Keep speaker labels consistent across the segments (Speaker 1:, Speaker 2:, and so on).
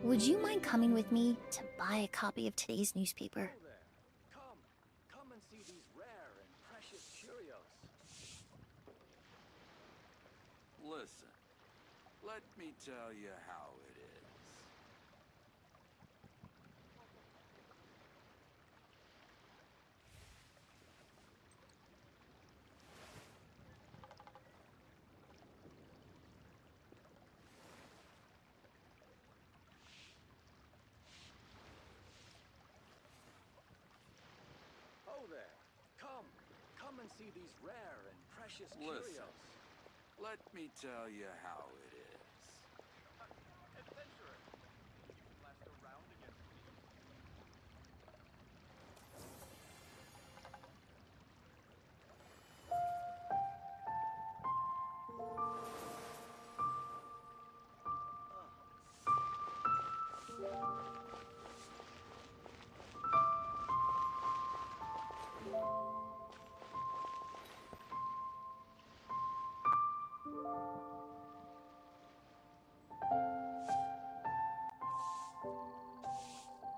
Speaker 1: Would you mind coming with me to buy a copy of today's newspaper?
Speaker 2: Hello there. Come and see these rare and precious curios.
Speaker 3: Listen, let me tell you how it is.
Speaker 2: Oh there. Come and see these rare and precious
Speaker 3: Listen,
Speaker 2: curios.
Speaker 3: let me tell you how it is.
Speaker 2: Adventurer. Last around against me.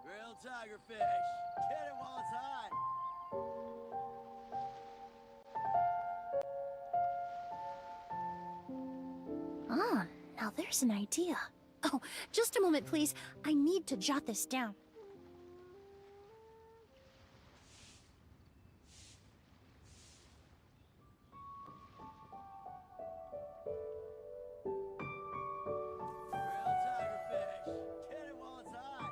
Speaker 4: Real tigerfish. Get it while it's hot.
Speaker 1: Ah, now there's an idea. Oh, just a moment, please. I need to jot this down.
Speaker 4: Real tigerfish. Get it while it's hot.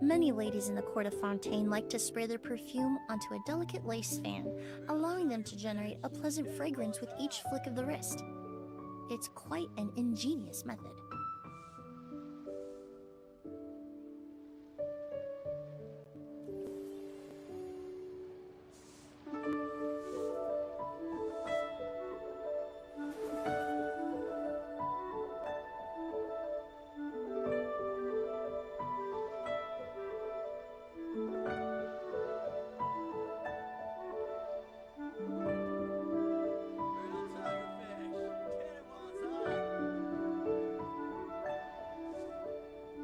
Speaker 1: Many ladies in the court of Fontaine like to spray their perfume onto a delicate lace fan, allowing them to generate a pleasant fragrance with each flick of the wrist. It's quite an ingenious method.
Speaker 4: Real tigerfish. Get it while it's hot.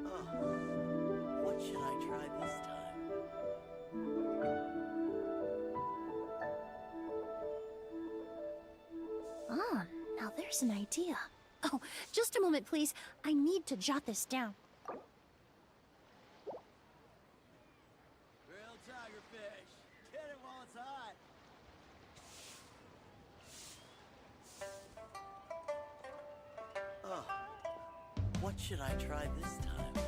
Speaker 4: Oh, what should I try this time?
Speaker 1: Ah, now there's an idea. Oh, just a moment, please. I need to jot this down.
Speaker 4: Real tigerfish. Get it while it's hot. Oh, what should I try this time? Real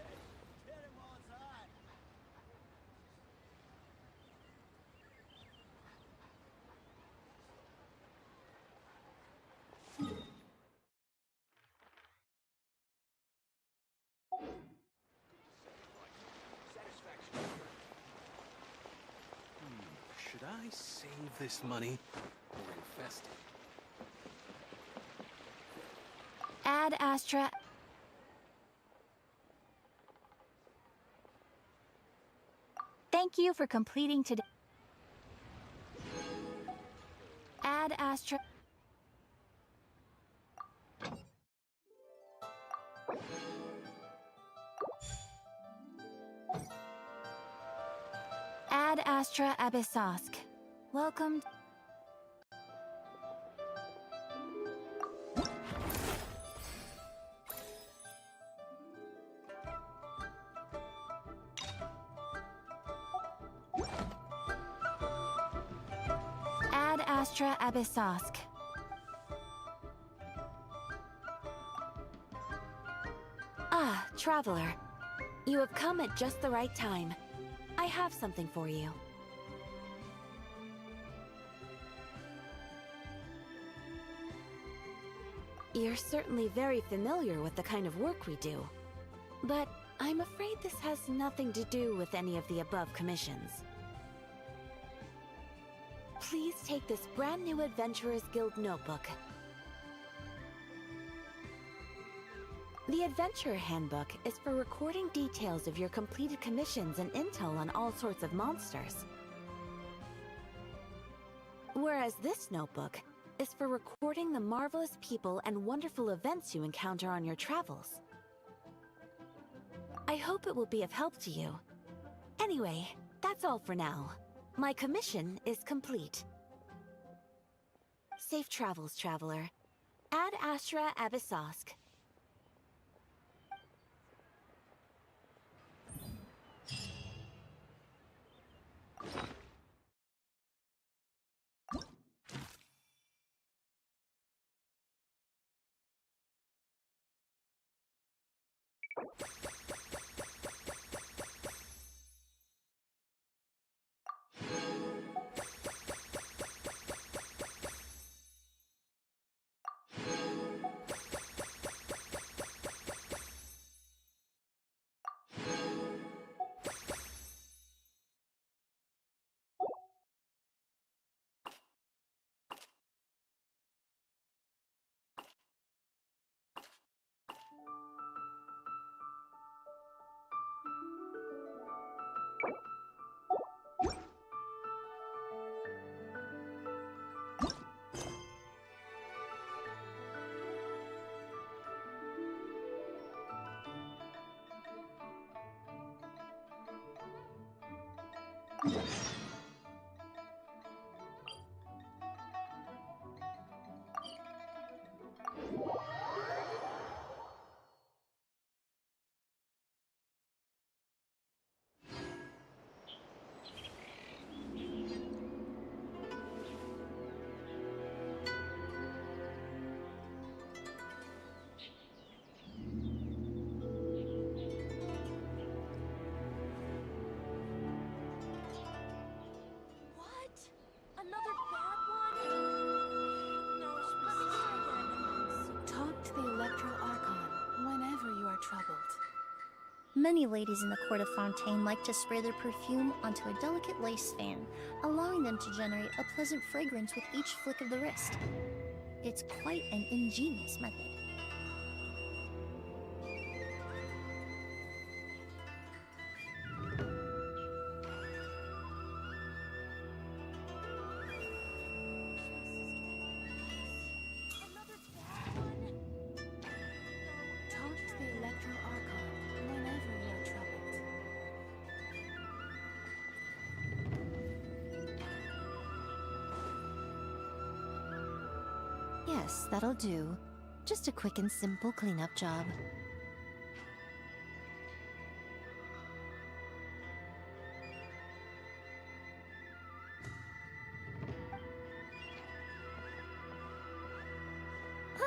Speaker 4: tigerfish. Get it while it's hot. Real tigerfish. Get it while it's hot. Real tigerfish. Get it while it's hot.
Speaker 5: Should I save this money or invest it?
Speaker 1: Ad Astra.
Speaker 6: Thank you for completing today. Ad Astra. Ad Astra Abyssosk. Welcome. Ad Astra Abyssosk. Ah, traveler. You have come at just the right time. I have something for you. You're certainly very familiar with the kind of work we do. But I'm afraid this has nothing to do with any of the above commissions. Please take this brand new Adventurers Guild notebook. The Adventurer Handbook is for recording details of your completed commissions and intel on all sorts of monsters. Whereas this notebook is for recording the marvelous people and wonderful events you encounter on your travels. I hope it will be of help to you. Anyway, that's all for now. My commission is complete. Safe travels, traveler. Ad Astra Abyssosk.
Speaker 1: Another bad one? No, let me try again.
Speaker 6: Talk to the Electro Archon whenever you are troubled.
Speaker 1: Many ladies in the court of Fontaine like to spray their perfume onto a delicate lace fan, allowing them to generate a pleasant fragrance with each flick of the wrist. It's quite an ingenious method.
Speaker 4: Another bad one?
Speaker 6: Talk to the Electro Archon whenever you are troubled.
Speaker 7: Yes, that'll do. Just a quick and simple cleanup job.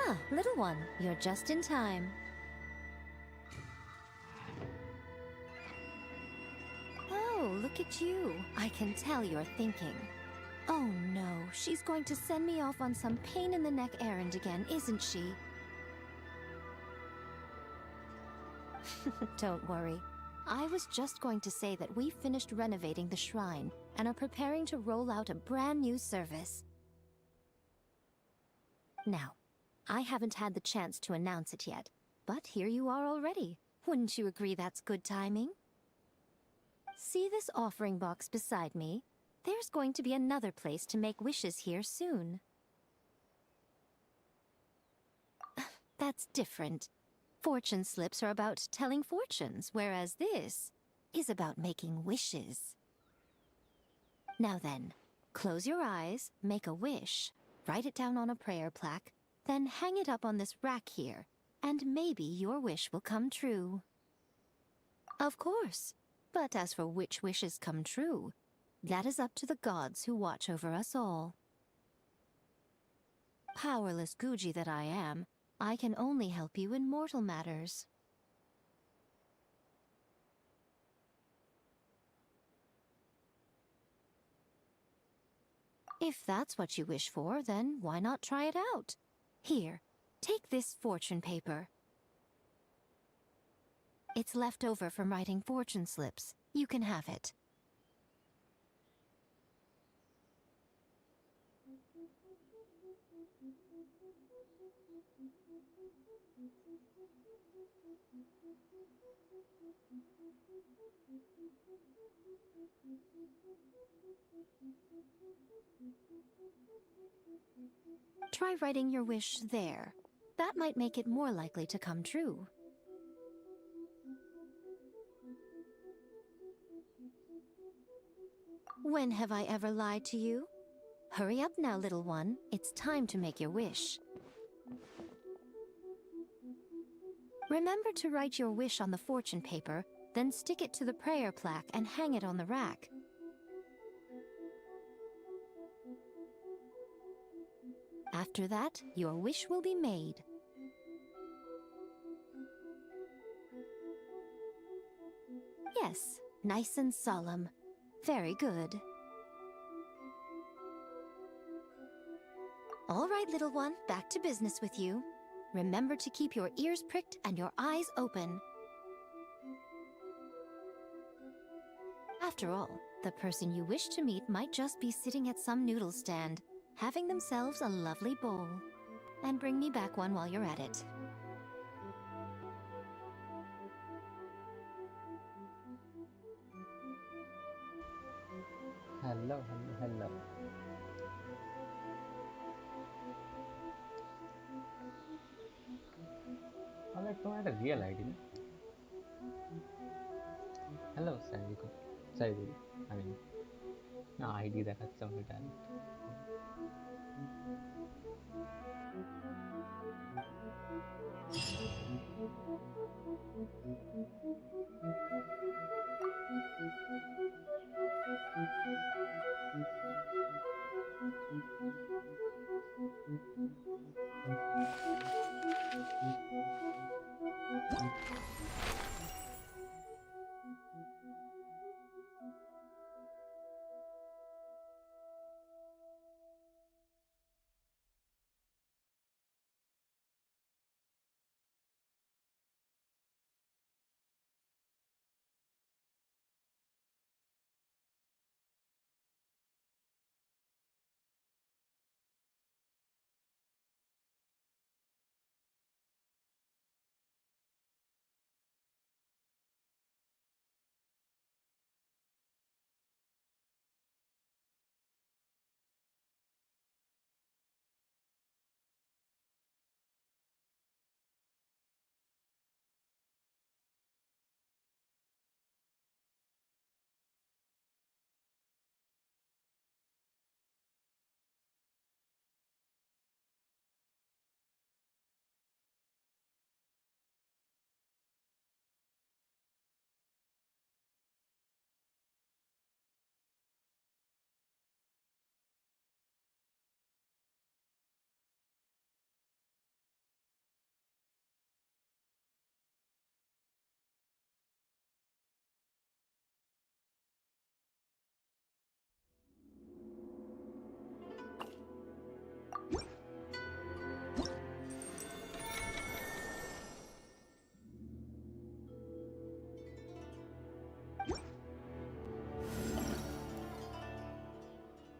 Speaker 7: Ah, little one, you're just in time. Oh, look at you. I can tell you're thinking. Oh no, she's going to send me off on some pain-in-the-neck errand again, isn't she? Don't worry. I was just going to say that we finished renovating the shrine and are preparing to roll out a brand new service. Now, I haven't had the chance to announce it yet, but here you are already. Wouldn't you agree that's good timing? See this offering box beside me? There's going to be another place to make wishes here soon. That's different. Fortune slips are about telling fortunes, whereas this is about making wishes. Now then, close your eyes, make a wish, write it down on a prayer plaque, then hang it up on this rack here, and maybe your wish will come true. Of course, but as for which wishes come true, that is up to the gods who watch over us all. Powerless Guji that I am, I can only help you in mortal matters. If that's what you wish for, then why not try it out? Here, take this fortune paper. It's left over from writing fortune slips. You can have it. Try writing your wish there. That might make it more likely to come true. When have I ever lied to you? Hurry up now, little one. It's time to make your wish. Remember to write your wish on the fortune paper, then stick it to the prayer plaque and hang it on the rack. After that, your wish will be made. Yes, nice and solemn. Very good. All right, little one, back to business with you. Remember to keep your ears pricked and your eyes open. After all, the person you wish to meet might just be sitting at some noodle stand, having themselves a lovely bowl. And bring me back one while you're at it.
Speaker 8: Hello, hello, hello. I like to add a real ID. No? Hello, Saidiko. Saidiko. I mean, no ID that has some talent.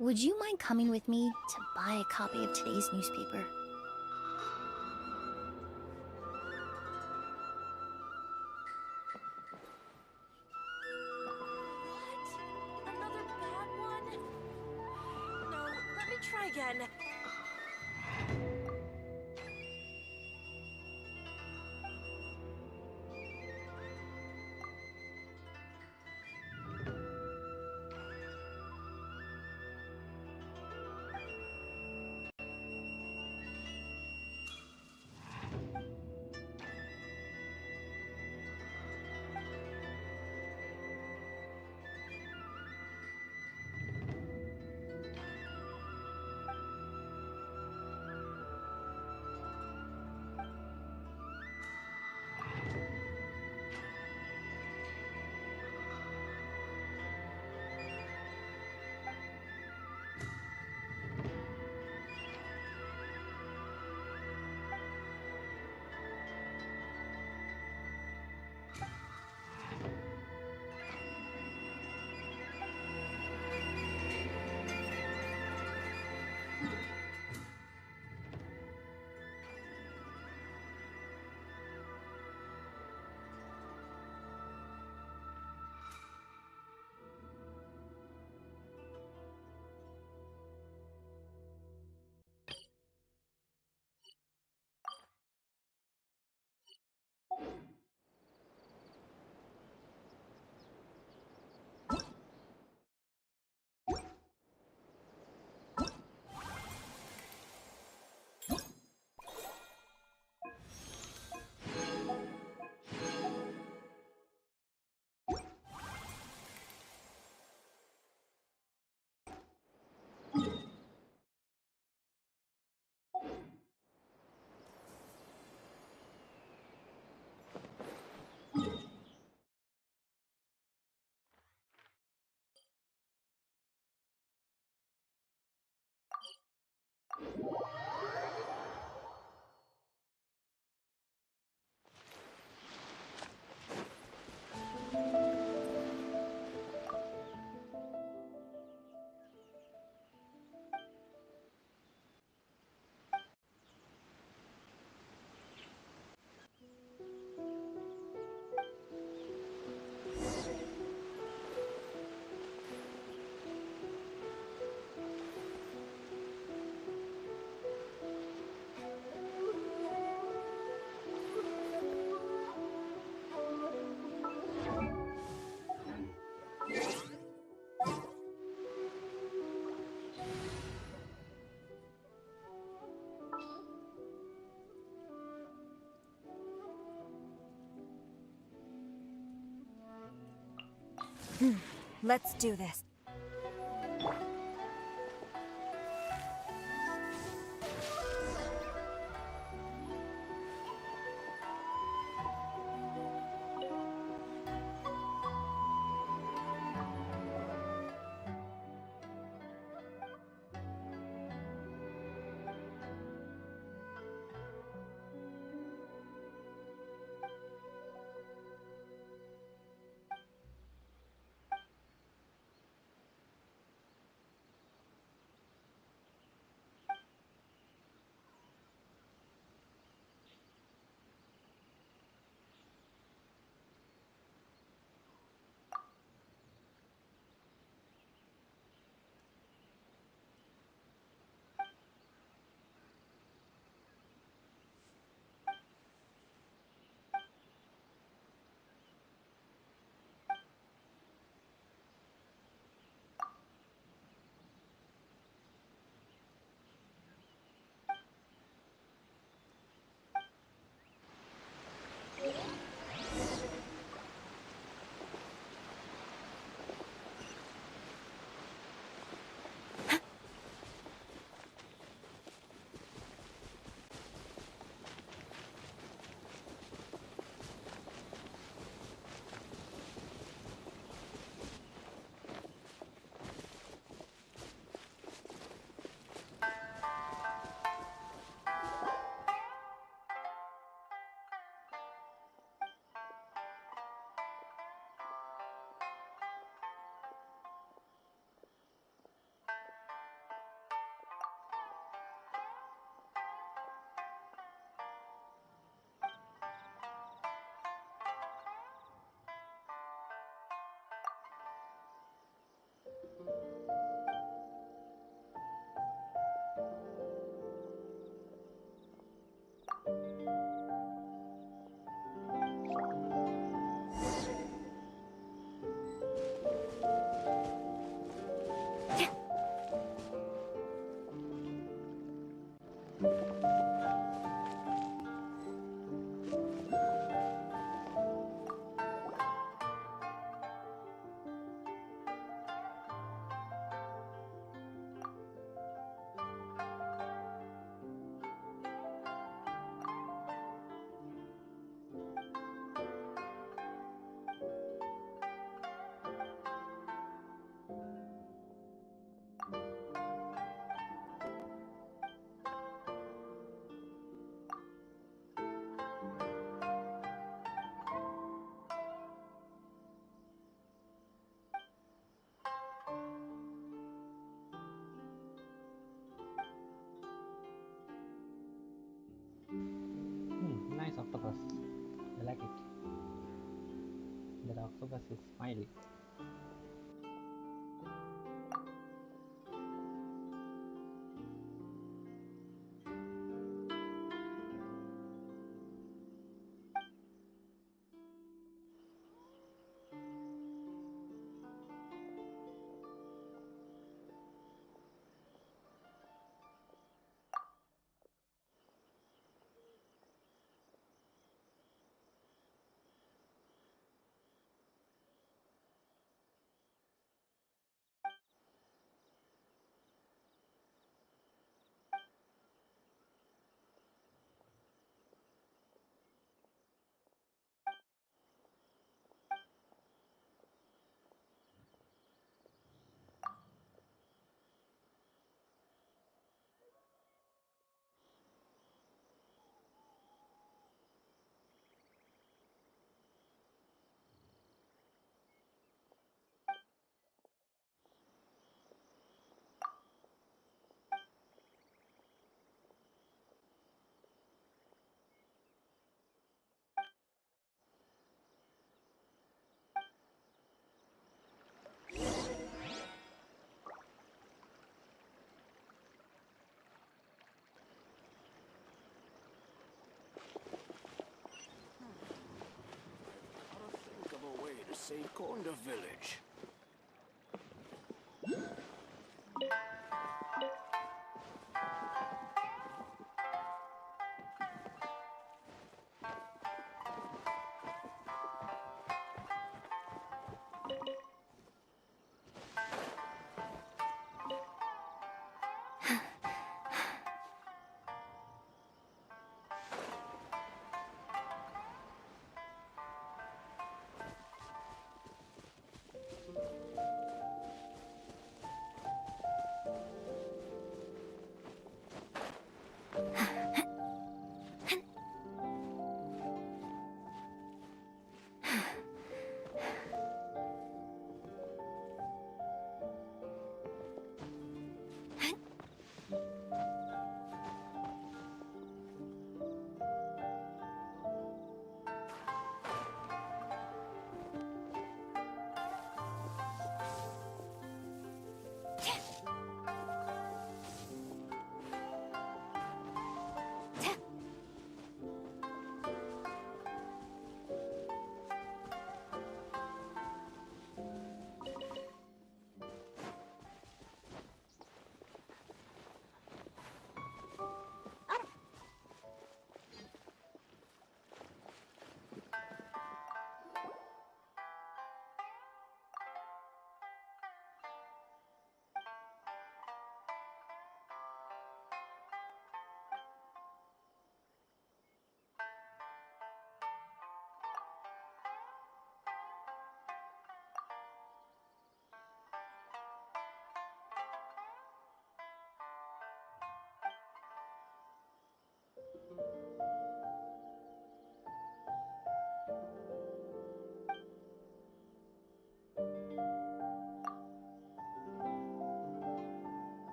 Speaker 1: Would you mind coming with me to buy a copy of today's newspaper?
Speaker 6: again.
Speaker 9: Let's do this.
Speaker 8: at it. The octopus is smiling.
Speaker 2: Gotta think of a way to save Konda Village.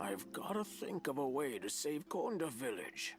Speaker 2: I've gotta think of a way to save Konda Village.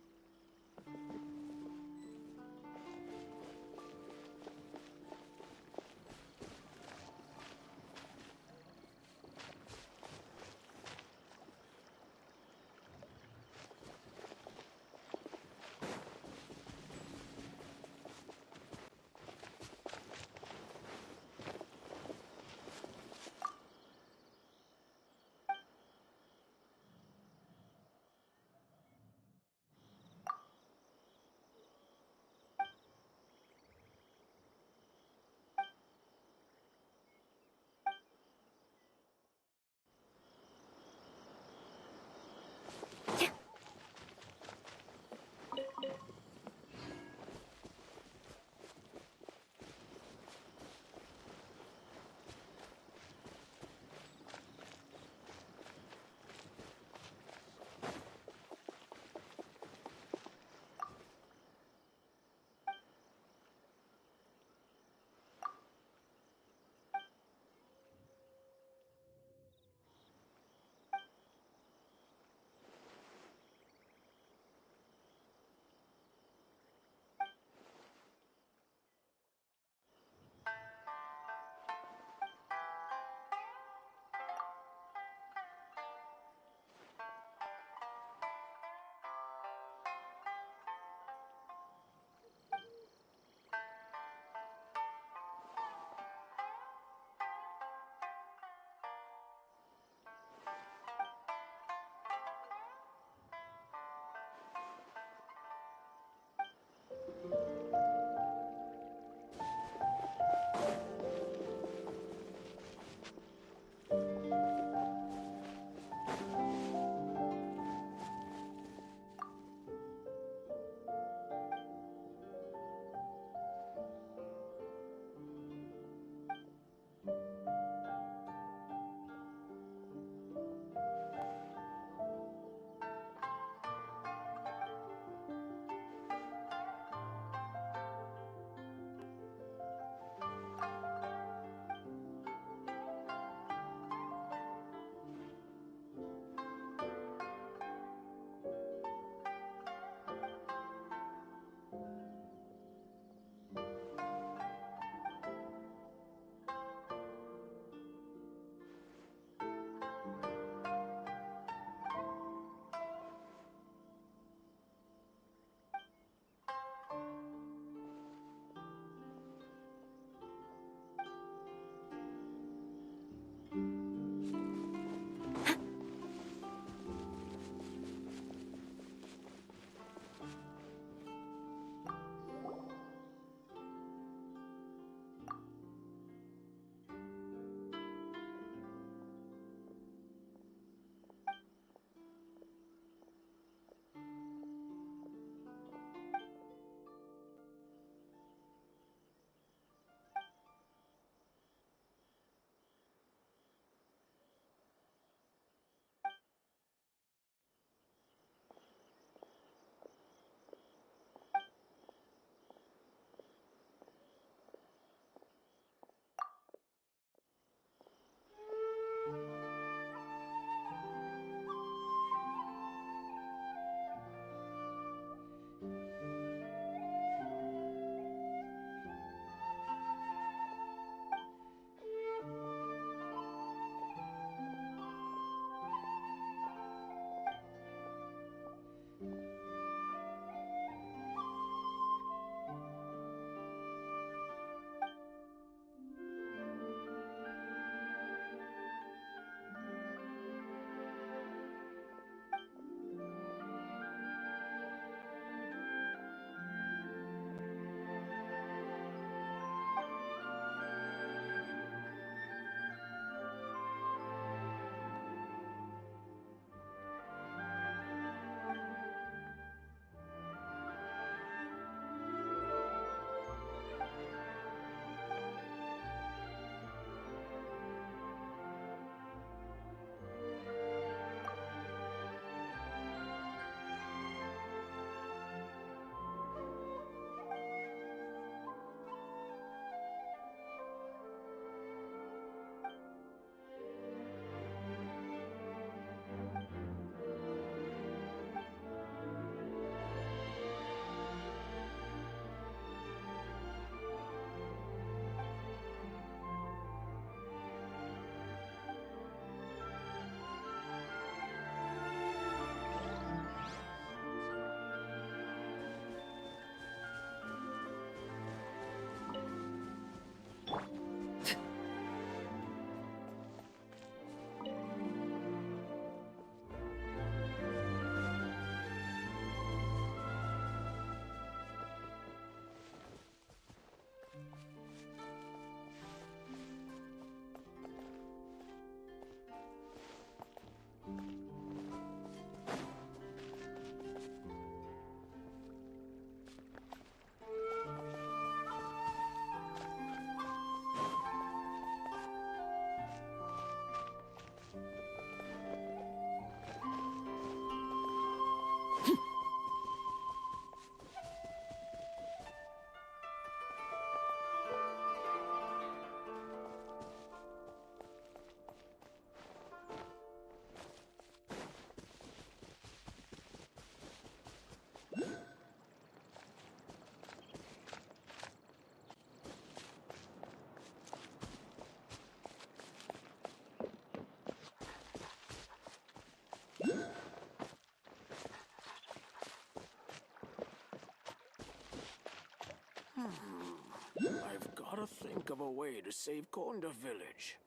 Speaker 2: I've gotta think of a way to save Konda Village.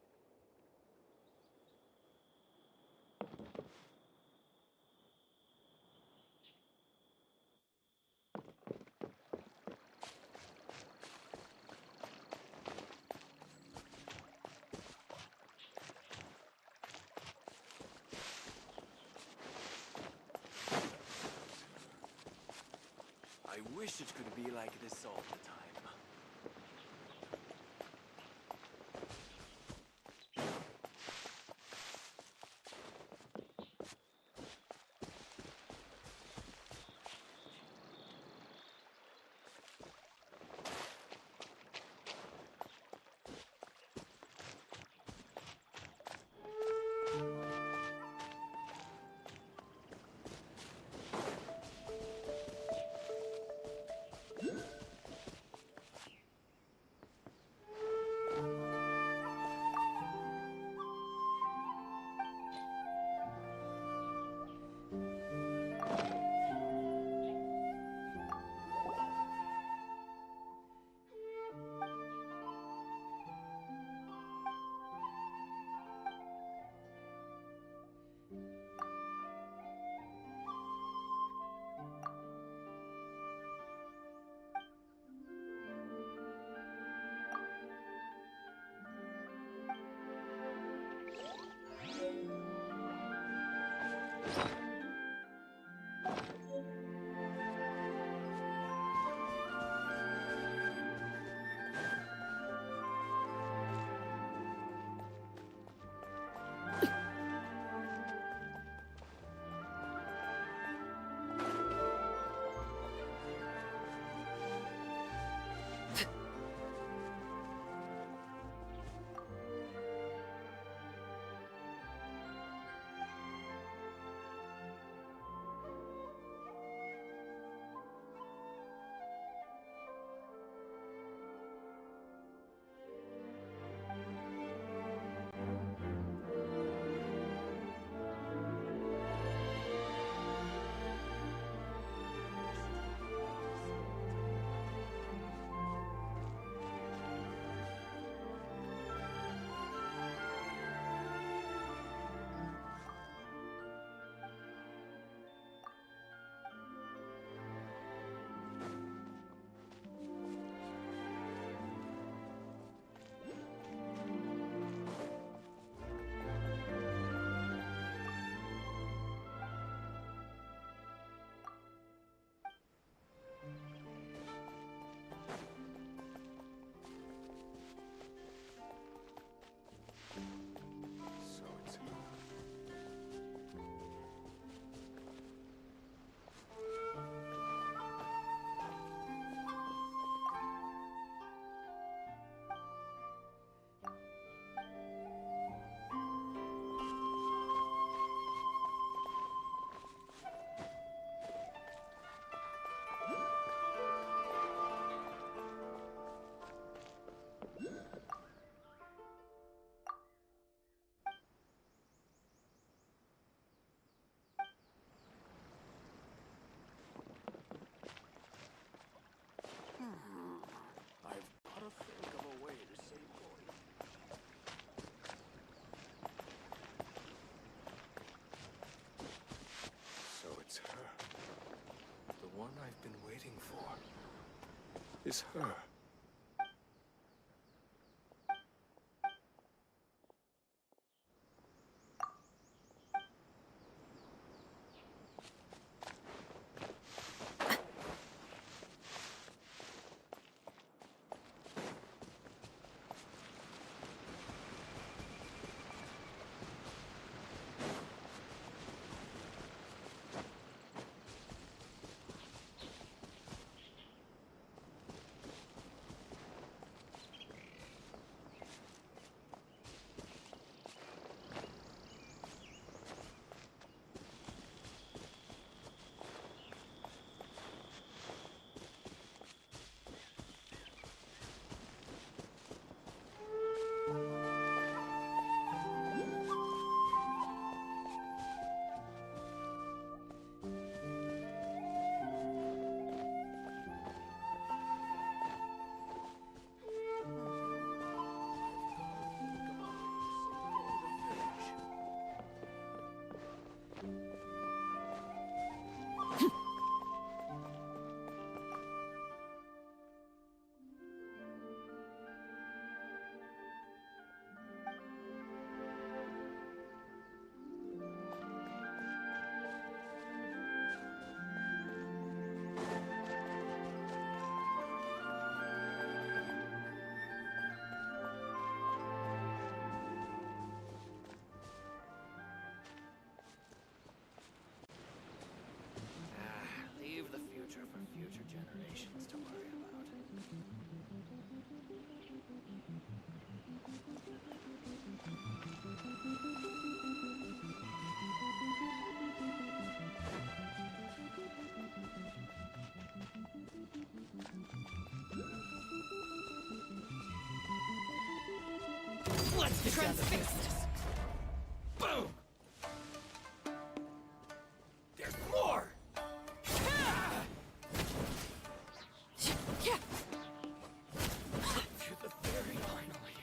Speaker 2: I wish it could be like this all the time. I've gotta think of a way to save Konda. So it's her. The one I've been waiting for. Is her.
Speaker 4: Let's get down to business. Boom! There's more! To the very finally,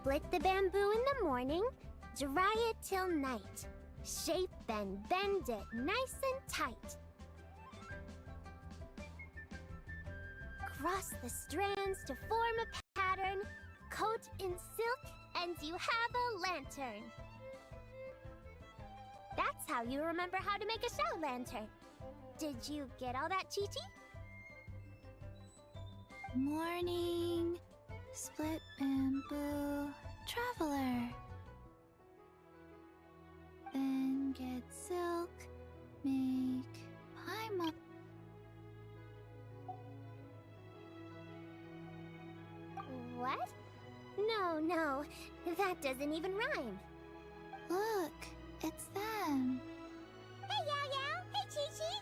Speaker 10: Split the bamboo in the morning, dry it till night. Shape and bend it nice and tight. Cross the strands to form a pattern, coat in silk, and you have a lantern. That's how you remember how to make a show lantern. Did you get all that, Chi-Chi?
Speaker 7: Morning. Split bamboo. Traveler. Then get silk. Make pie.
Speaker 10: What? No, that doesn't even rhyme.
Speaker 7: Look, it's them.
Speaker 10: Hey, Yao Yao! Hey, Chi-Chi!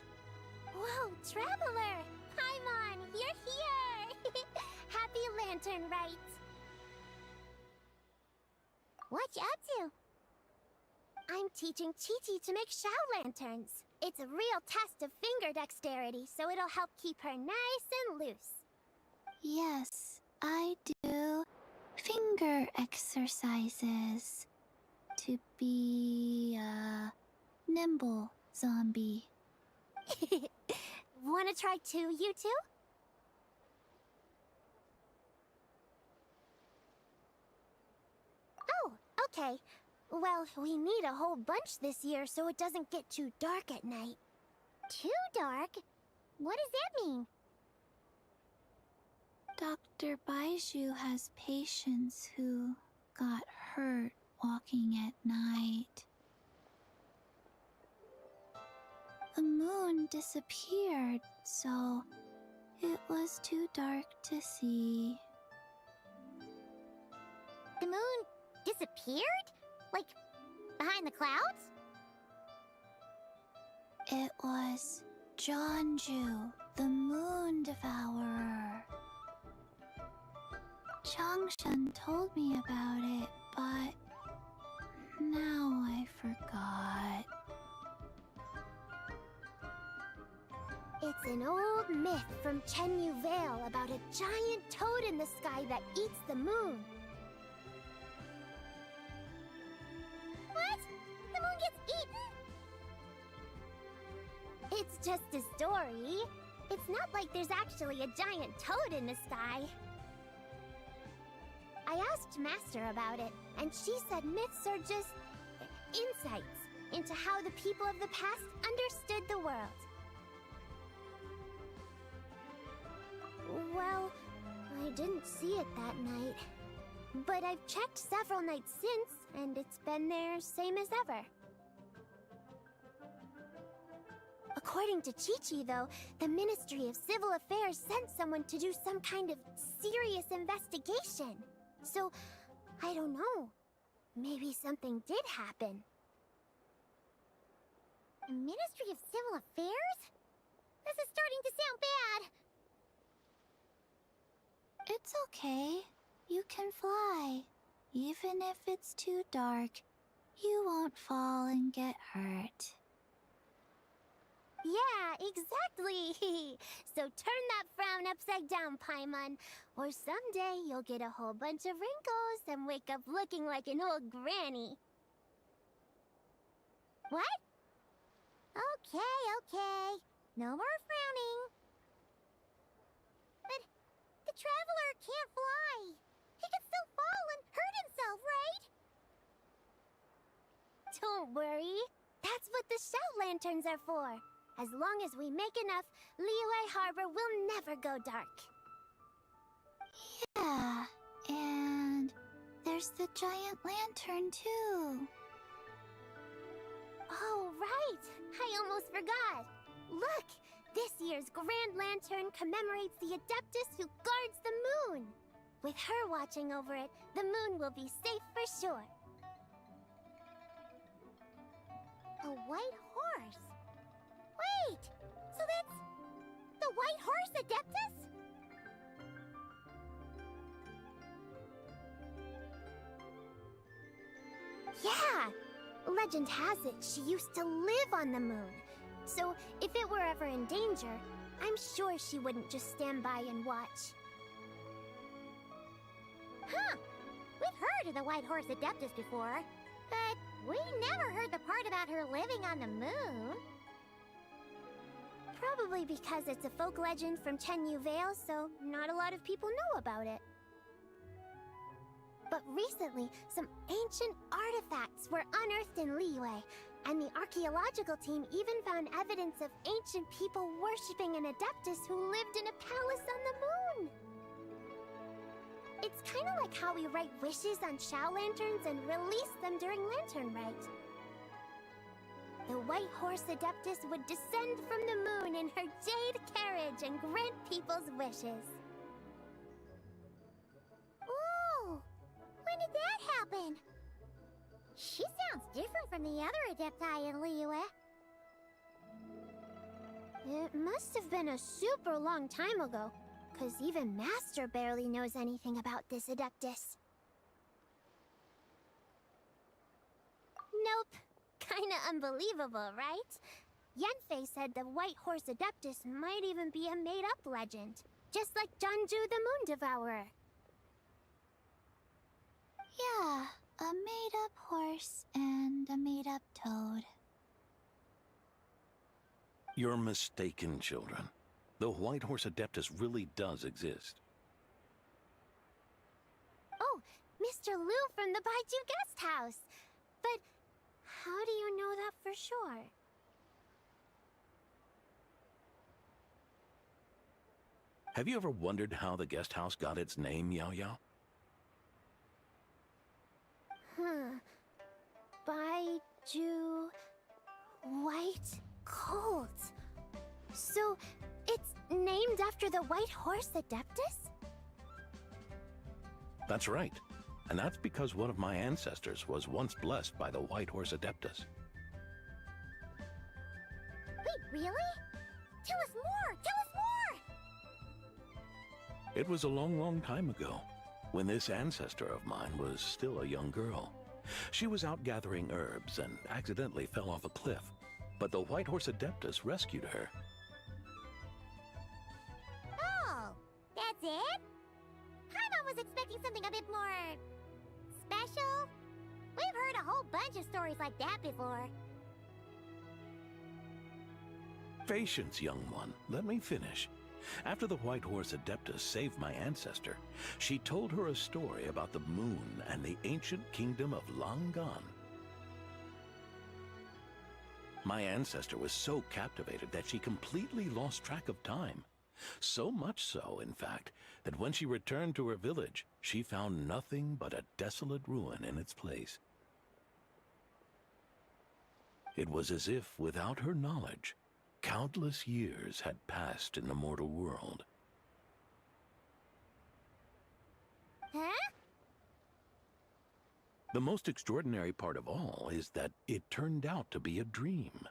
Speaker 10: Whoa, Traveler! Paimon, you're here! Happy Lantern Rites! What you up to? I'm teaching Chi-Chi to make Shao lanterns. It's a real test of finger dexterity, so it'll help keep her nice and loose.
Speaker 7: Yes, I do finger exercises to be a nimble zombie.
Speaker 10: Wanna try too, you two? Oh, Okay. Well, we need a whole bunch this year so it doesn't get too dark at night. Too dark? What does that mean?
Speaker 11: Dr. Baiju has patients who got hurt walking at night. The moon disappeared, so it was too dark to see.
Speaker 10: The moon disappeared? Like, behind the clouds?
Speaker 11: It was Jonju, the moon devourer. Changshan told me about it, but now I forgot.
Speaker 10: It's an old myth from Chenyu Vale about a giant toad in the sky that eats the moon. What? The moon gets eaten? It's just a story. It's not like there's actually a giant toad in the sky. I asked Master about it, and she said myths are just insights into how the people of the past understood the world. Well, I didn't see it that night. But I've checked several nights since, and it's been there same as ever. According to Chi-Chi, though, the Ministry of Civil Affairs sent someone to do some kind of serious investigation. So, I don't know. Maybe something did happen. The Ministry of Civil Affairs? This is starting to sound bad.
Speaker 11: It's okay. You can fly. Even if it's too dark, you won't fall and get hurt.
Speaker 10: Yeah, exactly! So turn that frown upside down, Paimon, or someday you'll get a whole bunch of wrinkles and wake up looking like an old granny. What? Okay. No more frowning. But the Traveler can't fly. He could still fall and hurt himself, right? Don't worry. That's what the shout lanterns are for. As long as we make enough, Liyue Harbor will never go dark.
Speaker 11: Yeah, and there's the giant lantern too.
Speaker 10: Oh, right! I almost forgot! Look! This year's Grand Lantern commemorates the Adeptus who guards the moon! With her watching over it, the moon will be safe for sure. A white horse? Wait! So that's... the White Horse Adeptus? Yeah! Legend has it she used to live on the moon. So if it were ever in danger, I'm sure she wouldn't just stand by and watch. Huh! We've heard of the White Horse Adeptus before, but we never heard the part about her living on the moon. Probably because it's a folk legend from Chenyu Vale, so not a lot of people know about it. But recently, some ancient artifacts were unearthed in Liyue, and the archaeological team even found evidence of ancient people worshipping an Adeptus who lived in a palace on the moon. It's kind of like how we write wishes on Shao lanterns and release them during Lantern Rite. The White Horse Adeptus would descend from the moon in her jade carriage and grant people's wishes. Ooh! When did that happen? She sounds different from the other Adepti in Liyue. It must have been a super long time ago, because even Master barely knows anything about this Adeptus. Nope. Kinda unbelievable, right? Yanfei said the White Horse Adeptus might even be a made-up legend, just like Jonju the Moon Devourer.
Speaker 11: Yeah, a made-up horse and a made-up toad.
Speaker 12: You're mistaken, children. The White Horse Adeptus really does exist.
Speaker 10: Oh, Mr. Liu from the Baiju guest house. But how do you know that for sure?
Speaker 12: Have you ever wondered how the guest house got its name, Yao Yao?
Speaker 10: Baiju... White Colt. So, it's named after the White Horse Adeptus?
Speaker 12: That's right. And that's because one of my ancestors was once blessed by the White Horse Adeptus.
Speaker 10: Wait, really? Tell us more! Tell us more!
Speaker 12: It was a long, long time ago, when this ancestor of mine was still a young girl. She was out gathering herbs and accidentally fell off a cliff, but the White Horse Adeptus rescued her.
Speaker 10: Oh, that's it? Paimon was expecting something a bit more... special? We've heard a whole bunch of stories like that before.
Speaker 12: Patience, young one. Let me finish. After the White Horse Adeptus saved my ancestor, she told her a story about the moon and the ancient kingdom of Langan. My ancestor was so captivated that she completely lost track of time. So much so, in fact, that when she returned to her village, she found nothing but a desolate ruin in its place. It was as if, without her knowledge, countless years had passed in the mortal world.
Speaker 10: Huh?
Speaker 12: The most extraordinary part of all is that it turned out to be a dream.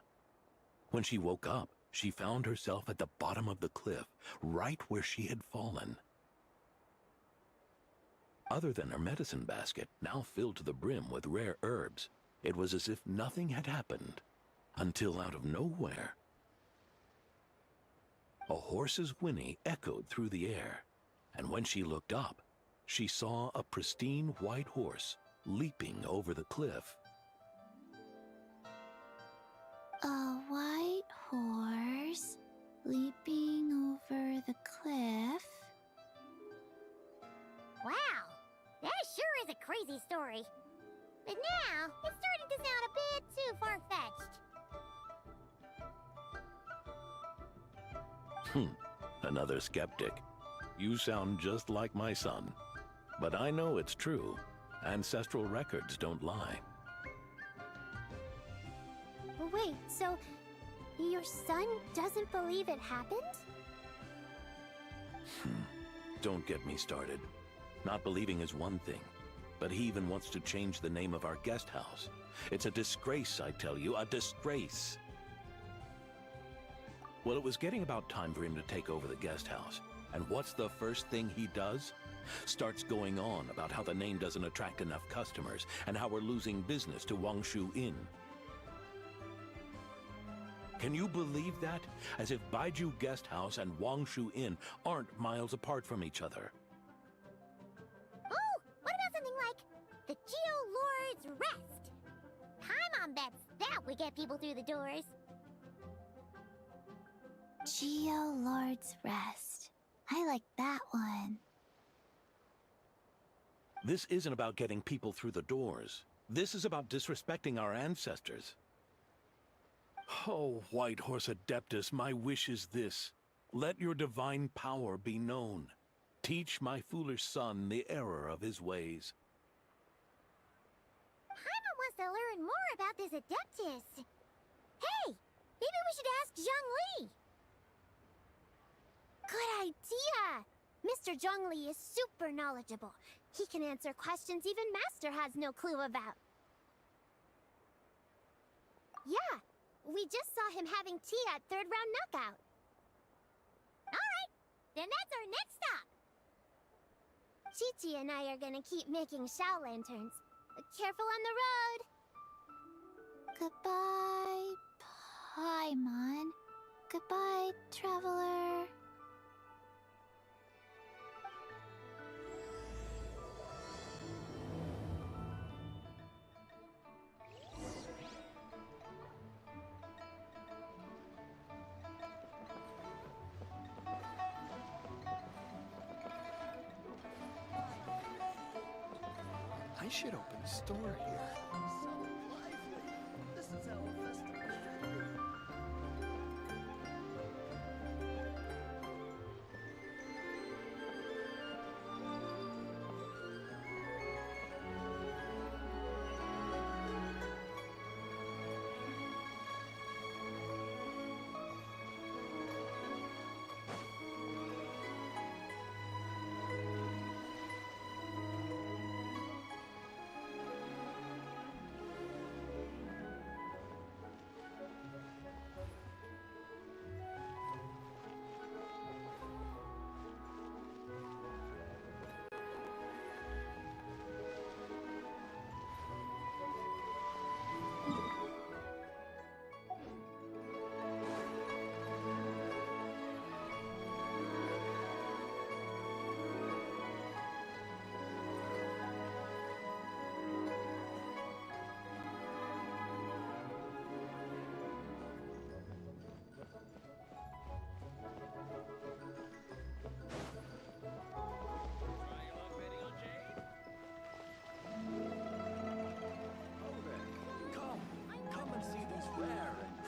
Speaker 12: When she woke up, she found herself at the bottom of the cliff, right where she had fallen. Other than her medicine basket, now filled to the brim with rare herbs, it was as if nothing had happened, until out of nowhere, a horse's whinny echoed through the air, and when she looked up, she saw a pristine white horse leaping over the cliff.
Speaker 11: A white horse leaping over the cliff?
Speaker 10: Wow, that sure is a crazy story. But now, it's starting to sound a bit too far-fetched.
Speaker 12: Another skeptic. You sound just like my son. But I know it's true. Ancestral records don't lie.
Speaker 10: Wait, so your son doesn't believe it happened?
Speaker 12: Don't get me started. Not believing is one thing, but he even wants to change the name of our guest house. It's a disgrace, I tell you, a disgrace. Well, it was getting about time for him to take over the guest house. And what's the first thing he does? Starts going on about how the name doesn't attract enough customers and how we're losing business to Wangshu Inn. Can you believe that? As if Baiju Guest House and Wangshu Inn aren't miles apart from each other.
Speaker 10: Oh, what about something like the Geo Lord's Rest? Paimon bets that would get people through the doors.
Speaker 11: Geo Lord's Rest. I like that one.
Speaker 12: This isn't about getting people through the doors. This is about disrespecting our ancestors. Oh, White Horse Adeptus, my wish is this. Let your divine power be known. Teach my foolish son the error of his ways.
Speaker 10: Paimon wants to learn more about this Adeptus. Hey, maybe we should ask Zhang Li. Good idea! Mr. Zhang Li is super knowledgeable. He can answer questions even Master has no clue about. Yeah, we just saw him having tea at third round knockout. Alright, then that's our next stop. Chi-Chi and I are gonna keep making Shao lanterns. Careful on the road.
Speaker 11: Goodbye, Paimon. Goodbye, traveler.
Speaker 2: I should open a store here.
Speaker 4: So lively. This is how a festival should be.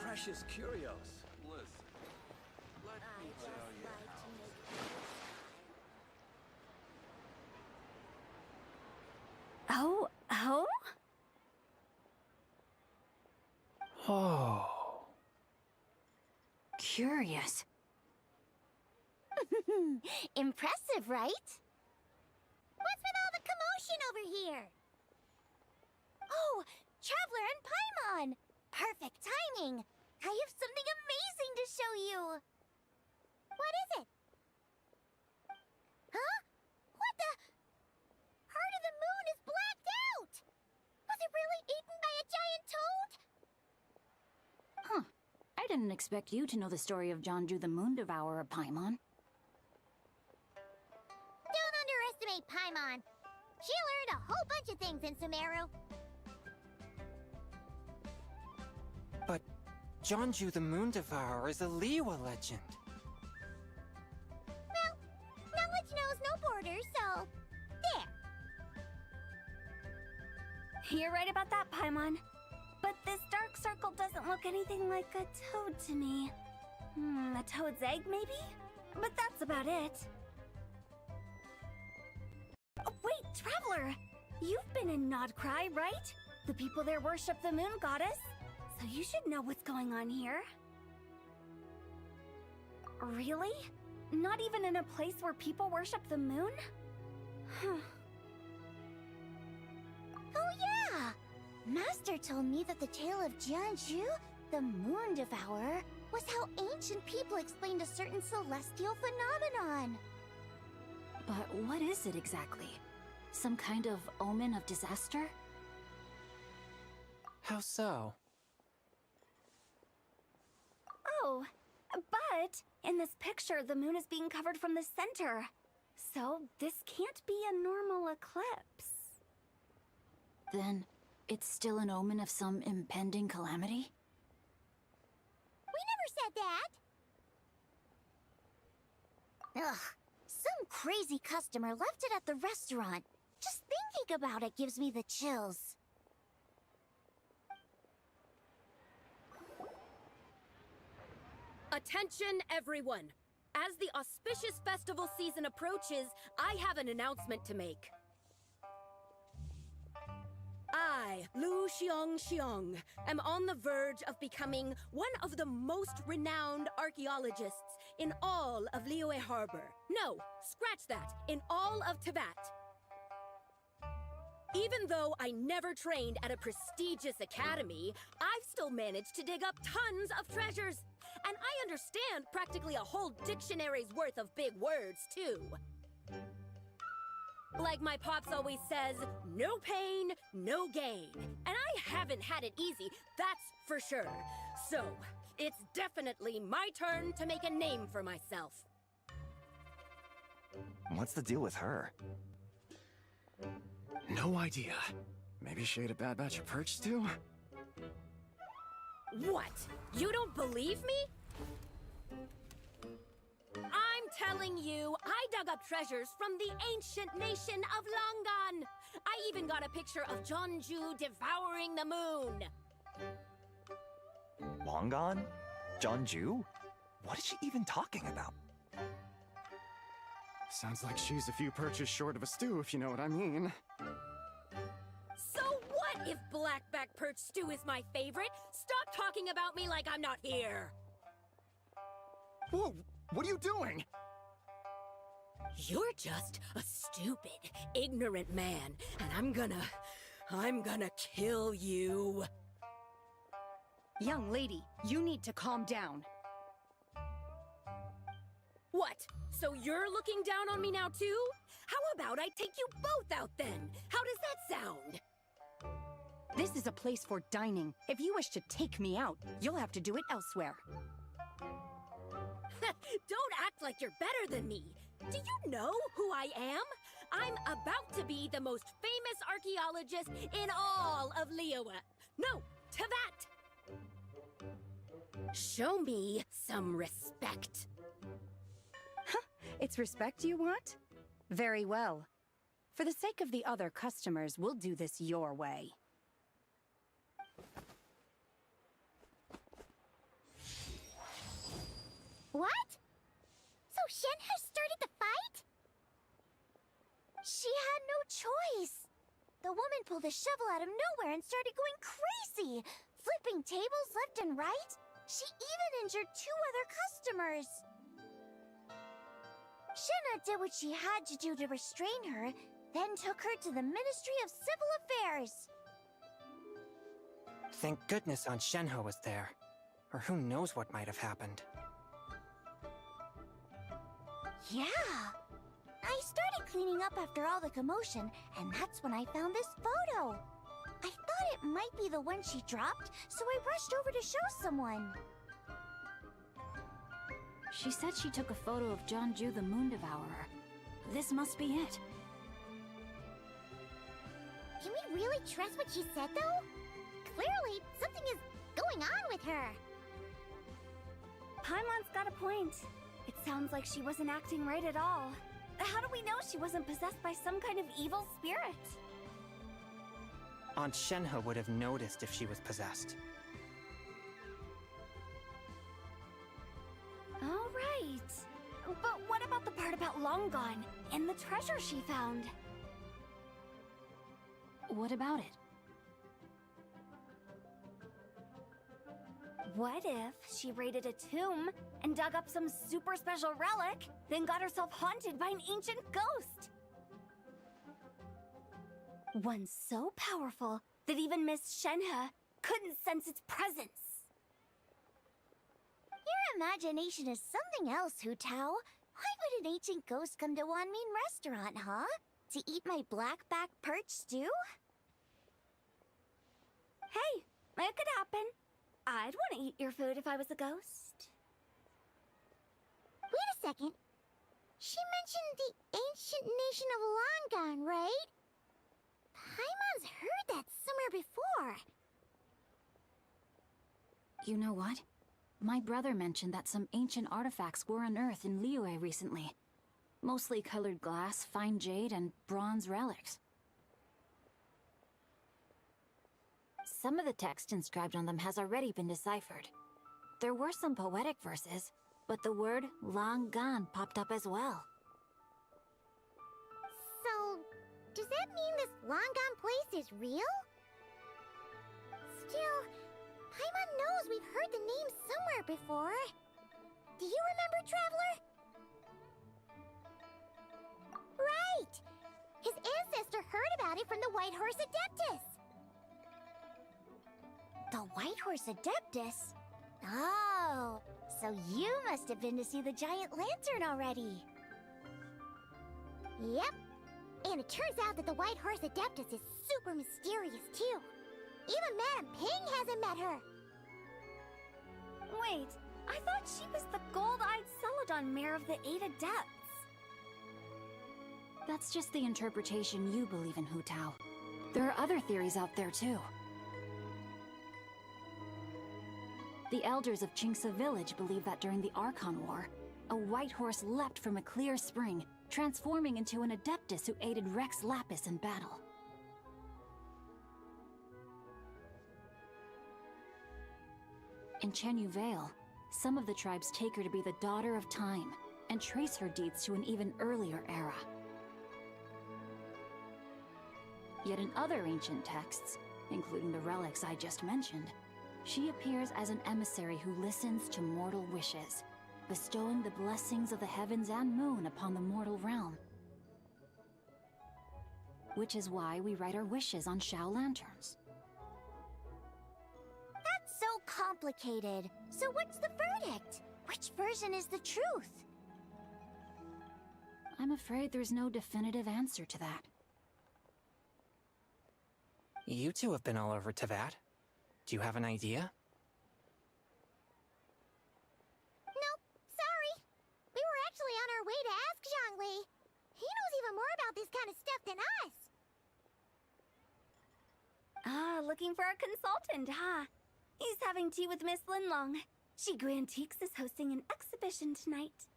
Speaker 4: Precious curios.
Speaker 3: Listen, let me tell you
Speaker 6: Oh, oh?
Speaker 2: Oh.
Speaker 6: Curious.
Speaker 10: Impressive, right? What's with all the commotion over here? Oh, Traveler and Paimon! Perfect timing! I have something amazing to show you! What is it? Huh? What the? Heart of the Moon is blacked out! Was it really eaten by a giant toad?
Speaker 6: Huh. I didn't expect you to know the story of Jonju the Moon Devourer, Paimon.
Speaker 10: Don't underestimate Paimon. She learned a whole bunch of things in Sumeru.
Speaker 13: But Jonju the Moon Devourer is a Liyue legend.
Speaker 10: Well, knowledge knows no borders, so... there.
Speaker 6: You're right about that, Paimon. But this dark circle doesn't look anything like a toad to me. A toad's egg, maybe? But that's about it. Oh, wait, Traveler! You've been in Nodcry, right? The people there worship the moon goddess. So you should know what's going on here. Really? Not even in a place where people worship the moon? Huh.
Speaker 10: Oh yeah! Master told me that the tale of Jianzhu, the Moon Devourer, was how ancient people explained a certain celestial phenomenon.
Speaker 6: But what is it exactly? Some kind of omen of disaster?
Speaker 13: How so?
Speaker 6: Oh, but in this picture, the moon is being covered from the center. So this can't be a normal eclipse. Then it's still an omen of some impending calamity?
Speaker 10: We never said that! Ugh, some crazy customer left it at the restaurant. Just thinking about it gives me the chills.
Speaker 14: Attention, everyone! As the auspicious festival season approaches, I have an announcement to make. I, Lu Xiong, am on the verge of becoming one of the most renowned archaeologists in all of Liyue Harbor. No, scratch that, in all of Teyvat. Even though I never trained at a prestigious academy, I've still managed to dig up tons of treasures. And I understand practically a whole dictionary's worth of big words, too. Like my pops always says, no pain, no gain. And I haven't had it easy, that's for sure. So, it's definitely my turn to make a name for myself.
Speaker 15: What's the deal with her?
Speaker 16: No idea. Maybe she ate a bad batch of perch too?
Speaker 14: What? You don't believe me? I'm telling you, I dug up treasures from the ancient nation of Longan. I even got a picture of Jeonju devouring the moon.
Speaker 16: Longan? Jeonju? What is she even talking about? Sounds like she's a few perches short of a stew, if you know what I mean.
Speaker 14: So what if blackback perch stew is my favorite? Stop talking about me like I'm not here.
Speaker 16: Whoa, what are you doing?
Speaker 14: You're just a stupid, ignorant man, and I'm gonna kill you.
Speaker 9: Young lady, you need to calm down.
Speaker 14: What? So you're looking down on me now too? How about I take you both out then? How does that sound?
Speaker 9: This is a place for dining. If you wish to take me out, you'll have to do it elsewhere.
Speaker 14: Don't act like you're better than me. Do you know who I am? I'm about to be the most famous archaeologist in all of Liyue. No, to that! Show me some respect.
Speaker 9: It's respect you want? Very well. For the sake of the other customers, we'll do this your way.
Speaker 10: What? So Shenhe started the fight? She had no choice. The woman pulled a shovel out of nowhere and started going crazy, flipping tables left and right. She even injured 2 other customers. Shenhe did what she had to do to restrain her, then took her to the Ministry of Civil Affairs.
Speaker 13: Thank goodness Aunt Shenhe was there. Or who knows what might have happened.
Speaker 10: Yeah. I started cleaning up after all the commotion, and that's when I found this photo. I thought it might be the one she dropped, so I rushed over to show someone.
Speaker 6: She said she took a photo of Jeonju the Moon Devourer. This must be it.
Speaker 10: Can we really trust what she said, though? Clearly, something is going on with her.
Speaker 6: Paimon's got a point. It sounds like she wasn't acting right at all. How do we know she wasn't possessed by some kind of evil spirit?
Speaker 13: Aunt Shenhe would have noticed if she was possessed.
Speaker 6: All right. But what about the part about Longan and the treasure she found? What about it? What if she raided a tomb and dug up some super special relic, then got herself haunted by an ancient ghost? One so powerful that even Miss Shenhe couldn't sense its presence.
Speaker 10: Your imagination is something else, Hu Tao. Why would an ancient ghost come to Wanmin restaurant, huh? To eat my blackback perch stew?
Speaker 6: Hey, it could happen. I'd want to eat your food if I was a ghost.
Speaker 10: Wait a second. She mentioned the ancient nation of Longan, right? Paimon's heard that somewhere before.
Speaker 6: You know what? My brother mentioned that some ancient artifacts were unearthed in Liyue recently. Mostly colored glass, fine jade, and bronze relics. Some of the text inscribed on them has already been deciphered. There were some poetic verses, but the word Longan popped up as well.
Speaker 10: So, does that mean this Longan place is real? Still, Paimon knows we've heard the name somewhere before. Do you remember, Traveler? Right! His ancestor heard about it from the White Horse Adeptus. The White Horse Adeptus? Oh, so you must have been to see the giant lantern already. Yep. And it turns out that the White Horse Adeptus is super mysterious, too. Even Madame Ping hasn't met her.
Speaker 6: Wait, I thought she was the gold-eyed Celadon Mare of the 8 Adepts. That's just the interpretation you believe in, Hu Tao. There are other theories out there, too. The elders of Qingce village believe that during the Archon War, a white horse leapt from a clear spring, transforming into an adeptus who aided Rex Lapis in battle. In Chenyu Vale, some of the tribes take her to be the daughter of time and trace her deeds to an even earlier era. Yet in other ancient texts, including the relics I just mentioned, she appears as an emissary who listens to mortal wishes, bestowing the blessings of the heavens and moon upon the mortal realm. Which is why we write our wishes on Shao lanterns.
Speaker 10: That's so complicated. So what's the verdict? Which version is the truth?
Speaker 6: I'm afraid there's no definitive answer to that.
Speaker 13: You two have been all over Teyvat. Do you have an idea?
Speaker 10: Nope, sorry. We were actually on our way to ask Zhongli. He knows even more about this kind of stuff than us.
Speaker 6: Ah, looking for a consultant, huh? He's having tea with Miss Linlong. Shigu Antiques is hosting an exhibition tonight.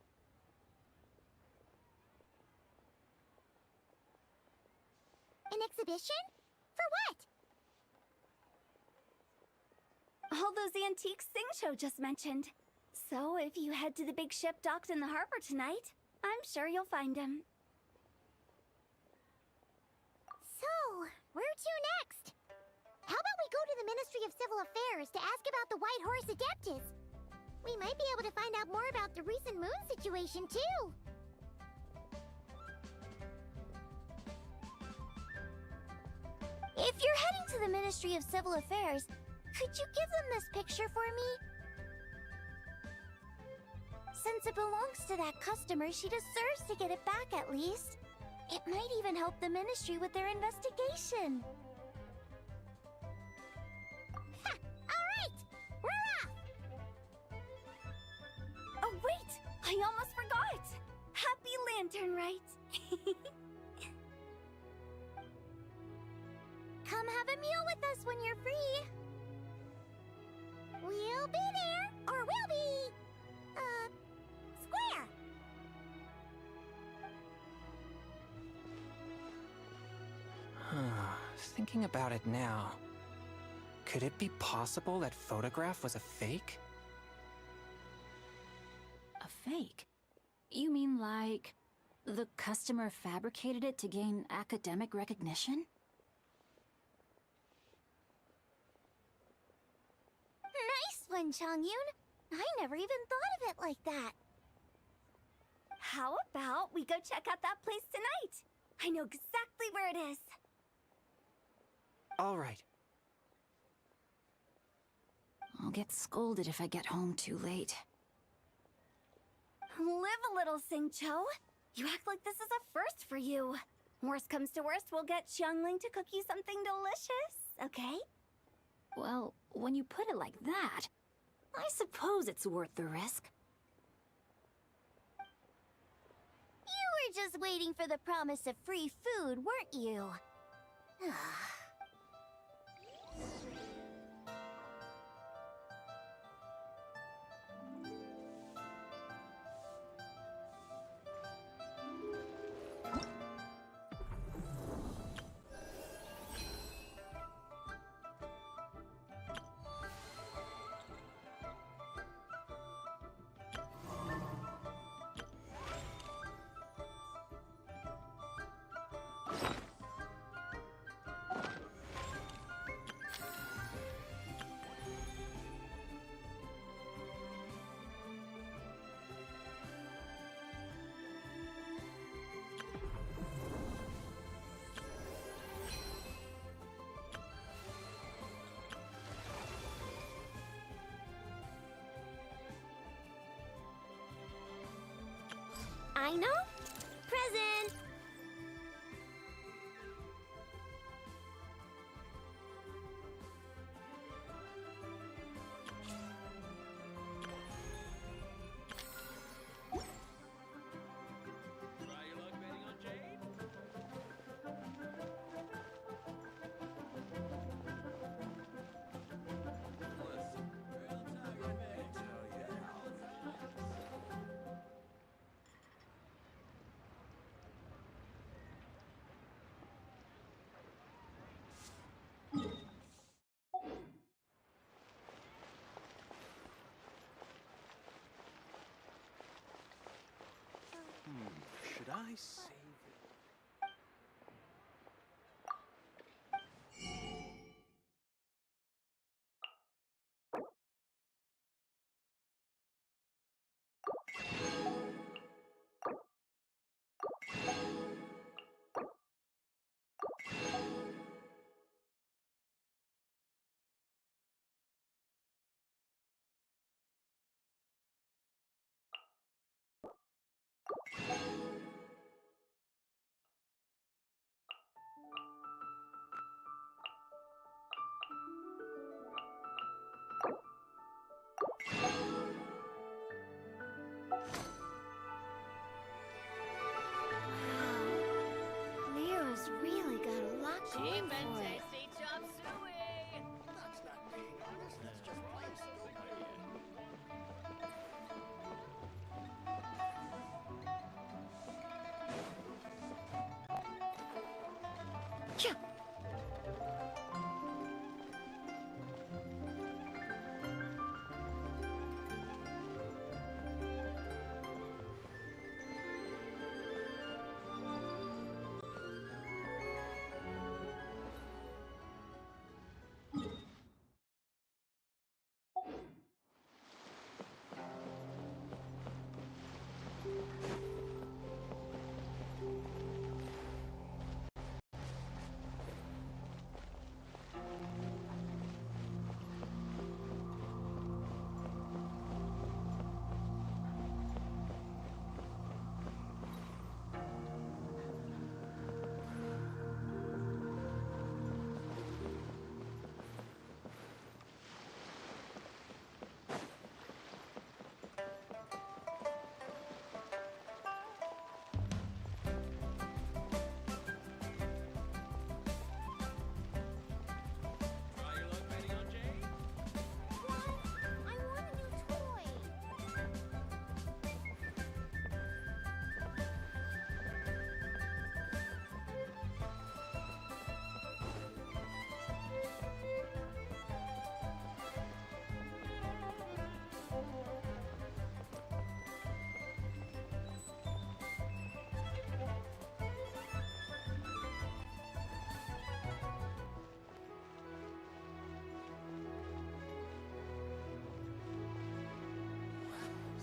Speaker 10: An exhibition? For what?
Speaker 6: All those antiques Sing just mentioned. So if you head to the big ship docked in the harbor tonight, I'm sure you'll find him.
Speaker 10: So, where to next? How about we go to the Ministry of Civil Affairs to ask about the White Horse Adeptus? We might be able to find out more about the recent moon situation, too. If you're heading to the Ministry of Civil Affairs, could you give them this picture for me? Since it belongs to that customer, she deserves to get it back at least. It might even help the Ministry with their investigation. Ha! Alright! We're off!
Speaker 6: Oh wait! I almost forgot! Happy Lantern Rite!
Speaker 10: Come have a meal with us when you're free. We'll be there, or we'll be... square.
Speaker 13: Thinking about it now, could it be possible that photograph was a fake?
Speaker 6: A fake? You mean like the customer fabricated it to gain academic recognition?
Speaker 10: Nice one, Chongyun. I never even thought of it like that.
Speaker 6: How about we go check out that place tonight? I know exactly where it is.
Speaker 13: All right.
Speaker 6: I'll get scolded if I get home too late. Live a little, Singcho. You act like this is a first for you. Worst comes to worst, we'll get Xiangling to cook you something delicious, okay? Well, when you put it like that, I suppose it's worth the risk.
Speaker 10: You were just waiting for the promise of free food, weren't you? I know. Present.
Speaker 5: should I save it?
Speaker 10: Leo's really got a lot going
Speaker 4: Cheap and
Speaker 10: for it.
Speaker 4: tasty chop suey!
Speaker 15: That's not being honest, that's just plain stupid.
Speaker 1: Yeah.
Speaker 4: Try your luck betting on Jade?
Speaker 10: I want a new toy.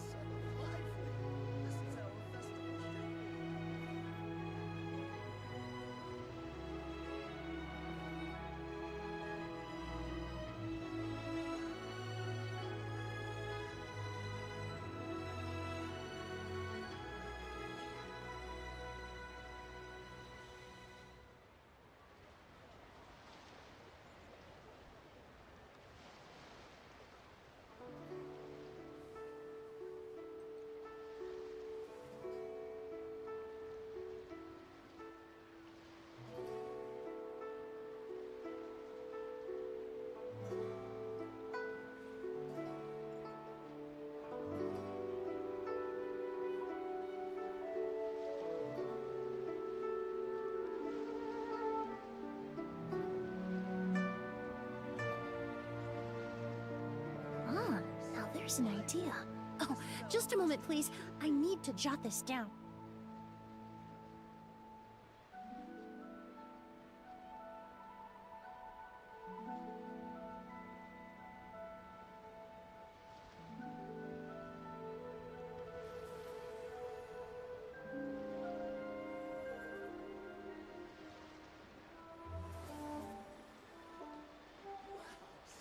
Speaker 15: So lively. This is how a festival should be.
Speaker 1: Ah, now there's an idea. Oh, just a moment, please. I need to jot this down.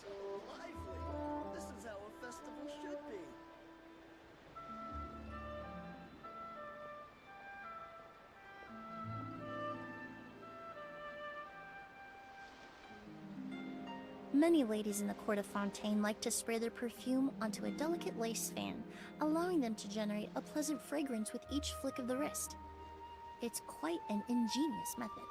Speaker 15: So lively. This is how a festival should be.
Speaker 1: Many ladies in the court of Fontaine like to spray their perfume onto a delicate lace fan, allowing them to generate a pleasant fragrance with each flick of the wrist. It's quite an ingenious method.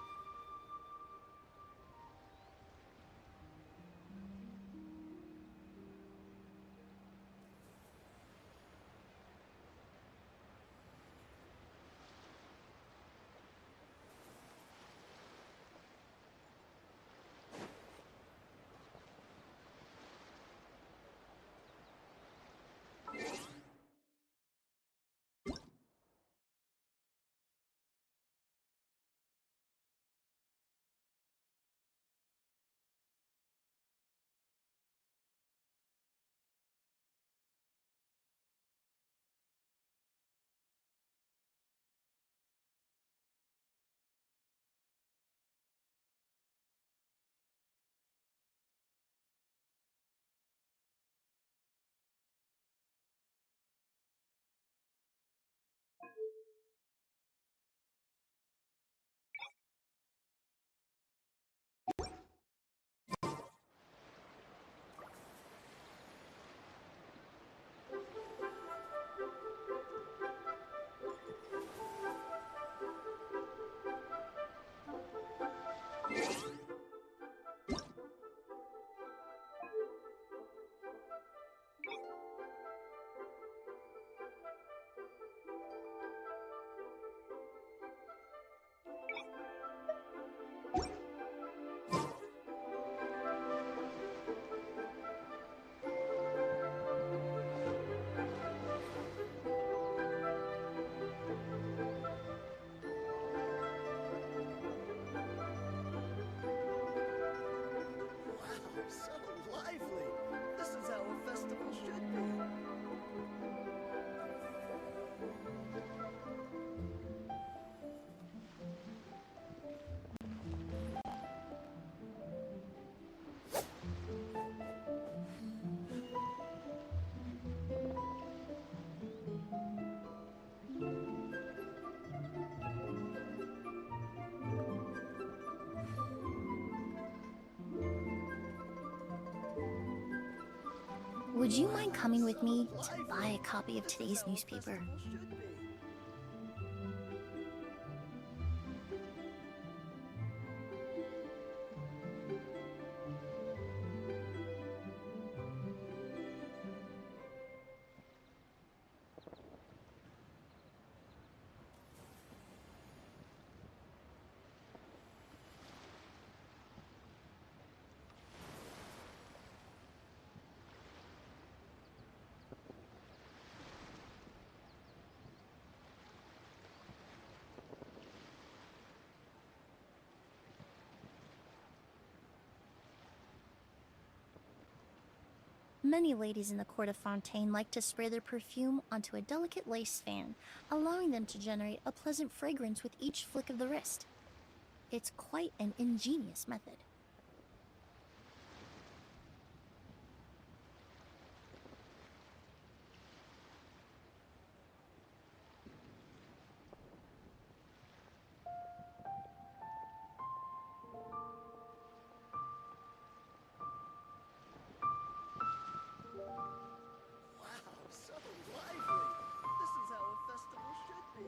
Speaker 1: Would you mind coming with me to buy a copy of today's newspaper? Many ladies in the court of Fontaine like to spray their perfume onto a delicate lace fan, allowing them to generate a pleasant fragrance with each flick of the wrist. It's quite an ingenious method.
Speaker 15: Wow, so lively! This is how a festival should be.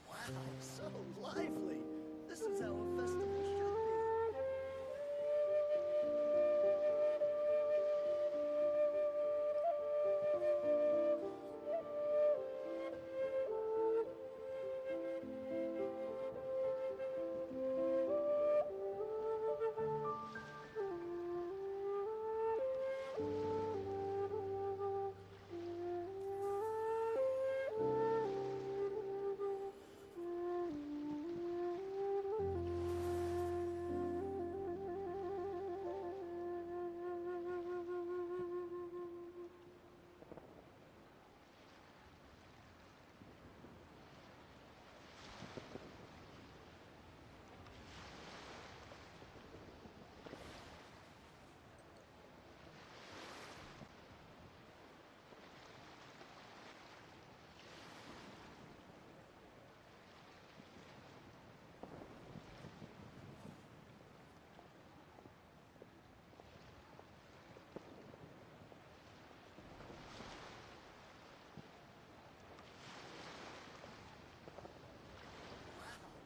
Speaker 15: Wow, so lively! This is how a festival should be.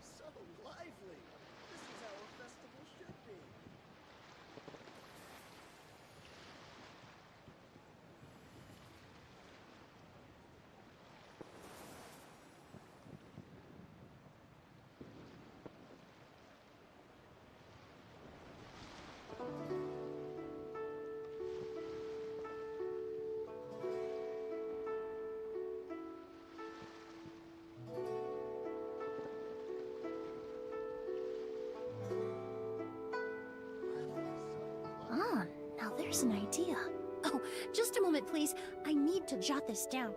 Speaker 15: So lively! This is how a festival should be.
Speaker 1: Ah, now there's an idea. Oh, just a moment, please. I need to jot this down.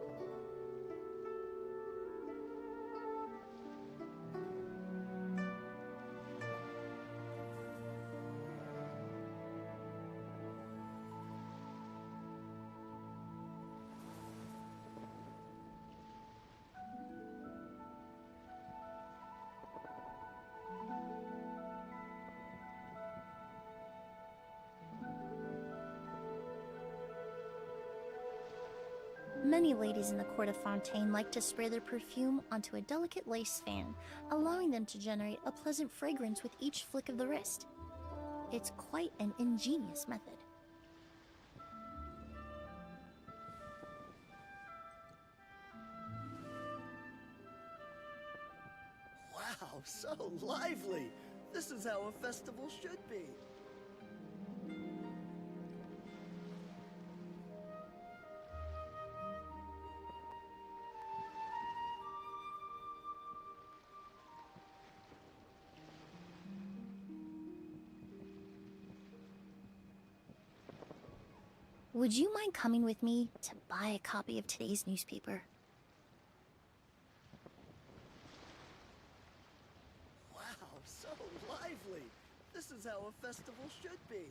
Speaker 1: Many ladies in the court of Fontaine like to spray their perfume onto a delicate lace fan, allowing them to generate a pleasant fragrance with each flick of the wrist. It's quite an ingenious method.
Speaker 15: Wow, so lively! This is how a festival should be.
Speaker 1: Would you mind coming with me to buy a copy of today's newspaper?
Speaker 15: how a festival should be.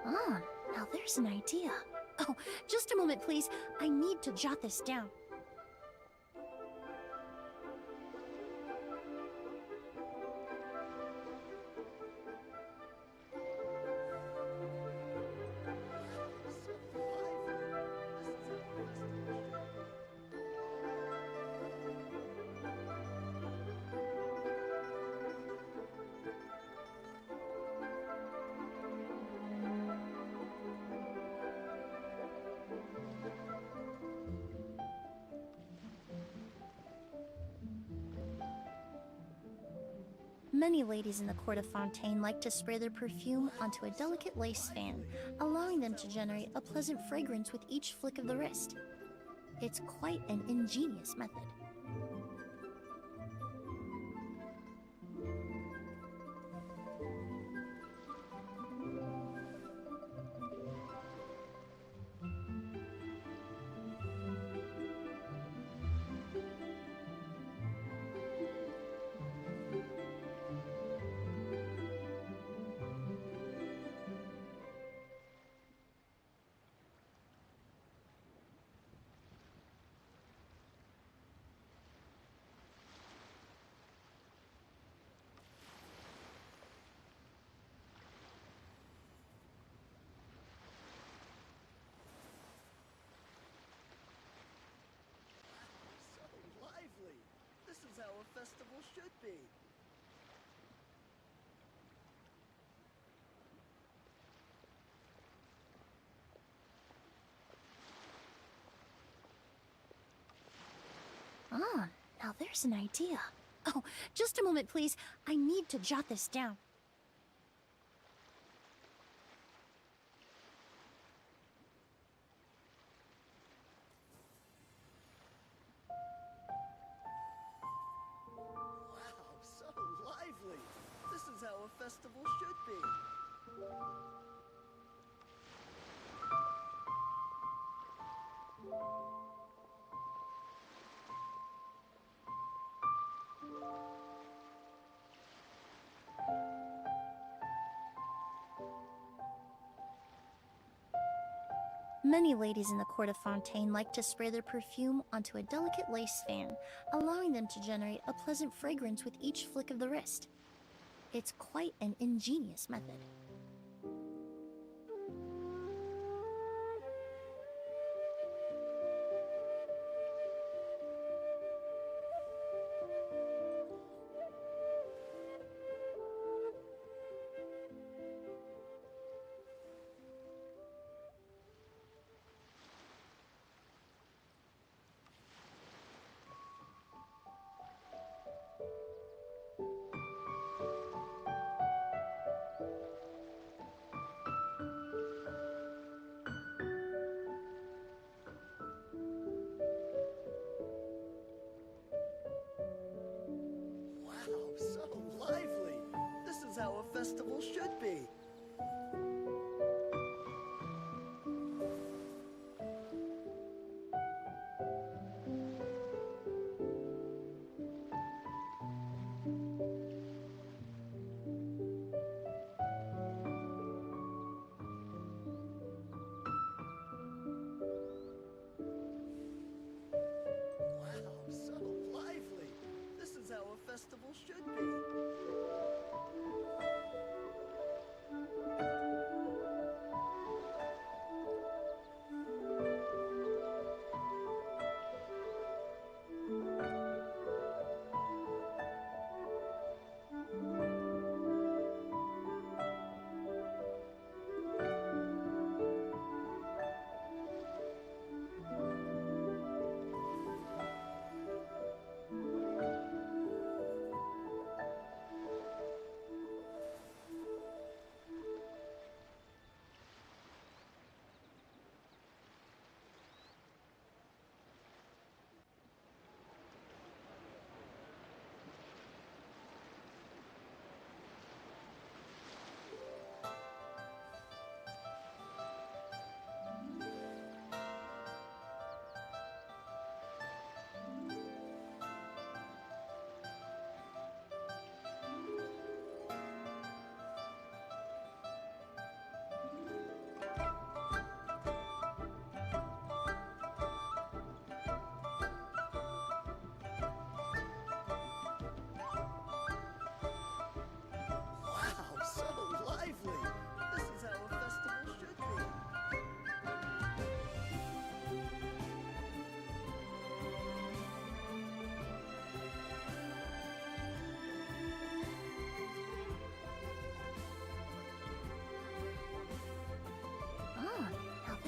Speaker 1: Ah, now there's an idea. Oh, just a moment, please. I need to jot this down. Many ladies in the court of Fontaine like to spray their perfume onto a delicate lace fan, allowing them to generate a pleasant fragrance with each flick of the wrist. It's quite an ingenious method.
Speaker 15: Lively! This is how a festival should be.
Speaker 1: Ah, now there's an idea. Oh, just a moment, please. I need to jot this down.
Speaker 15: Wow, so lively! This is how a festival should be.
Speaker 1: Many ladies in the court of Fontaine like to spray their perfume onto a delicate lace fan, allowing them to generate a pleasant fragrance with each flick of the wrist. It's quite an ingenious method.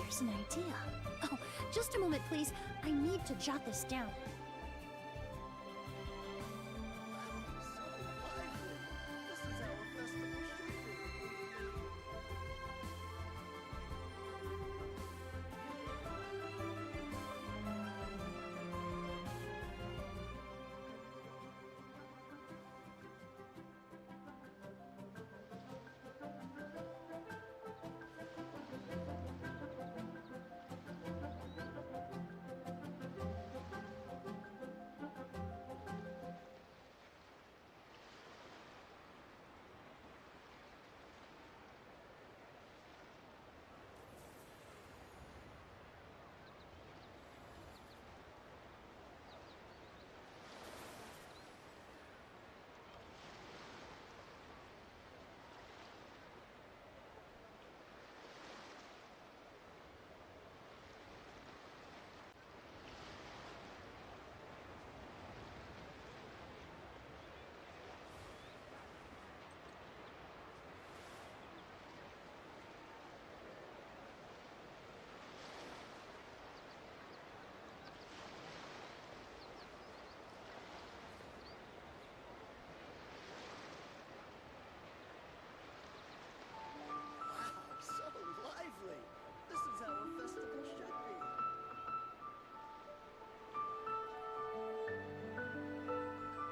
Speaker 1: There's an idea. Oh, just a moment, please. I need to jot this down.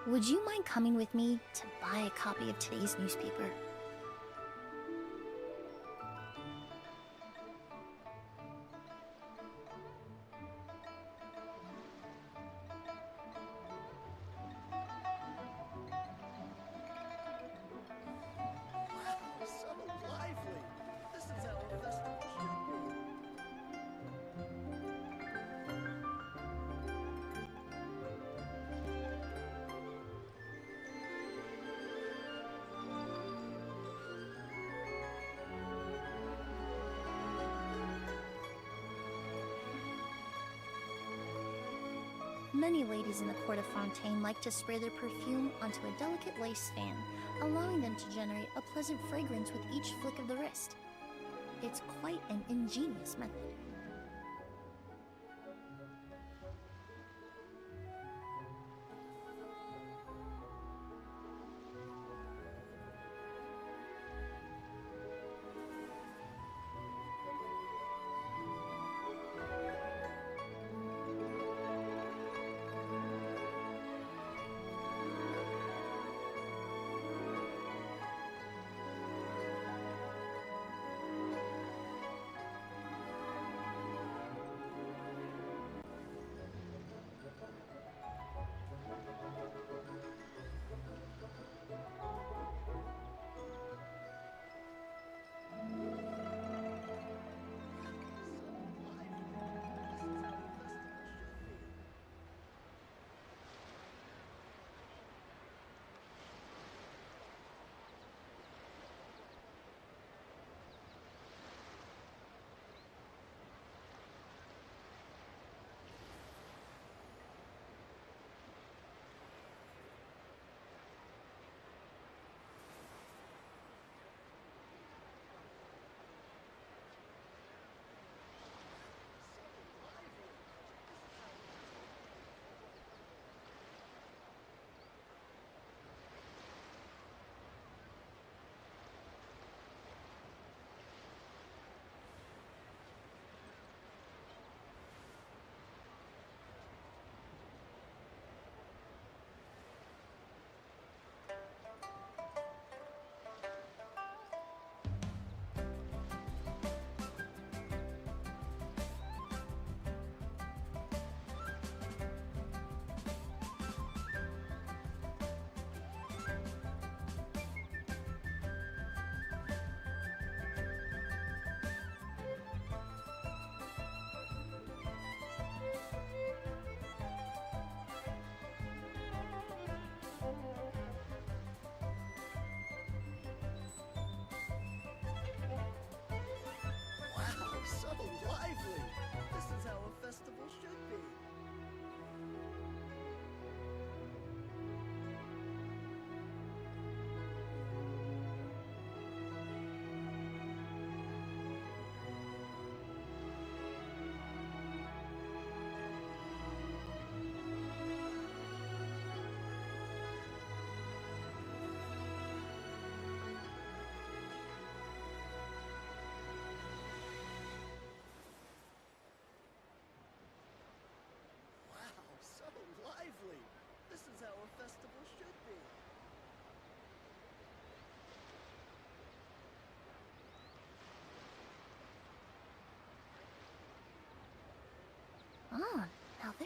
Speaker 1: Would you mind coming with me to buy a copy of today's newspaper? Many ladies in the court of Fontaine like to spray their perfume onto a delicate lace fan, allowing them to generate a pleasant fragrance with each flick of the wrist. It's quite an ingenious method.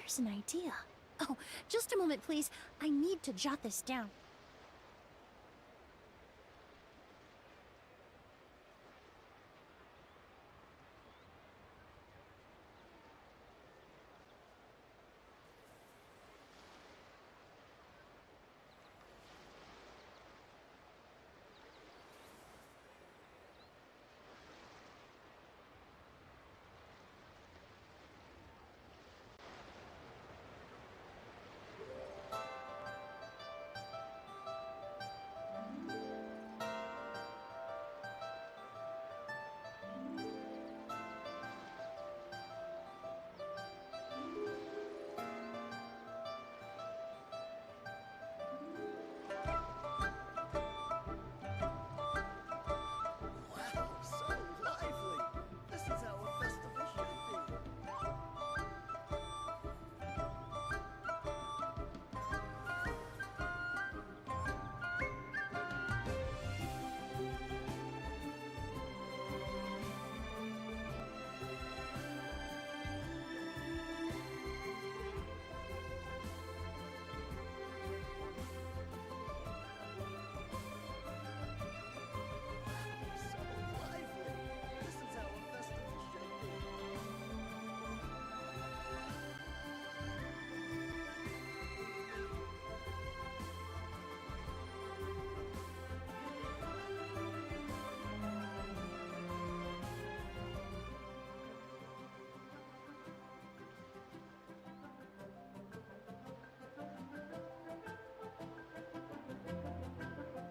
Speaker 1: Here's an idea. Oh, just a moment, please. I need to jot this down.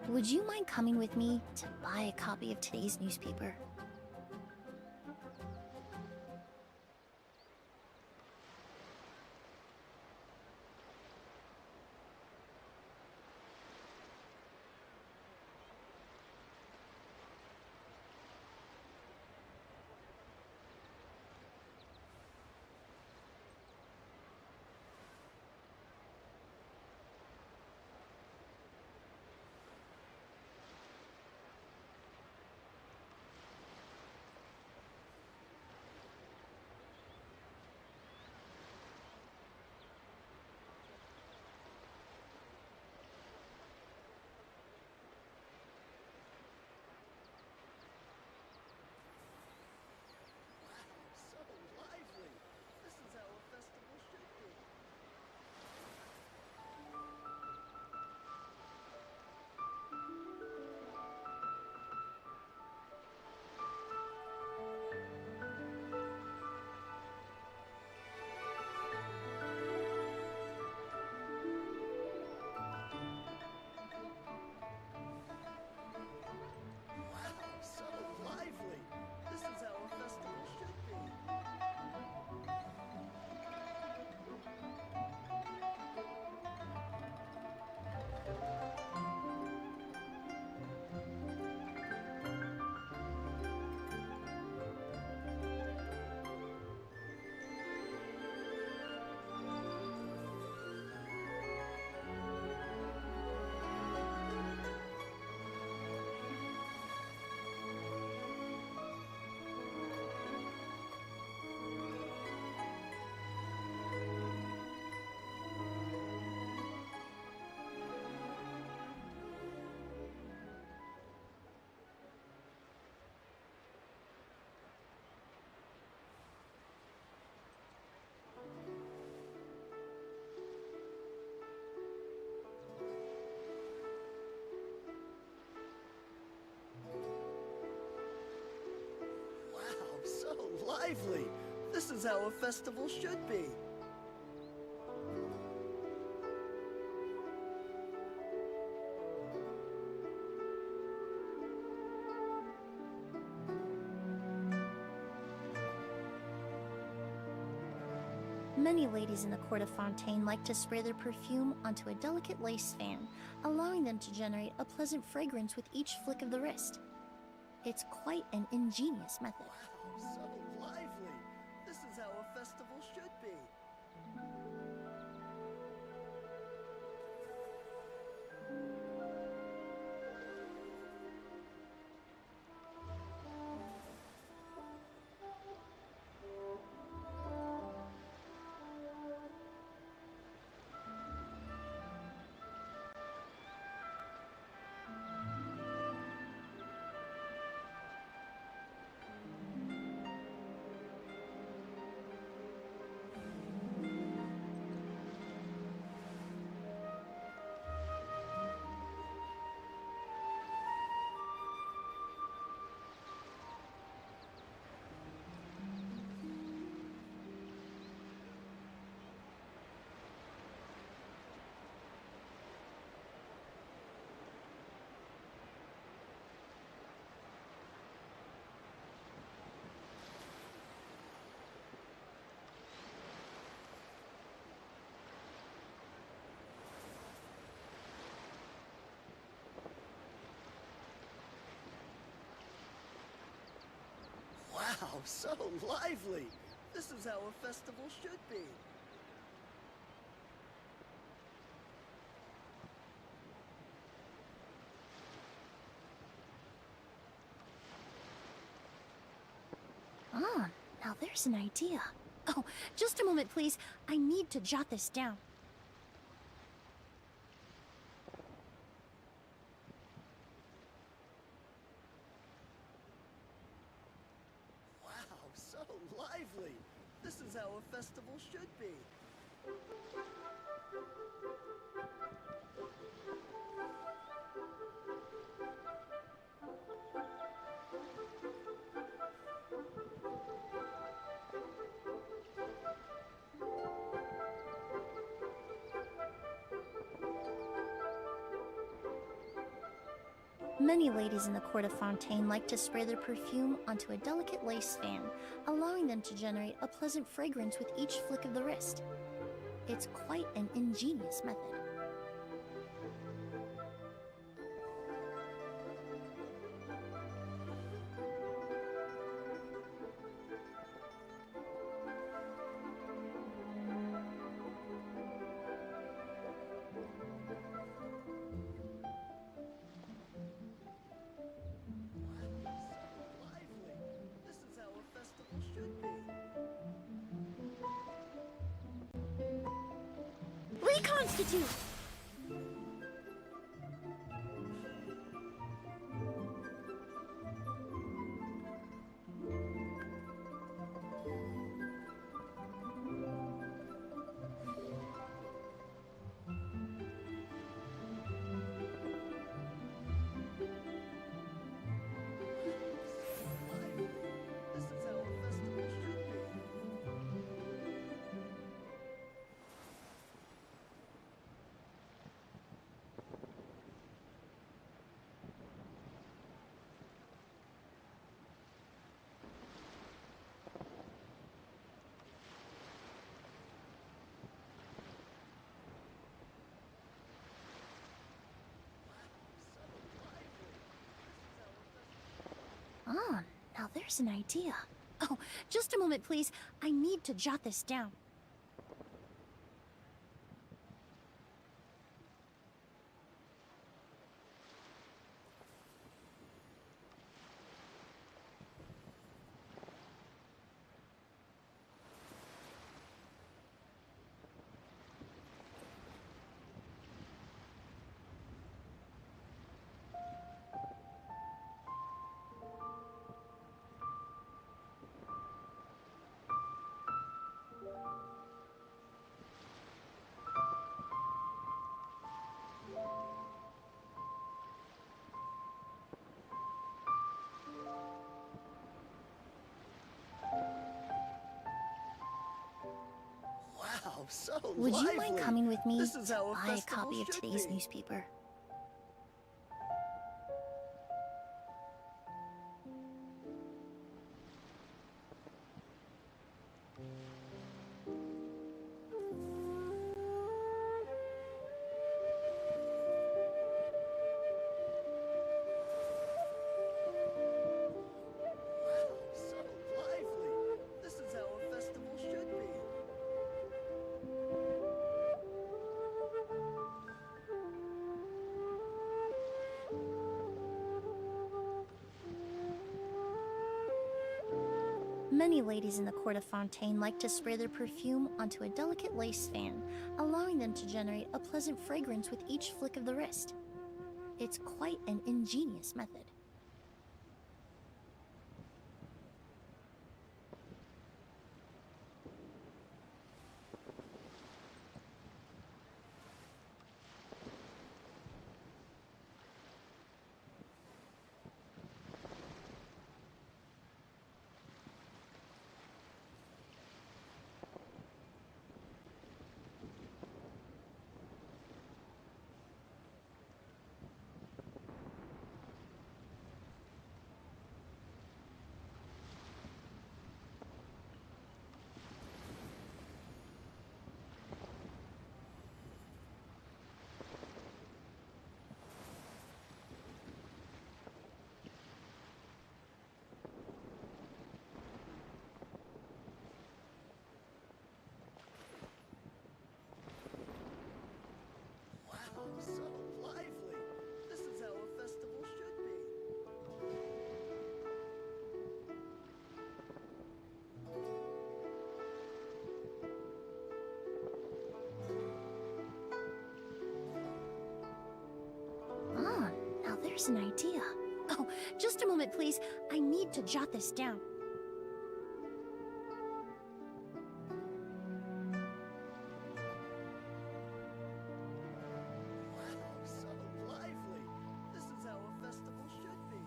Speaker 1: Would you mind coming with me to buy a copy of today's newspaper?
Speaker 15: Lively! This is how a festival should be.
Speaker 1: Many ladies in the court of Fontaine like to spray their perfume onto a delicate lace fan, allowing them to generate a pleasant fragrance with each flick of the wrist. It's quite an ingenious method.
Speaker 15: Wow, so lively! This is how a festival should be. Wow, so lively! This is how a festival should be.
Speaker 1: Ah, now there's an idea. Oh, just a moment, please. I need to jot this down.
Speaker 15: Wow, so lively! This is how a festival should be.
Speaker 1: Many ladies in the court of Fontaine like to spray their perfume onto a delicate lace fan, allowing them to generate a pleasant fragrance with each flick of the wrist. It's quite an ingenious method.
Speaker 15: This is how a festival should be.
Speaker 1: Reconstitute!
Speaker 15: This is how a festival should be.
Speaker 1: Ah, now there's an idea. Oh, just a moment, please. I need to jot this down.
Speaker 15: Wow, so
Speaker 1: Would
Speaker 15: lively!
Speaker 1: you mind coming with me
Speaker 15: This is
Speaker 1: to
Speaker 15: how a
Speaker 1: buy a
Speaker 15: festival
Speaker 1: copy of
Speaker 15: should
Speaker 1: today's
Speaker 15: be.
Speaker 1: newspaper?
Speaker 15: Wow, so lively! This is how a festival should be.
Speaker 1: Many ladies in the court of Fontaine like to spray their perfume onto a delicate lace fan, allowing them to generate a pleasant fragrance with each flick of the wrist. It's quite an ingenious method. there's an idea. Oh, just a moment, please. I need to jot this down.
Speaker 15: Wow, so lively. This is how a festival should be.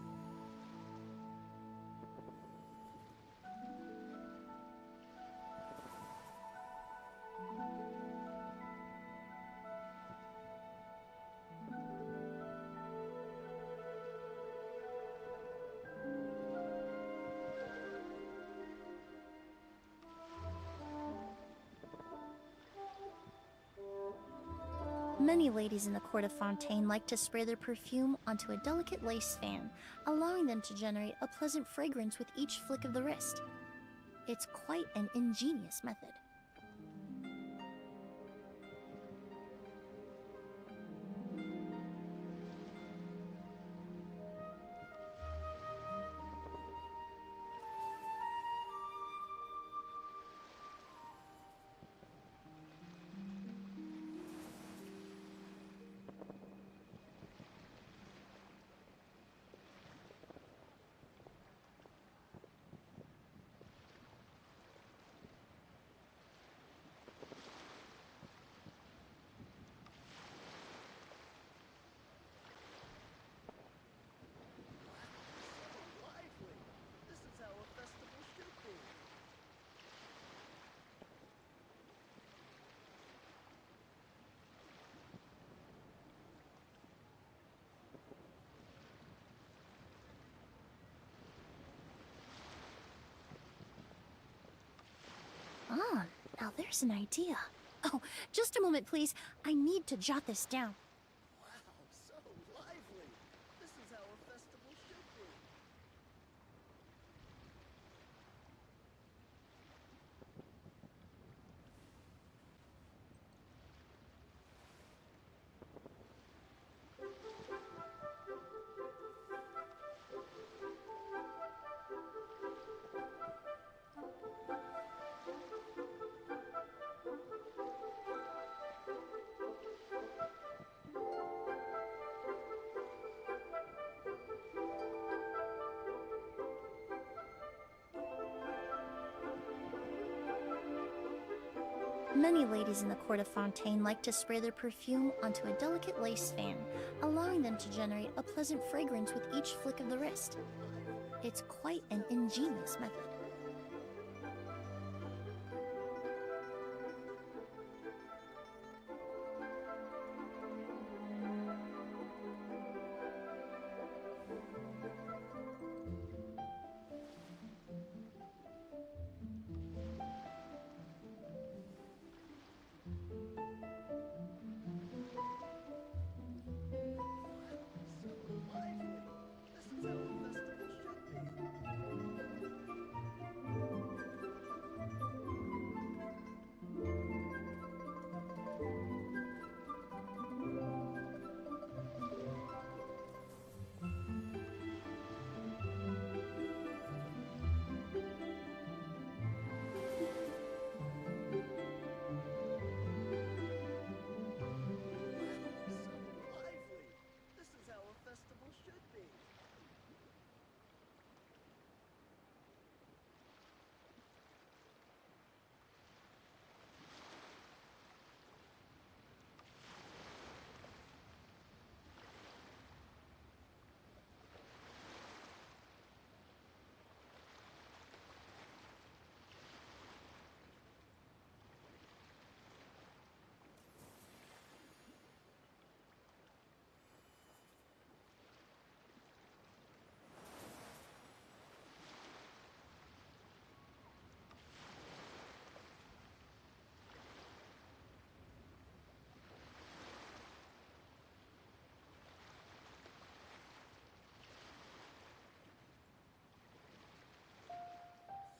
Speaker 1: Many ladies in the court of Fontaine like to spray their perfume onto a delicate lace fan, allowing them to generate a pleasant fragrance with each flick of the wrist. It's quite an ingenious method.
Speaker 15: Lively. This is how a festival should be.
Speaker 1: Ah, now there's an idea. Oh, just a moment, please. I need to jot this down.
Speaker 15: Wow, so lively. This is how a festival should be.
Speaker 1: Many ladies in the court of Fontaine like to spray their perfume onto a delicate lace fan, allowing them to generate a pleasant fragrance with each flick of the wrist. It's quite an ingenious method.
Speaker 15: So lively. This is how a festival should be. So lively. This is how a festival should be.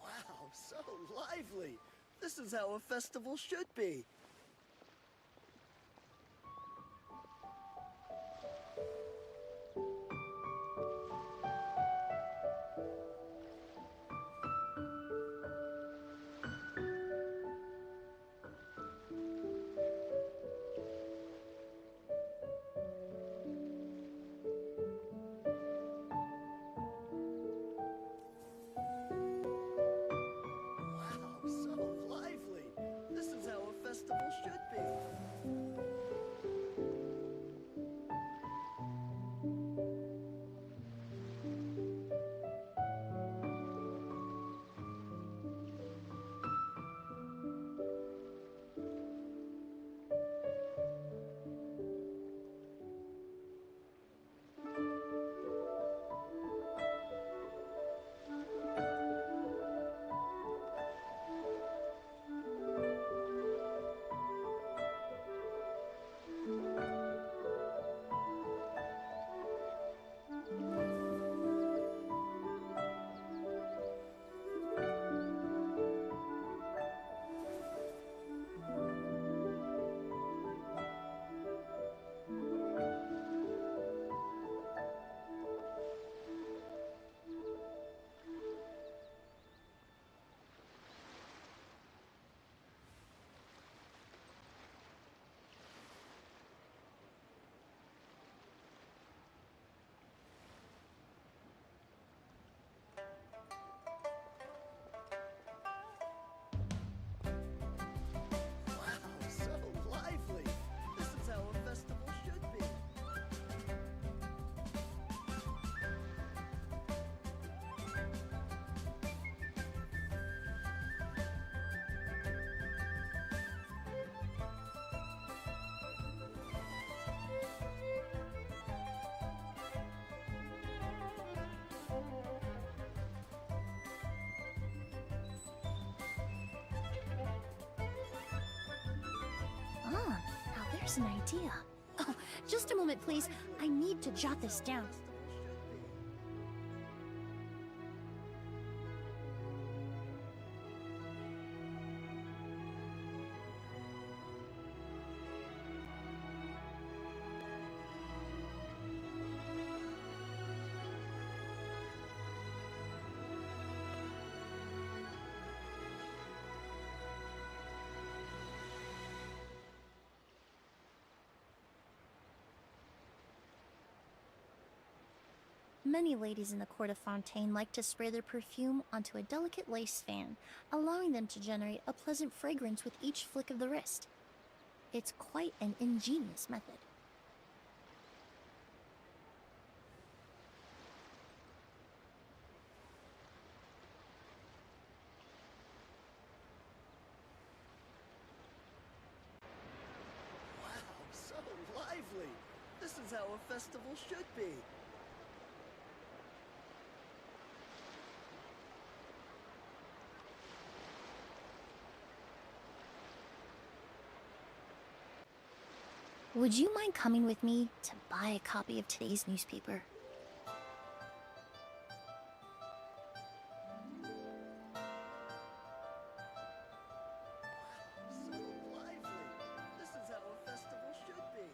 Speaker 15: Wow, so lively. This is how a festival should be.
Speaker 1: There's an idea. Oh, just a moment, please. I need to jot this down. Many ladies in the court of Fontaine like to spray their perfume onto a delicate lace fan, allowing them to generate a pleasant fragrance with each flick of the wrist. It's quite an ingenious method.
Speaker 15: Wow, so lively! This is how a festival should be.
Speaker 1: Would you mind coming with me to buy a copy of today's newspaper?
Speaker 15: So lively! This is how a festival should be.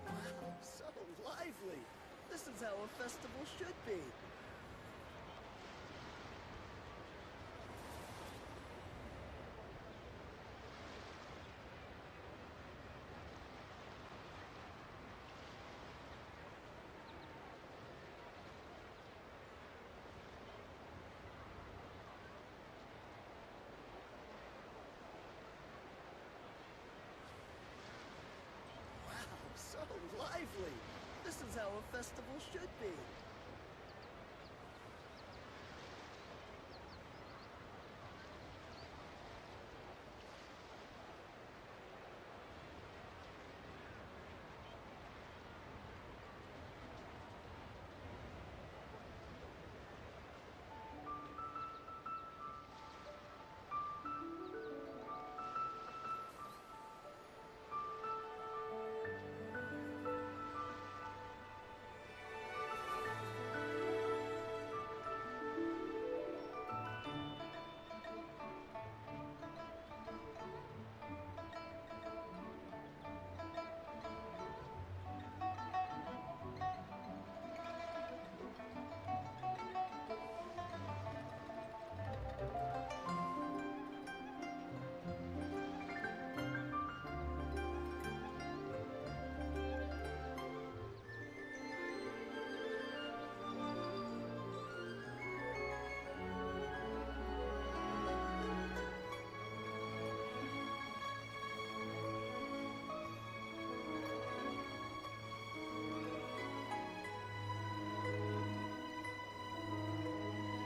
Speaker 15: Wow, so lively! This is how a festival should be. Wow, so lively! This is how a festival should be.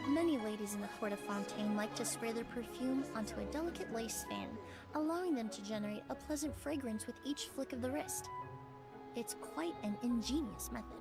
Speaker 1: Many ladies in the court of Fontaine like to spray their perfume onto a delicate lace fan, allowing them to generate a pleasant fragrance with each flick of the wrist. It's quite an ingenious method.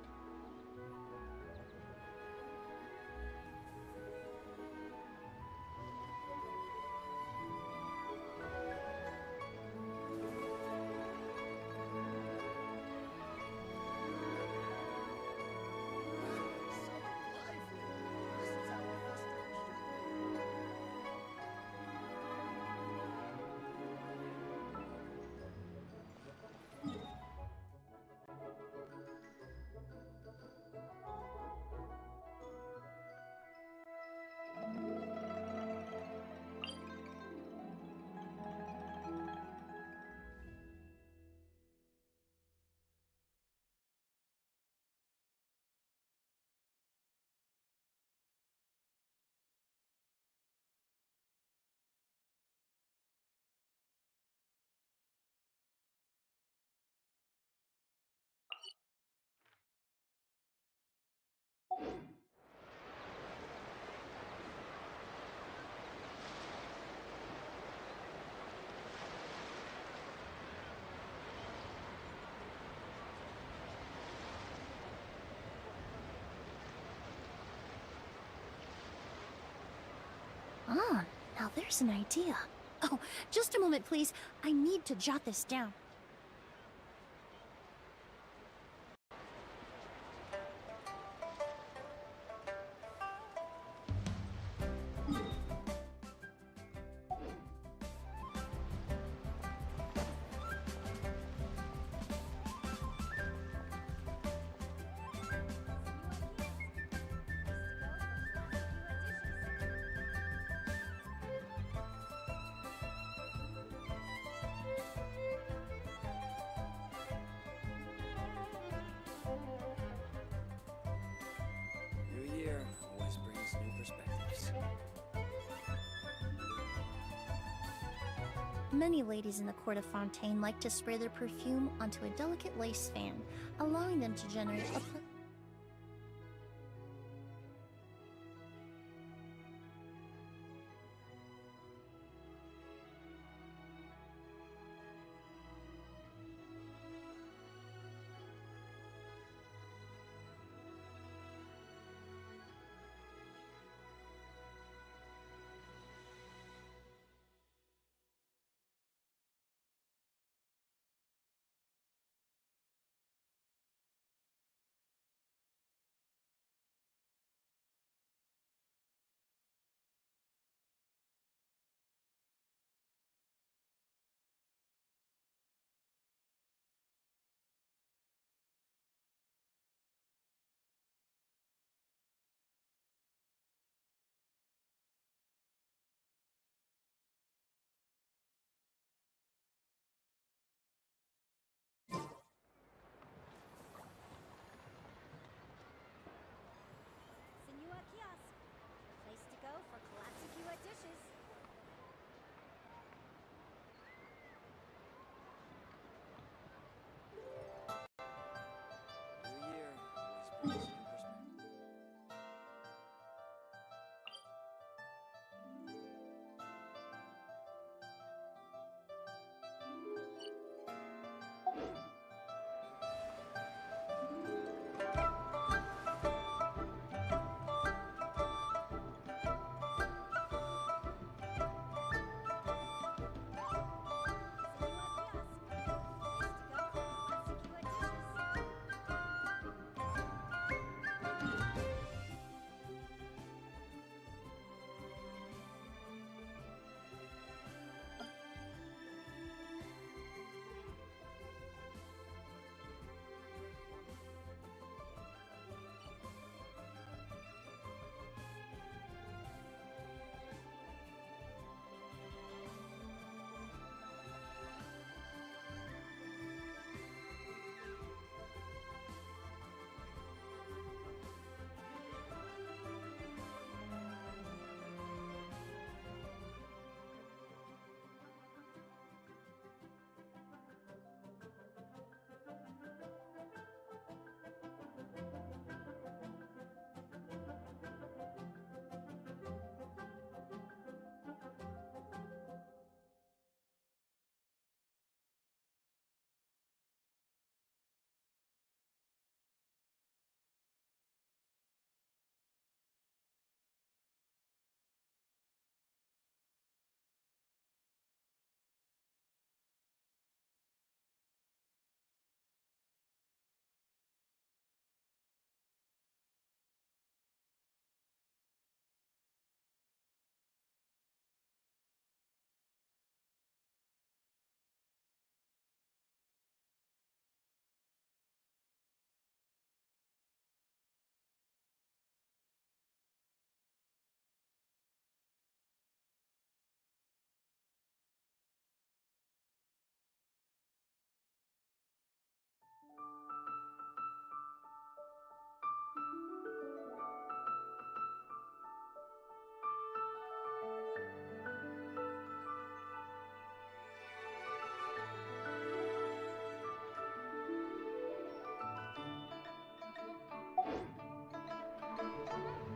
Speaker 1: Now there's an idea. Oh, just a moment, please. I need to jot this down.
Speaker 15: New year always brings new perspectives.
Speaker 1: Many ladies in the court of Fontaine like to spray their perfume onto a delicate lace fan, allowing them to generate a
Speaker 6: Senua Kiosk. Place to go for Kalatsukiwa dishes.
Speaker 15: New year always brings new perspectives.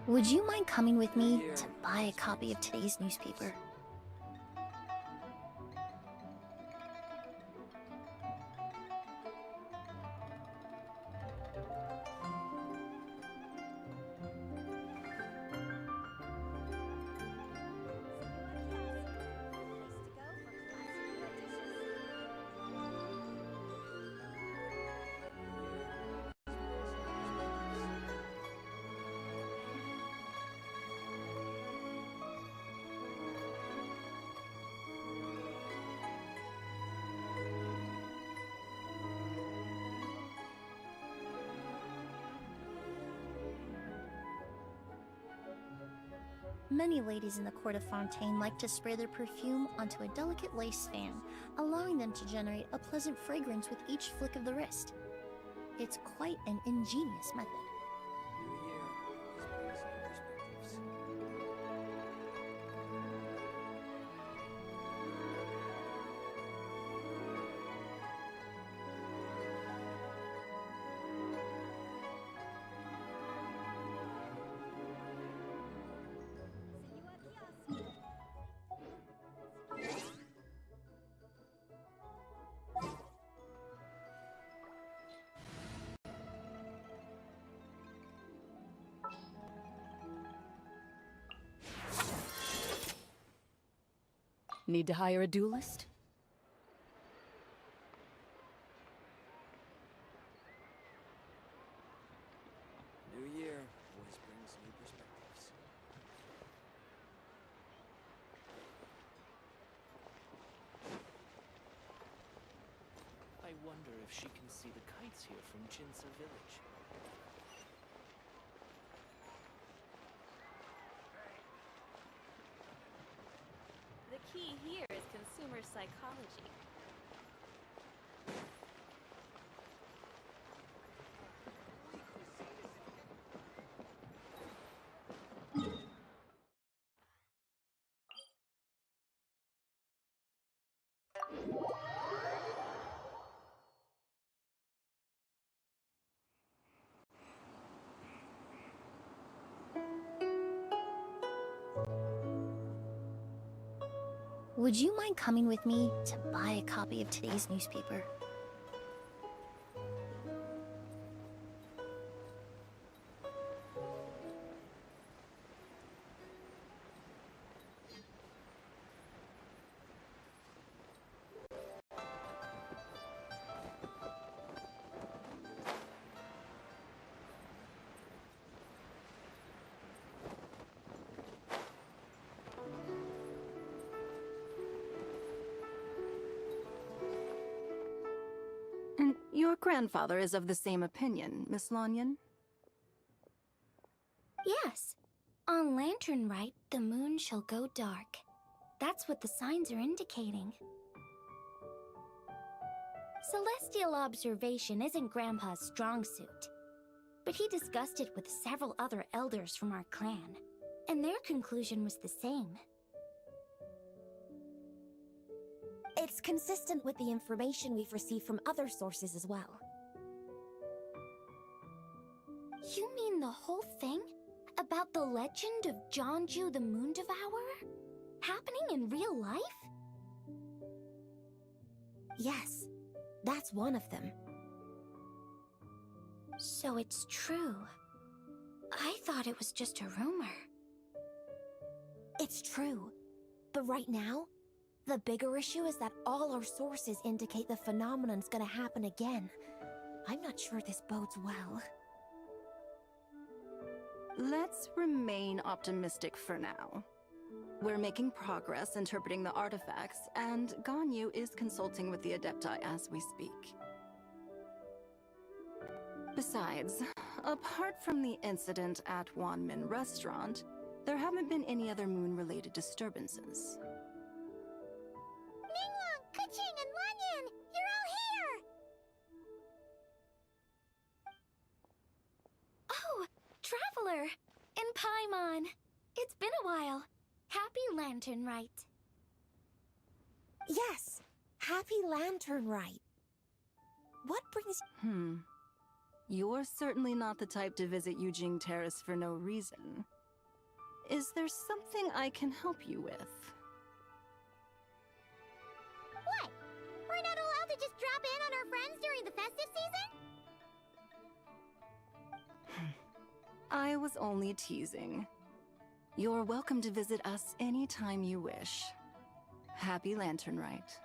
Speaker 1: Would you mind coming with me to buy a copy of today's newspaper?
Speaker 6: Senua
Speaker 1: Many ladies in the court of Fontaine like to spray their perfume onto a delicate lace fan, allowing them to generate a pleasant fragrance with each flick of the wrist. It's quite an ingenious method.
Speaker 9: Need to hire a duelist?
Speaker 15: New year always brings new perspectives.
Speaker 5: I wonder if she can see the kites here from Jinsa village.
Speaker 17: The key here is consumer psychology.
Speaker 1: Would you mind coming with me to buy a copy of today's newspaper?
Speaker 18: And your grandfather is of the same opinion, Miss Lanyon?
Speaker 6: Yes. On Lantern Rite, the moon shall go dark. That's what the signs are indicating. Celestial observation isn't Grandpa's strong suit, but he discussed it with several other elders from our clan, and their conclusion was the same.
Speaker 19: It's consistent with the information we've received from other sources as well.
Speaker 6: You mean the whole thing? About the legend of Jonju the Moon Devourer? Happening in real life?
Speaker 19: Yes, that's one of them.
Speaker 6: So it's true. I thought it was just a rumor.
Speaker 19: It's true. But right now, the bigger issue is that all our sources indicate the phenomenon's gonna happen again. I'm not sure this bodes well.
Speaker 18: Let's remain optimistic for now. We're making progress interpreting the artifacts, and Ganyu is consulting with the Adepti as we speak. Besides, apart from the incident at Wanmin Restaurant, there haven't been any other moon-related disturbances.
Speaker 10: Ningguang, Keqing, and Lanyan! You're all here!
Speaker 6: Oh, Traveler! In Paimon! It's been a while. Happy Lantern Rite.
Speaker 19: Yes, Happy Lantern Rite. What brings...
Speaker 18: You're certainly not the type to visit Yujing Terrace for no reason. Is there something I can help you with?
Speaker 10: What? We're not allowed to just drop in on our friends during the festive season?
Speaker 18: I was only teasing. You're welcome to visit us anytime you wish. Happy Lantern Rite.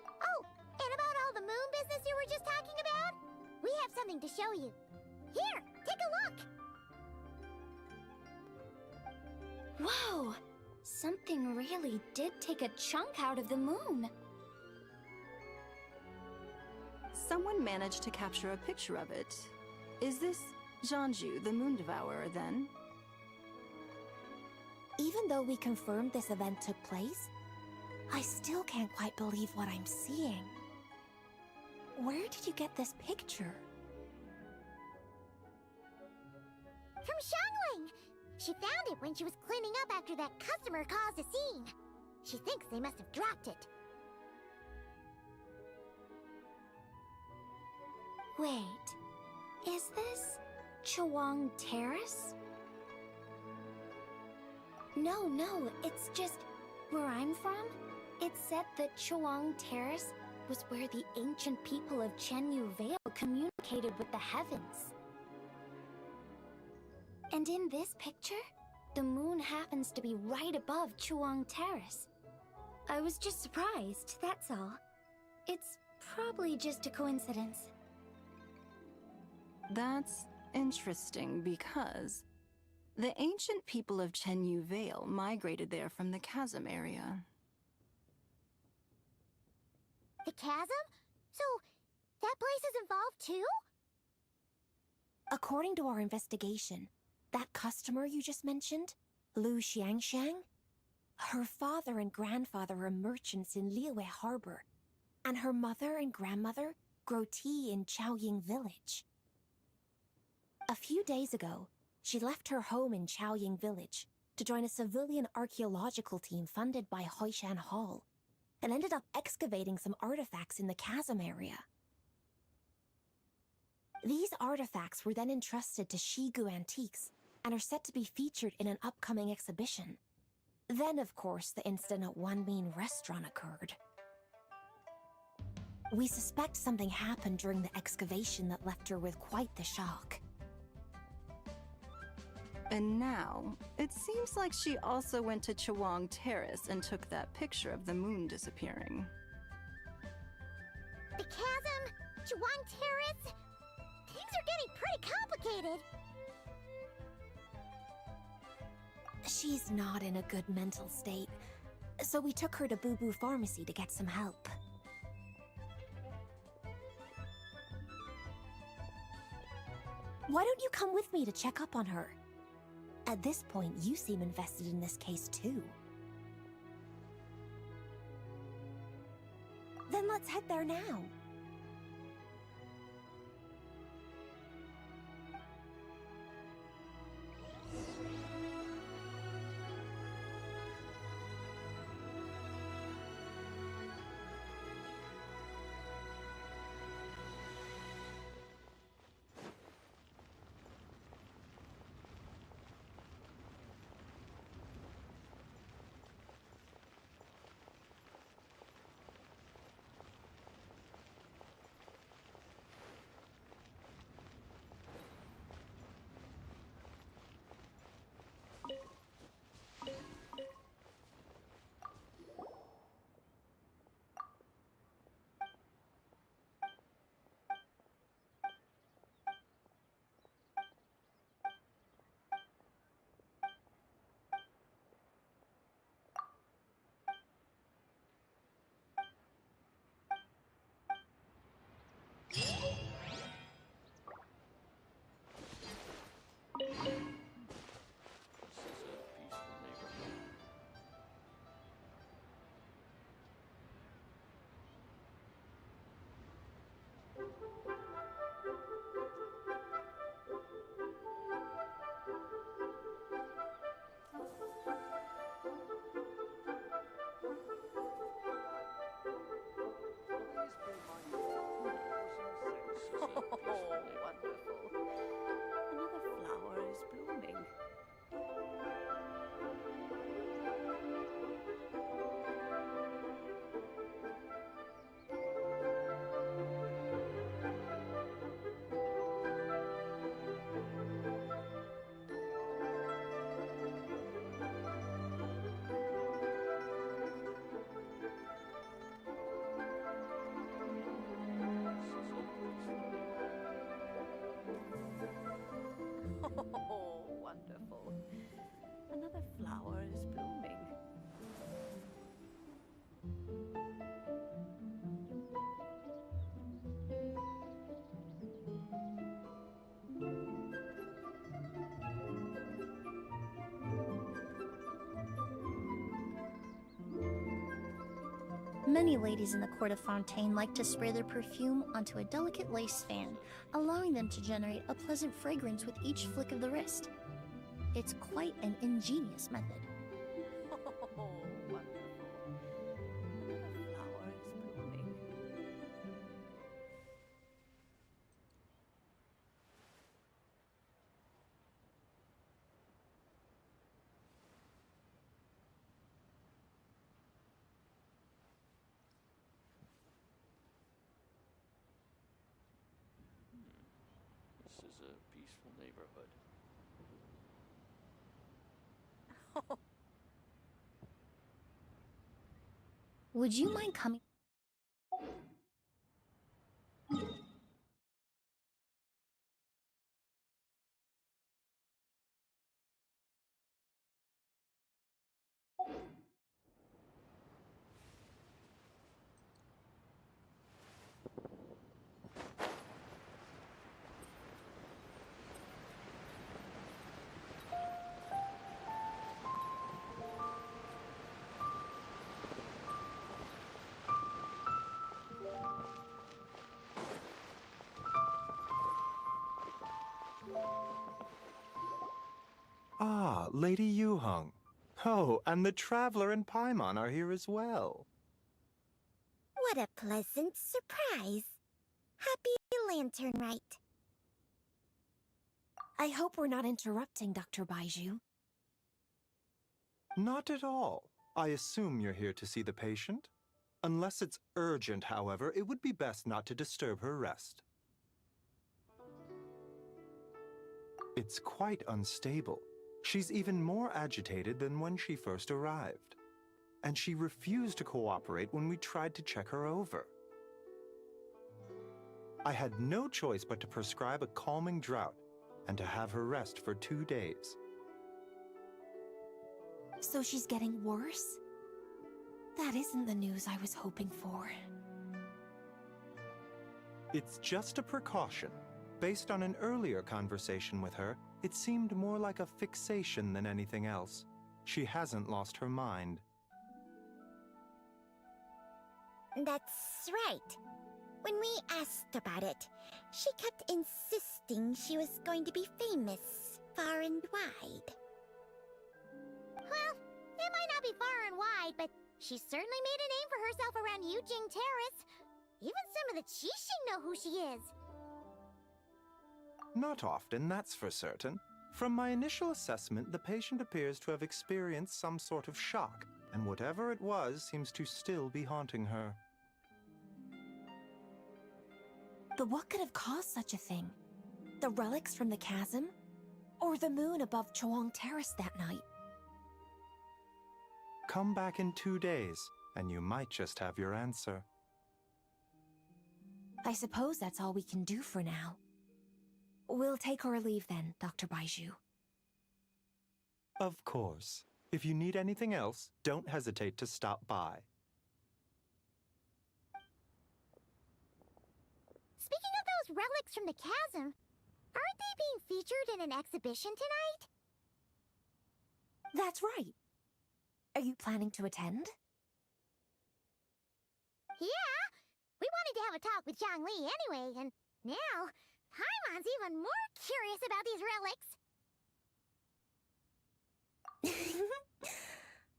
Speaker 10: Oh, and about all the moon business you were just talking about? We have something to show you. Here, take a look!
Speaker 6: Whoa! Something really did take a chunk out of the moon.
Speaker 18: Someone managed to capture a picture of it. Is this Jonju, the Moon Devourer, then?
Speaker 19: Even though we confirmed this event took place, I still can't quite believe what I'm seeing. Where did you get this picture?
Speaker 10: From Xiangling! She found it when she was cleaning up after that customer caused a scene. She thinks they must have dropped it.
Speaker 6: Wait, is this Chawang Terrace? No, it's just where I'm from. It said that Chawang Terrace was where the ancient people of Chenyu Vale communicated with the heavens. And in this picture, the moon happens to be right above Chawang Terrace. I was just surprised, that's all. It's probably just a coincidence.
Speaker 18: That's interesting because the ancient people of Chenyu Vale migrated there from the chasm area.
Speaker 10: The chasm? So, that place is involved too?
Speaker 19: According to our investigation, that customer you just mentioned, Lu Xiangxiang, her father and grandfather are merchants in Liyue Harbor, and her mother and grandmother grow tea in Chaoying Village. A few days ago, she left her home in Chaoying Village to join a civilian archaeological team funded by Hoishan Hall, and ended up excavating some artifacts in the chasm area. These artifacts were then entrusted to Shigu Antiques and are set to be featured in an upcoming exhibition. Then, of course, the incident at Wanmin Restaurant occurred. We suspect something happened during the excavation that left her with quite the shock.
Speaker 18: And now, it seems like she also went to Chawang Terrace and took that picture of the moon disappearing.
Speaker 10: The chasm? Chawang Terrace? Things are getting pretty complicated.
Speaker 19: She's not in a good mental state, so we took her to Boo Boo Pharmacy to get some help. Why don't you come with me to check up on her? At this point, you seem invested in this case too. Then let's head there now.
Speaker 9: Oh, wonderful. Another flower is blooming.
Speaker 1: Many ladies in the court of Fontaine like to spray their perfume onto a delicate lace fan, allowing them to generate a pleasant fragrance with each flick of the wrist. It's quite an ingenious method.
Speaker 17: Oh, wonderful. Another flower is blooming.
Speaker 5: This is a peaceful neighborhood.
Speaker 1: Would you mind coming?
Speaker 20: Ah, Lady Yuheng. Oh, and the Traveler and Paimon are here as well.
Speaker 10: What a pleasant surprise. Happy Lantern Rite.
Speaker 19: I hope we're not interrupting, Dr. Baiju.
Speaker 20: Not at all. I assume you're here to see the patient? Unless it's urgent, however, it would be best not to disturb her rest. It's quite unstable. She's even more agitated than when she first arrived. And she refused to cooperate when we tried to check her over. I had no choice but to prescribe a calming draught and to have her rest for 2 days.
Speaker 19: So she's getting worse? That isn't the news I was hoping for.
Speaker 20: It's just a precaution. Based on an earlier conversation with her, it seemed more like a fixation than anything else. She hasn't lost her mind.
Speaker 10: That's right. When we asked about it, she kept insisting she was going to be famous far and wide. Well, it might not be far and wide, but she certainly made a name for herself around Yujing Terrace. Even some of the Qixing know who she is.
Speaker 20: Not often, that's for certain. From my initial assessment, the patient appears to have experienced some sort of shock, and whatever it was seems to still be haunting her.
Speaker 19: But what could have caused such a thing? The relics from the chasm? Or the moon above Chuang Terrace that night?
Speaker 20: Come back in 2 days, and you might just have your answer.
Speaker 19: I suppose that's all we can do for now. We'll take our leave then, Dr. Baiju.
Speaker 20: Of course. If you need anything else, don't hesitate to stop by.
Speaker 10: Speaking of those relics from the chasm, aren't they being featured in an exhibition tonight?
Speaker 19: That's right. Are you planning to attend?
Speaker 10: Yeah! We wanted to have a talk with Zhangli anyway, and now Paimon's even more curious about these relics.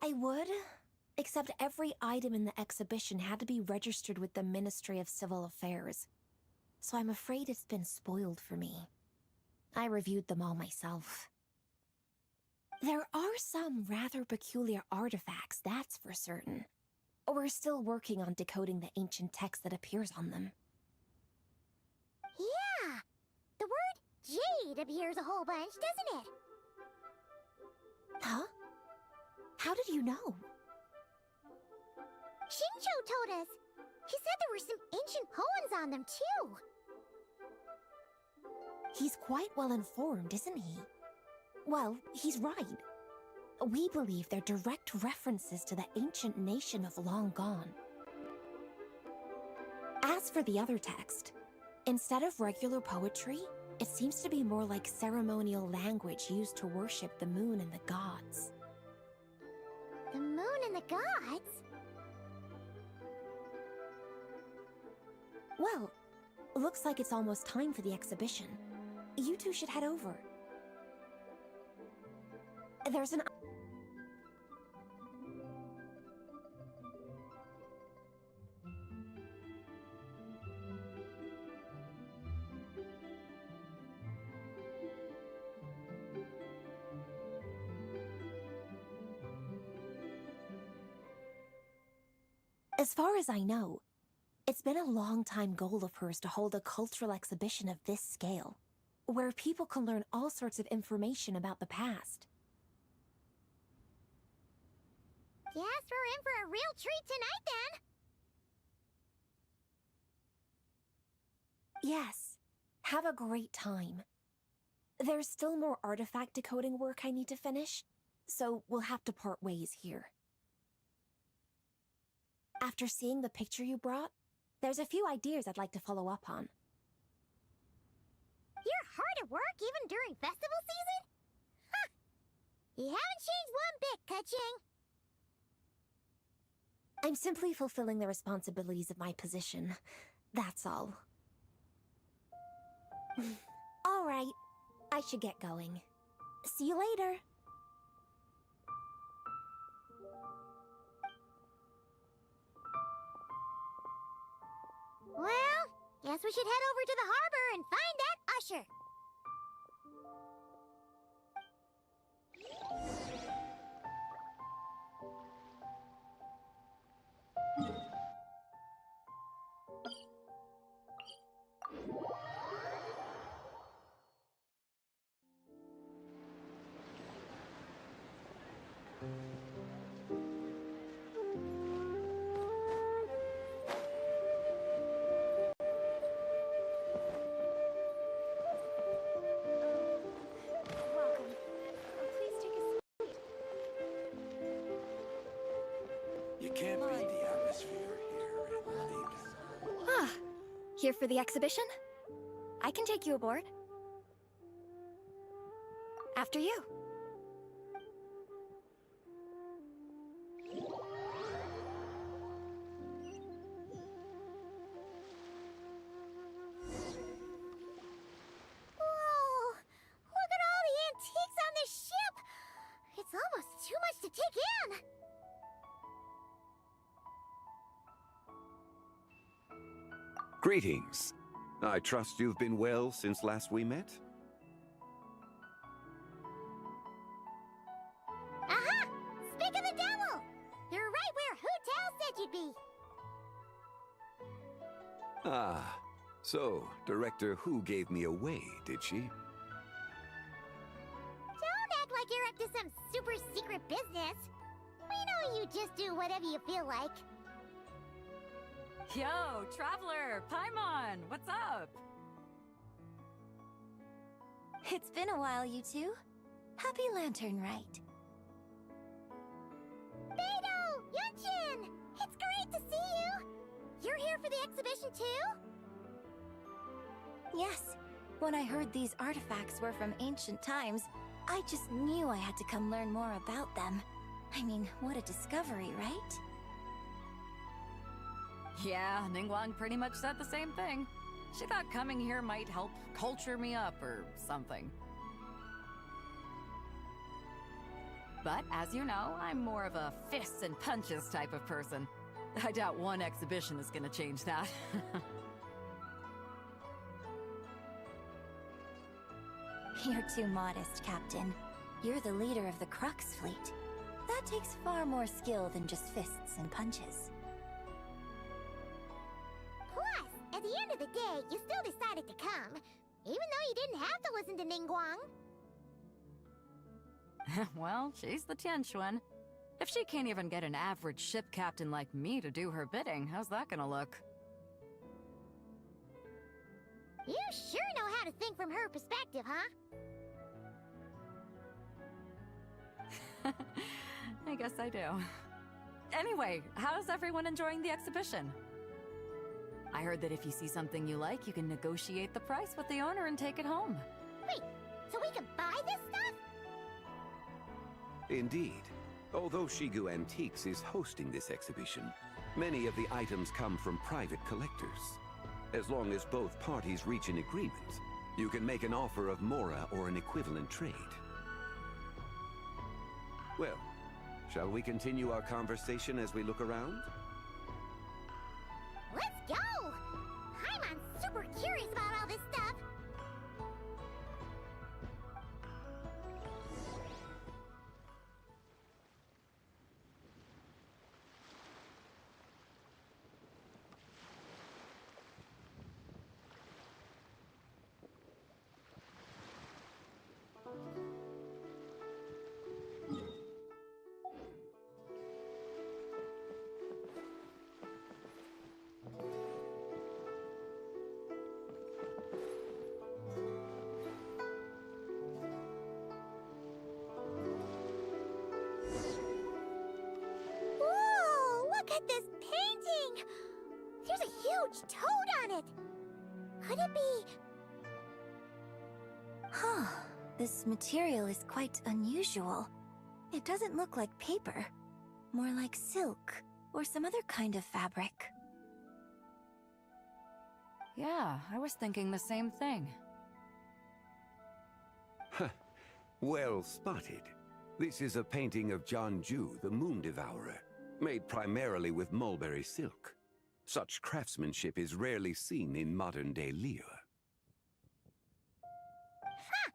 Speaker 19: I would, except every item in the exhibition had to be registered with the Ministry of Civil Affairs. So I'm afraid it's been spoiled for me. I reviewed them all myself. There are some rather peculiar artifacts, that's for certain. We're still working on decoding the ancient text that appears on them.
Speaker 10: Yeah! The word jade appears a whole bunch, doesn't it?
Speaker 19: Huh? How did you know?
Speaker 10: Shincho told us. He said there were some ancient poems on them, too.
Speaker 19: He's quite well informed, isn't he? Well, he's right. We believe they're direct references to the ancient nation of long gone. As for the other text, instead of regular poetry, it seems to be more like ceremonial language used to worship the moon and the gods.
Speaker 10: The moon and the gods?
Speaker 19: Well, looks like it's almost time for the exhibition. You two should head over. There's an... As far as I know, it's been a long-time goal of hers to hold a cultural exhibition of this scale, where people can learn all sorts of information about the past.
Speaker 10: Guess we're in for a real treat tonight, then.
Speaker 19: Yes, have a great time. There's still more artifact decoding work I need to finish, so we'll have to part ways here. After seeing the picture you brought, there's a few ideas I'd like to follow up on.
Speaker 10: You're hard at work even during festival season? Huh! You haven't changed one bit, Ka-ching.
Speaker 19: I'm simply fulfilling the responsibilities of my position. That's all. All right, I should get going. See you later.
Speaker 10: Well, guess we should head over to the harbor and find that usher.
Speaker 3: You can't beat the atmosphere here at Newbie.
Speaker 6: Ah, here for the exhibition? I can take you aboard. After you.
Speaker 10: Whoa! Look at all the antiques on this ship! It's almost too much to take in!
Speaker 21: Greetings. I trust you've been well since last we met?
Speaker 10: Aha! Speak of the devil! You're right where Hu Tao said you'd be!
Speaker 21: Ah, so Director Hu gave me away, did she?
Speaker 10: Don't act like you're up to some super secret business. We know you just do whatever you feel like.
Speaker 22: Yo, Traveler! Paimon! What's up?
Speaker 6: It's been a while, you two. Happy Lantern Rite.
Speaker 10: Beidou! Yunshin! It's great to see you! You're here for the exhibition too?
Speaker 6: Yes. When I heard these artifacts were from ancient times, I just knew I had to come learn more about them. I mean, what a discovery, right?
Speaker 22: Yeah, Ningguang pretty much said the same thing. She thought coming here might help culture me up or something. But as you know, I'm more of a fists and punches type of person. I doubt one exhibition is gonna change that.
Speaker 6: You're too modest, Captain. You're the leader of the Crux fleet. That takes far more skill than just fists and punches.
Speaker 10: Plus, at the end of the day, you still decided to come, even though you didn't have to listen to Ningguang.
Speaker 22: Well, she's the Tianquan. If she can't even get an average ship captain like me to do her bidding, how's that gonna look?
Speaker 10: You sure know how to think from her perspective, huh?
Speaker 22: I guess I do. Anyway, how's everyone enjoying the exhibition? I heard that if you see something you like, you can negotiate the price with the owner and take it home.
Speaker 10: Wait, so we can buy this stuff?
Speaker 21: Indeed. Although Shigu Antiques is hosting this exhibition, many of the items come from private collectors. As long as both parties reach an agreement, you can make an offer of mora or an equivalent trade. Well, shall we continue our conversation as we look around?
Speaker 10: Let's go! I'm super curious about all this stuff. Look at this painting! There's a huge toad on it! Could it be...
Speaker 11: Huh. This material is quite unusual. It doesn't look like paper. More like silk, or some other kind of fabric.
Speaker 22: Yeah, I was thinking the same thing.
Speaker 21: Well spotted. This is a painting of Janju, the Moon Devourer, made primarily with mulberry silk. Such craftsmanship is rarely seen in modern-day Liyue.
Speaker 10: Ha!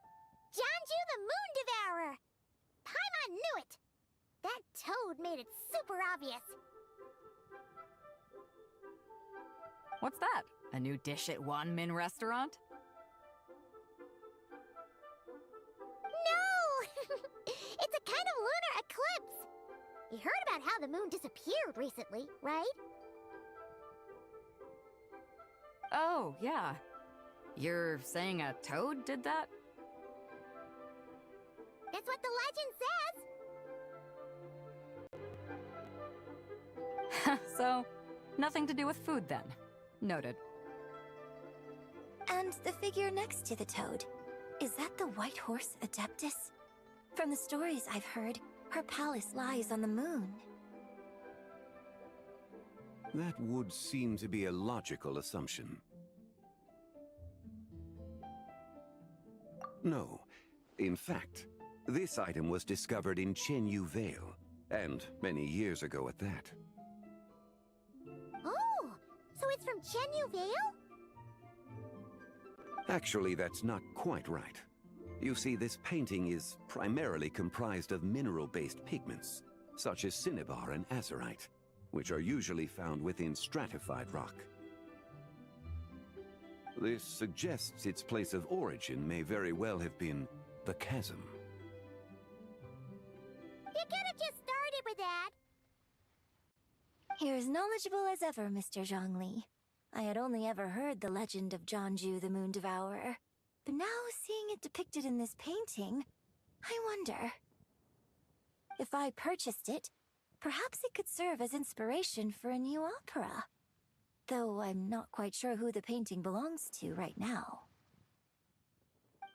Speaker 10: Janju the Moon Devourer! Paimon knew it! That toad made it super obvious.
Speaker 22: What's that? A new dish at Wanmin restaurant?
Speaker 10: No! It's a kind of lunar eclipse! You heard about how the moon disappeared recently, right?
Speaker 22: Oh, yeah. You're saying a toad did that?
Speaker 10: That's what the legend says!
Speaker 22: So, nothing to do with food then. Noted.
Speaker 11: And the figure next to the toad, is that the White Horse Adeptus? From the stories I've heard, her palace lies on the moon.
Speaker 21: That would seem to be a logical assumption. No. In fact, this item was discovered in Chenyu Vale, and many years ago at that.
Speaker 10: Oh! So it's from Chenyu Vale?
Speaker 21: Actually, that's not quite right. You see, this painting is primarily comprised of mineral-based pigments, such as cinnabar and azurite, which are usually found within stratified rock. This suggests its place of origin may very well have been the chasm.
Speaker 10: You could have just started with that!
Speaker 11: You're as knowledgeable as ever, Mr. Zhongli. I had only ever heard the legend of Janju the Moon Devourer, but now seeing it depicted in this painting, I wonder... If I purchased it, perhaps it could serve as inspiration for a new opera. Though I'm not quite sure who the painting belongs to right now.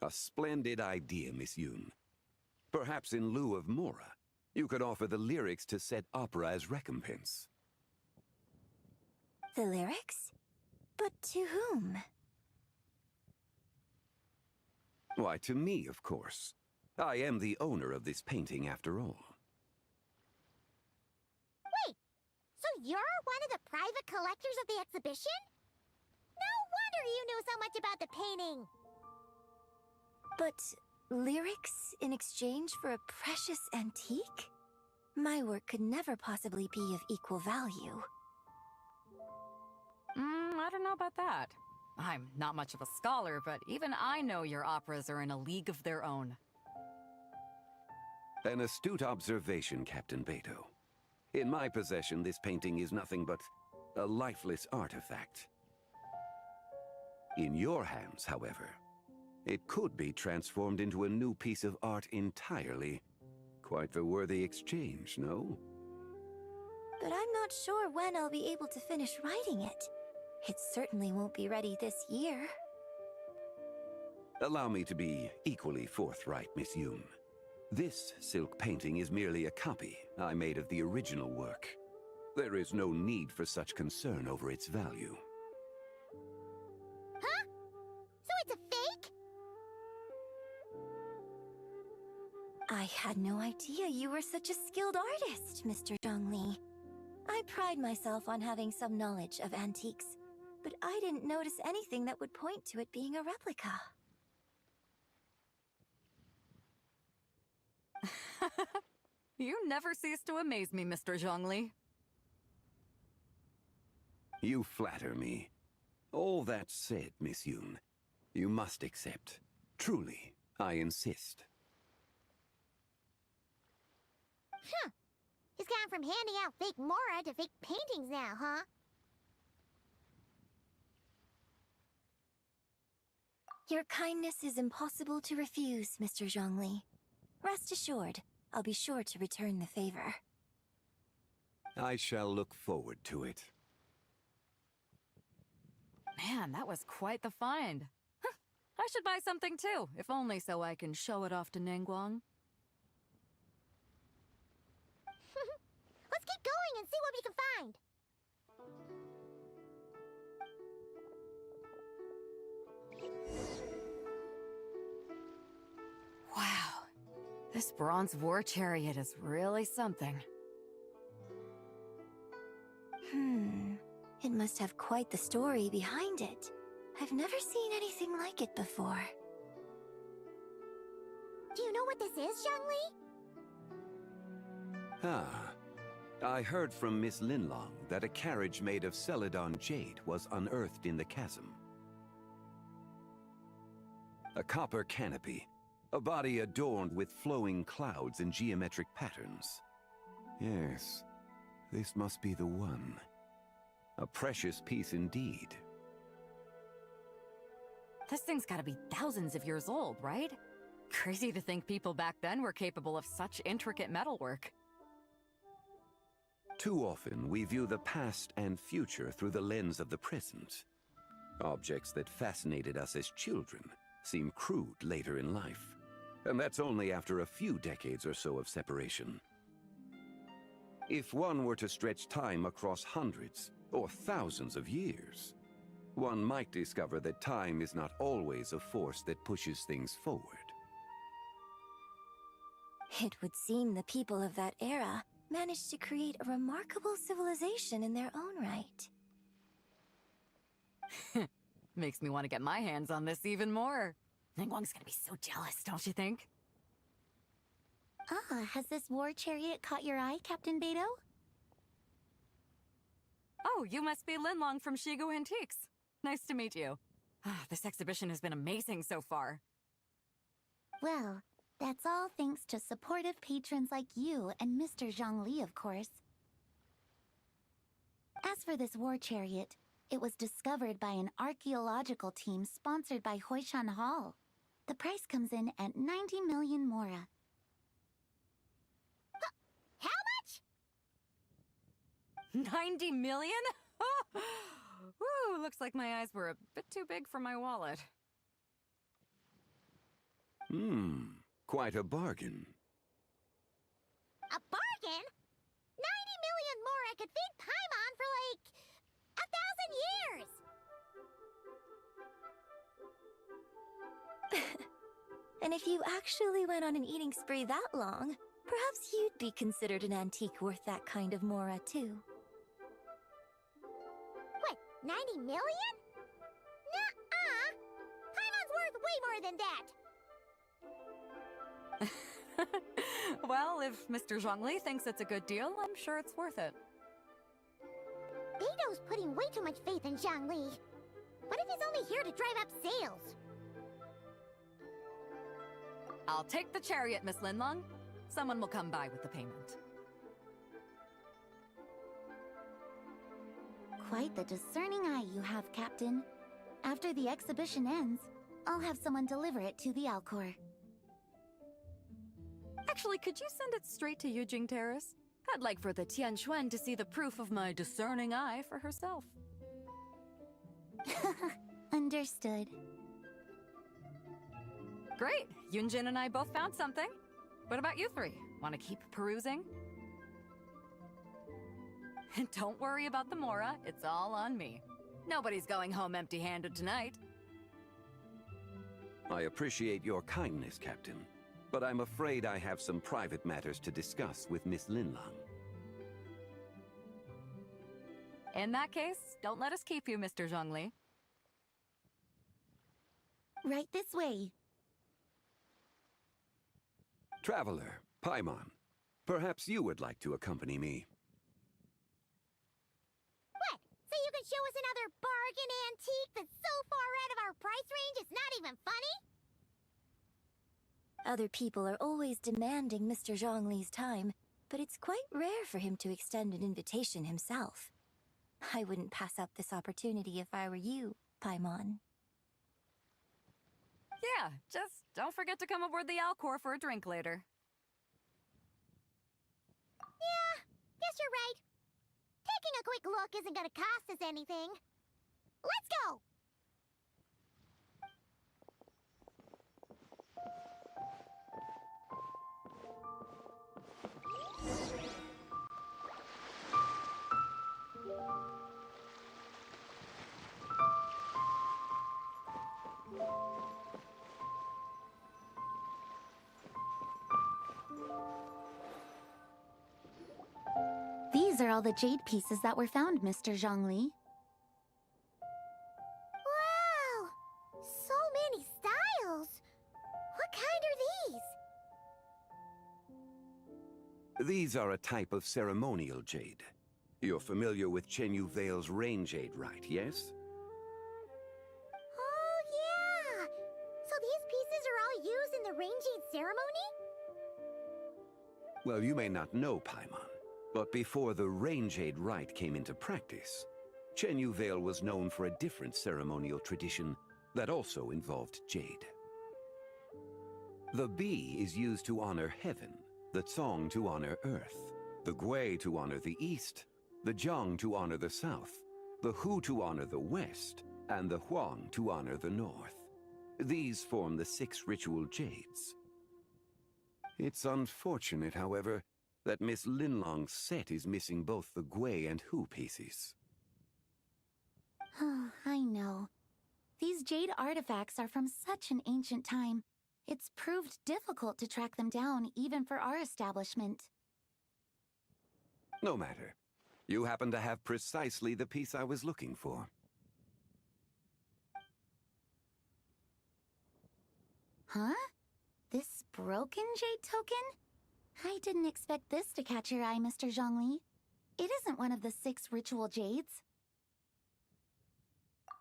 Speaker 21: A splendid idea, Miss Yoon. Perhaps in lieu of mora, you could offer the lyrics to said opera as recompense.
Speaker 11: The lyrics? But to whom?
Speaker 21: Why, to me, of course. I am the owner of this painting, after all.
Speaker 10: Wait, so you're one of the private collectors of the exhibition? No wonder you knew so much about the painting!
Speaker 11: But lyrics in exchange for a precious antique? My work could never possibly be of equal value.
Speaker 22: I don't know about that. I'm not much of a scholar, but even I know your operas are in a league of their own.
Speaker 21: An astute observation, Captain Beto. In my possession, this painting is nothing but a lifeless artifact. In your hands, however, it could be transformed into a new piece of art entirely. Quite the worthy exchange, no?
Speaker 11: But I'm not sure when I'll be able to finish writing it. It certainly won't be ready this year.
Speaker 21: Allow me to be equally forthright, Miss Yoon. This silk painting is merely a copy I made of the original work. There is no need for such concern over its value.
Speaker 10: it's a fake?
Speaker 11: I had no idea you were such a skilled artist, Mr. Zhongli. I pride myself on having some knowledge of antiques, but I didn't notice anything that would point to it being a replica.
Speaker 22: You never cease to amaze me, Mr. Zhongli.
Speaker 21: You flatter me. All that said, Miss Yoon, you must accept. Truly, I insist.
Speaker 10: Huh. He's gone from handing out fake Mora to fake paintings now, huh?
Speaker 11: Your kindness is impossible to refuse, Mr. Zhongli. Rest assured, I'll be sure to return the favor.
Speaker 21: I shall look forward to it.
Speaker 22: Man, that was quite the find. Huh. I should buy something too, if only so I can show it off to Ningguang.
Speaker 10: Let's keep going and see what we can find.
Speaker 22: Wow. This bronze war chariot is really something.
Speaker 11: It must have quite the story behind it. I've never seen anything like it before.
Speaker 10: Do you know what this is, Zhongli?
Speaker 21: Ah. I heard from Miss Linlong that a carriage made of Celadon jade was unearthed in the chasm. A copper canopy, a body adorned with flowing clouds and geometric patterns. Yes, this must be the one. A precious piece indeed.
Speaker 22: This thing's gotta be thousands of years old, right? Crazy to think people back then were capable of such intricate metalwork.
Speaker 21: Too often, we view the past and future through the lens of the present. Objects that fascinated us as children seem crude later in life. And that's only after a few decades or so of separation. If one were to stretch time across hundreds or thousands of years, one might discover that time is not always a force that pushes things forward.
Speaker 11: It would seem the people of that era managed to create a remarkable civilization in their own right.
Speaker 22: Makes me want to get my hands on this even more. Ningguang's gonna be so jealous, don't you think?
Speaker 1: Ah, has this war chariot caught your eye, Captain Beto?
Speaker 22: Oh, you must be Linlong from Shigu Antiques. Nice to meet you. This exhibition has been amazing so far.
Speaker 1: Well, that's all thanks to supportive patrons like you and Mr. Zhongli, of course. As for this war chariot, it was discovered by an archaeological team sponsored by Hoishan Hall. The price comes in at 90 million Mora.
Speaker 10: How much?
Speaker 22: 90 million? Woo, looks like my eyes were a bit too big for my wallet.
Speaker 21: Quite a bargain.
Speaker 10: A bargain? 90 million more I could feed Paimon for like 1,000 years.
Speaker 11: And if you actually went on an eating spree that long, perhaps you'd be considered an antique worth that kind of Mora, too.
Speaker 10: What, 90 million? Nuh-uh! Paimon's worth way more than that!
Speaker 22: Well, if Mr. Zhongli thinks it's a good deal, I'm sure it's worth it.
Speaker 10: Beto's putting way too much faith in Zhongli. What if he's only here to drive up sales?
Speaker 22: I'll take the chariot, Miss Linlong. Someone will come by with the payment.
Speaker 1: Quite the discerning eye you have, Captain. After the exhibition ends, I'll have someone deliver it to the Alcor.
Speaker 22: Actually, could you send it straight to Yujing Terrace? I'd like for the Tianquan to see the proof of my discerning eye for herself.
Speaker 1: Understood.
Speaker 22: Great! Yunjin and I both found something. What about you three? Want to keep perusing? Don't worry about the Mora, it's all on me. Nobody's going home empty-handed tonight.
Speaker 21: I appreciate your kindness, Captain, but I'm afraid I have some private matters to discuss with Miss Linlang.
Speaker 22: In that case, don't let us keep you, Mr. Zhongli.
Speaker 6: Right this way.
Speaker 21: Traveler, Paimon, perhaps you would like to accompany me.
Speaker 10: What? So you can show us another bargain antique that's so far out of our price range it's not even funny?
Speaker 11: Other people are always demanding Mr. Zhongli's time, but it's quite rare for him to extend an invitation himself. I wouldn't pass up this opportunity if I were you, Paimon.
Speaker 22: Yeah, just don't forget to come aboard the Alcor for a drink later.
Speaker 10: Yeah, guess you're right. Taking a quick look isn't gonna cost us anything. Let's go!
Speaker 6: These are all the jade pieces that were found, Mr. Zhongli.
Speaker 10: Wow! So many styles! What kind are these?
Speaker 21: These are a type of ceremonial jade. You're familiar with Chenyu Vale's rain jade, right, yes?
Speaker 10: Oh, yeah! So these pieces are all used in the rain jade ceremony?
Speaker 21: Well, you may not know, Paimon, but before the rain jade rite came into practice, Chenyu Vale was known for a different ceremonial tradition that also involved jade. The Bi is used to honor heaven, the Cong to honor earth, the Gui to honor the east, the Jiang to honor the south, the Hu to honor the west, and the Huang to honor the north. These form the 6 ritual jades. It's unfortunate, however, that Miss Linlong's set is missing both the Gui and Hu pieces.
Speaker 6: Oh, I know. These jade artifacts are from such an ancient time. It's proved difficult to track them down, even for our establishment.
Speaker 21: No matter. You happen to have precisely the piece I was looking for.
Speaker 6: Huh? This broken jade token? I didn't expect this to catch your eye, Mr. Zhongli. It isn't one of the 6 ritual jades.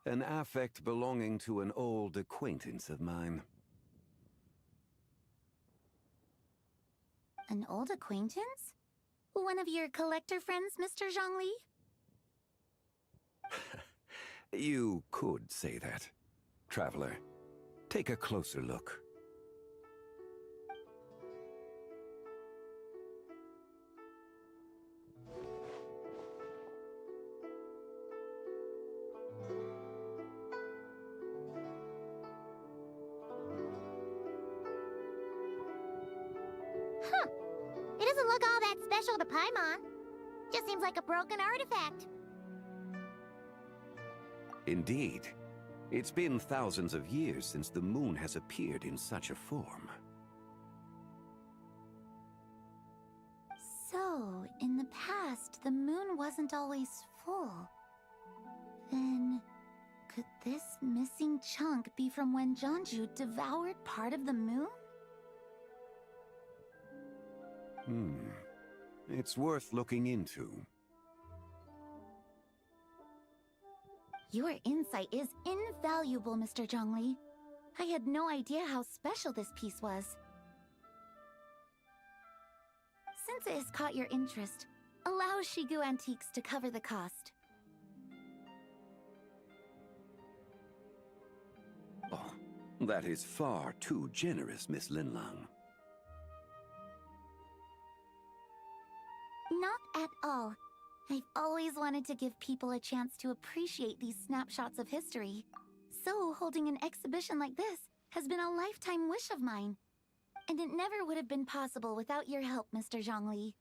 Speaker 21: An affect belonging to an old acquaintance of mine.
Speaker 6: An old acquaintance? One of your collector friends, Mr. Zhongli?
Speaker 21: You could say that. Traveler, take a closer look.
Speaker 10: Huh. It doesn't look all that special to Paimon. Just seems like a broken artifact.
Speaker 21: Indeed. It's been thousands of years since the moon has appeared in such a form.
Speaker 6: So, in the past, the moon wasn't always full. Then, could this missing chunk be from when Jianzhu devoured part of the moon?
Speaker 21: It's worth looking into.
Speaker 6: Your insight is invaluable, Mr. Zhongli. I had no idea how special this piece was. Since it has caught your interest, allow Shigu Antiques to cover the cost.
Speaker 21: Oh, that is far too generous, Miss Linlang.
Speaker 6: Not at all. I've always wanted to give people a chance to appreciate these snapshots of history. So, holding an exhibition like this has been a lifetime wish of mine. And it never would have been possible without your help, Mr. Zhongli.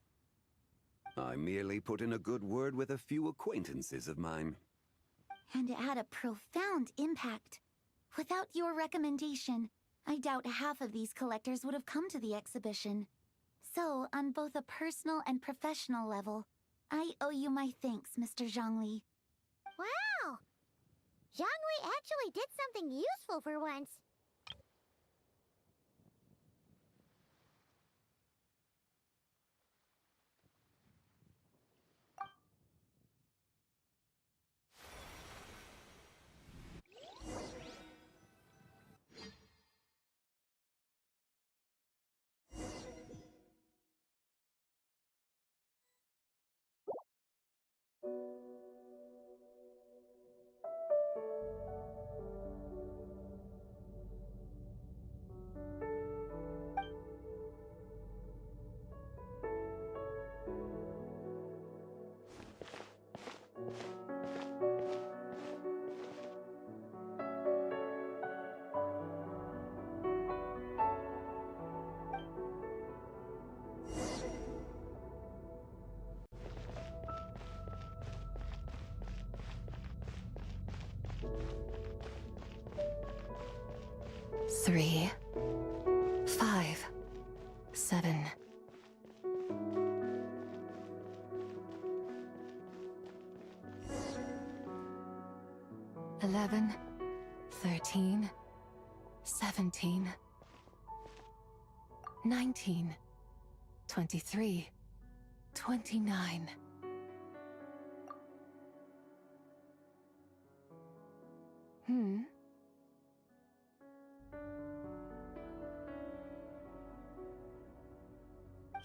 Speaker 21: I merely put in a good word with a few acquaintances of mine.
Speaker 6: And it had a profound impact. Without your recommendation, I doubt half of these collectors would have come to the exhibition. So, on both a personal and professional level, I owe you my thanks, Mr. Zhongli.
Speaker 10: Wow! Zhongli actually did something useful for once.
Speaker 22: Three, 5, 7. Eleven, 13, 17, 19, 23, 29.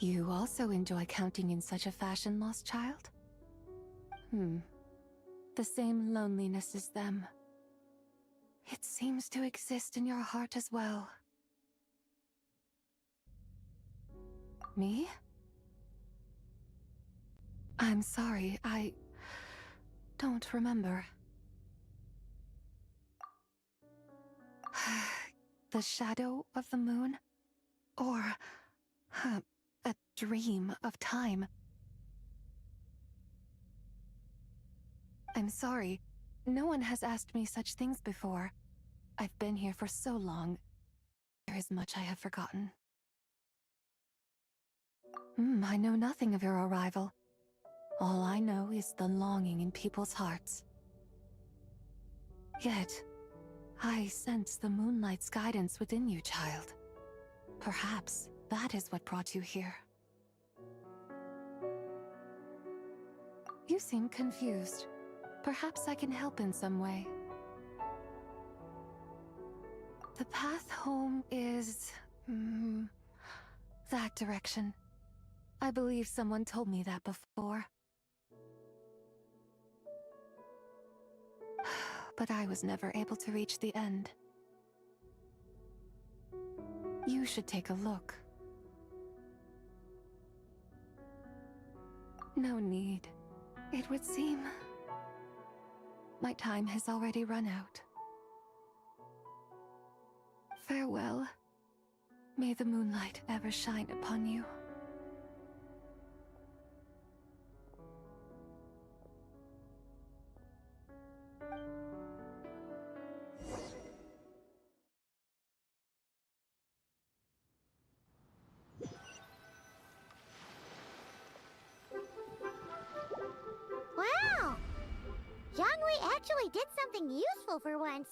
Speaker 22: You also enjoy counting in such a fashion, lost child? The same loneliness as them. It seems to exist in your heart as well. Me? I'm sorry, I don't remember. The shadow of the moon? Or a dream of time? I'm sorry. No one has asked me such things before. I've been here for so long. There is much I have forgotten. I know nothing of your arrival. All I know is the longing in people's hearts. Yet, I sense the moonlight's guidance within you, child. Perhaps that is what brought you here. You seem confused. Perhaps I can help in some way. The path home is... that direction. I believe someone told me that before. But I was never able to reach the end. You should take a look. No need. It would seem... my time has already run out. Farewell. May the moonlight ever shine upon you.
Speaker 10: Wow! Zhongli actually did something useful for once.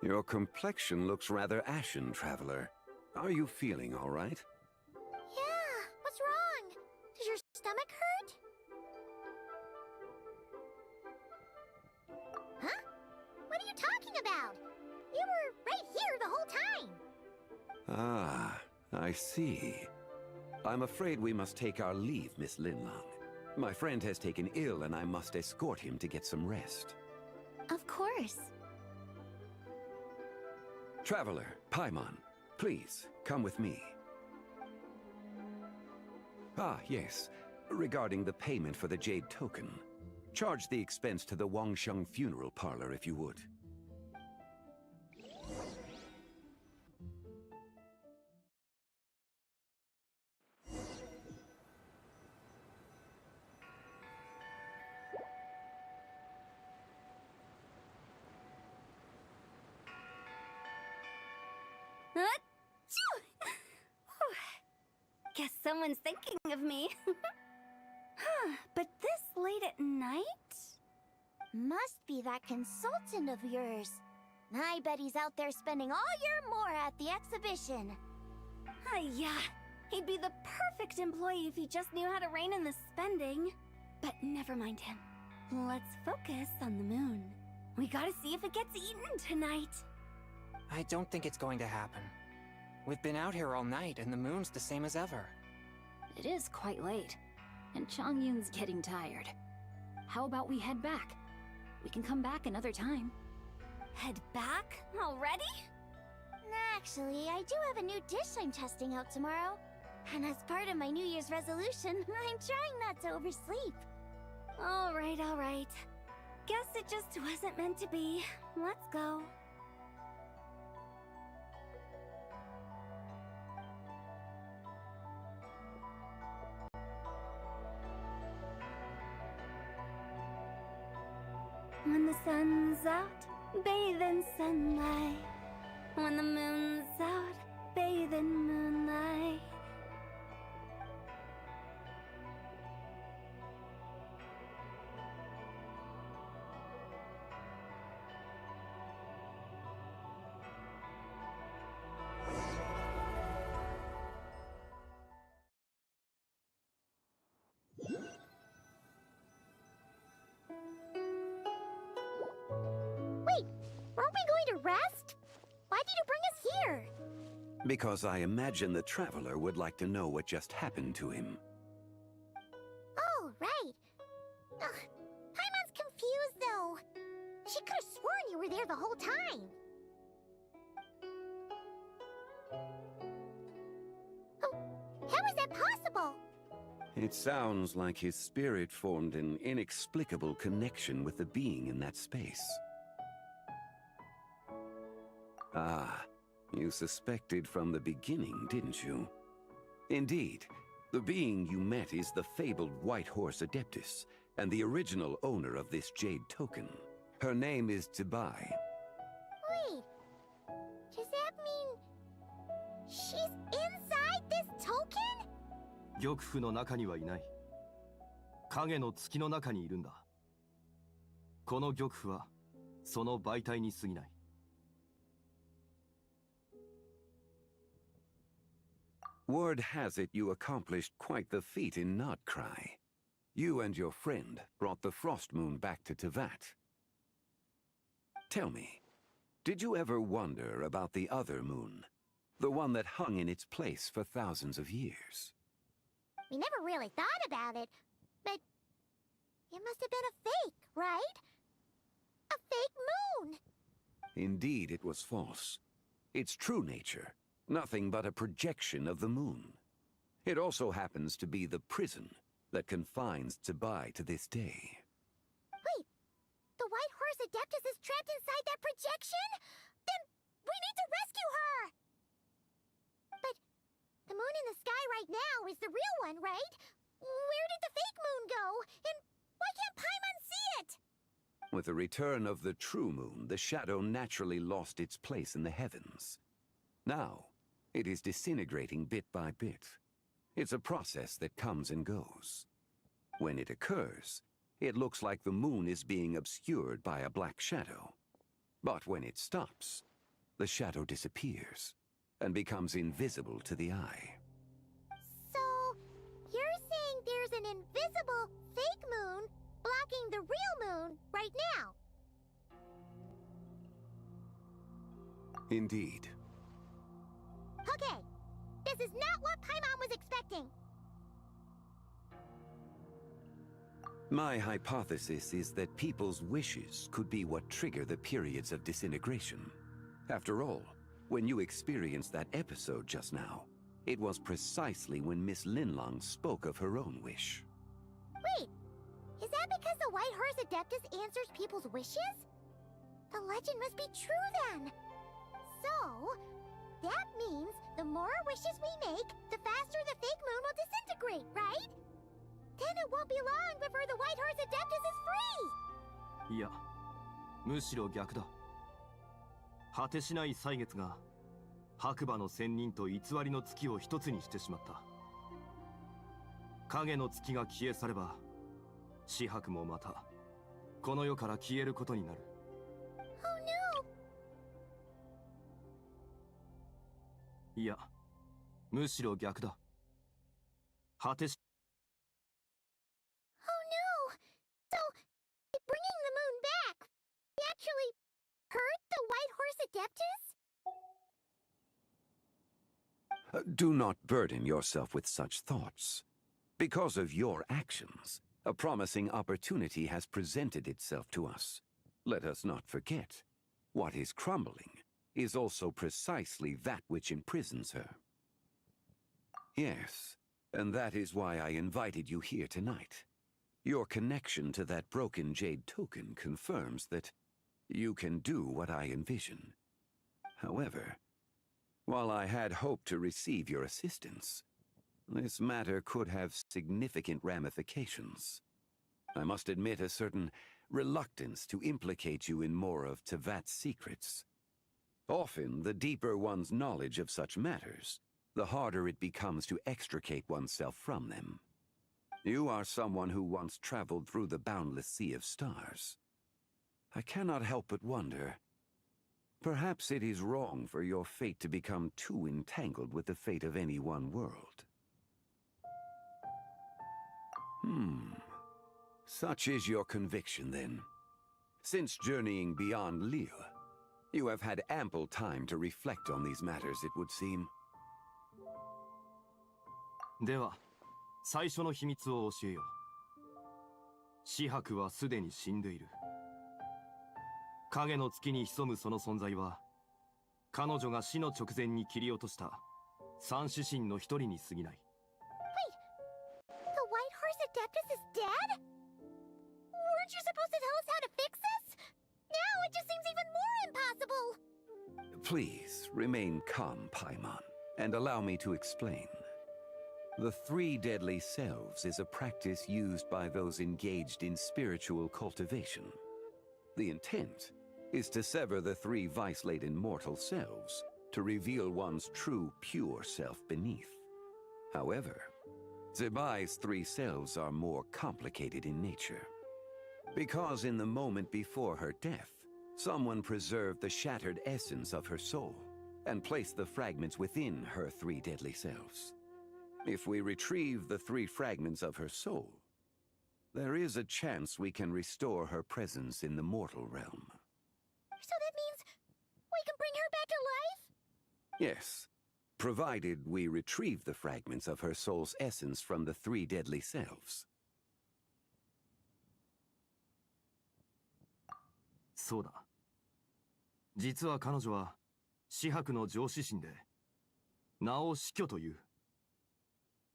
Speaker 21: Your complexion looks rather ashen, Traveler. Are you feeling all right?
Speaker 10: Yeah, what's wrong? Does your stomach hurt? Huh? What are you talking about? You were right here the whole time.
Speaker 21: Ah, I see. I'm afraid we must take our leave, Miss Linlong. My friend has taken ill and I must escort him to get some rest.
Speaker 6: Of course.
Speaker 21: Traveler, Paimon, please, come with me. Ah, yes. Regarding the payment for the Jade Token. Charge the expense to the Wangsheng Funeral Parlor if you would.
Speaker 6: Guess someone's thinking of me. Huh, but this late at night?
Speaker 10: Must be that consultant of yours. I bet he's out there spending all year more at the exhibition.
Speaker 6: Yeah, he'd be the perfect employee if he just knew how to rein in the spending. But never mind him. Let's focus on the moon. We gotta see if it gets eaten tonight.
Speaker 13: I don't think it's going to happen. We've been out here all night, and the moon's the same as ever.
Speaker 7: It is quite late, and Chongyun's getting tired. How about we head back? We can come back another time.
Speaker 6: Head back? Already?
Speaker 10: Actually, I do have a new dish I'm testing out tomorrow. And as part of my New Year's resolution, I'm trying not to oversleep.
Speaker 6: Alright, alright. Guess it just wasn't meant to be. Let's go. When the sun's out, bathe in sunlight. When the moon's out, bathe in moonlight.
Speaker 10: Wait, aren't we going to rest? Why did you bring us here?
Speaker 21: Because I imagine the traveler would like to know what just happened to him.
Speaker 10: Oh, right. Ugh, Paimon's confused, though. She could have sworn you were there the whole time. Oh, how is that possible?
Speaker 21: It sounds like his spirit formed an inexplicable connection with the being in that space. Ah, you suspected from the beginning, didn't you? Indeed, the being you met is the fabled White Horse Adeptus, and the original owner of this jade token. Her name is Tubai.
Speaker 10: Wait, does that mean she's inside this token?
Speaker 8: 玉符の中にはいない。影の月の中にいるんだ。この玉符はその媒体に過ぎない。
Speaker 21: Word has it you accomplished quite the feat in Notcry. You and your friend brought the Frost Moon back to Tevat. Tell me, did you ever wonder about the other moon? The one that hung in its place for thousands of years?
Speaker 10: We never really thought about it, but it must have been a fake, right? A fake moon!
Speaker 21: Indeed, it was false. Its true nature, nothing but a projection of the moon. It also happens to be the prison that confines Tubai to this day.
Speaker 10: Wait, the White Horse Adeptus is trapped inside that projection? Then we need to rescue her! But the moon in the sky right now is the real one, right? Where did the fake moon go? And why can't Paimon see it?
Speaker 21: With the return of the true moon, the shadow naturally lost its place in the heavens. Now, it is disintegrating bit by bit. It's a process that comes and goes. When it occurs, it looks like the moon is being obscured by a black shadow. But when it stops, the shadow disappears and becomes invisible to the eye.
Speaker 10: So, you're saying there's an invisible fake moon blocking the real moon right now?
Speaker 21: Indeed.
Speaker 10: Okay, this is not what Paimon was expecting.
Speaker 21: My hypothesis is that people's wishes could be what trigger the periods of disintegration. After all, when you experienced that episode just now, it was precisely when Miss Linlong spoke of her own wish.
Speaker 10: Wait, is that because the White Horse Adeptus answers people's wishes? The legend must be true then. So, that means the more wishes we make, the faster the fake moon will disintegrate, right? Then it won't be long before the White Horse Adeptus is free!
Speaker 8: いや、むしろ逆だ。果てしない歳月が白馬の仙人と偽りの月を一つにしてしまった。影の月が消え去れば、紫伯もまたこの世から消えることになる。
Speaker 10: Oh no!
Speaker 8: いや、むしろ逆だ。果てし
Speaker 10: Oh no! So, bringing the moon back actually hurt the White Horse Adeptus?
Speaker 21: Do not burden yourself with such thoughts. Because of your actions, a promising opportunity has presented itself to us. Let us not forget, what is crumbling is also precisely that which imprisons her. Yes, and that is why I invited you here tonight. Your connection to that broken jade token confirms that you can do what I envision. However, while I had hoped to receive your assistance, this matter could have significant ramifications. I must admit a certain reluctance to implicate you in more of Tevat's secrets. Often, the deeper one's knowledge of such matters, the harder it becomes to extricate oneself from them. You are someone who once traveled through the boundless sea of stars. I cannot help but wonder, perhaps it is wrong for your fate to become too entangled with the fate of any one world. Such is your conviction, then. Since journeying beyond Lille, you have had ample time to reflect on these matters, it would seem.
Speaker 8: では、最初の秘密を教えよう。紫伯はすでに死んでいる。影の月に潜むその存在は、彼女が死の直前に切り落とした三指神の一人に過ぎない。
Speaker 10: The White Horse Adeptus is dead? Weren't you supposed to tell us how to fix this? Now it just seems even more impossible!
Speaker 21: Please, remain calm, Paimon, and allow me to explain. The three deadly selves is a practice used by those engaged in spiritual cultivation. The intent is to sever the three vice-laden mortal selves to reveal one's true, pure self beneath. However, Zebai's three selves are more complicated in nature. Because in the moment before her death, someone preserved the shattered essence of her soul and placed the fragments within her three deadly selves. If we retrieve the three fragments of her soul, there is a chance we can restore her presence in the mortal realm.
Speaker 10: So that means we can bring her back to life?
Speaker 21: Yes, provided we retrieve the fragments of her soul's essence from the three deadly selves.
Speaker 8: そうだ。実は彼女は紫伯の上司神で、名を死去という。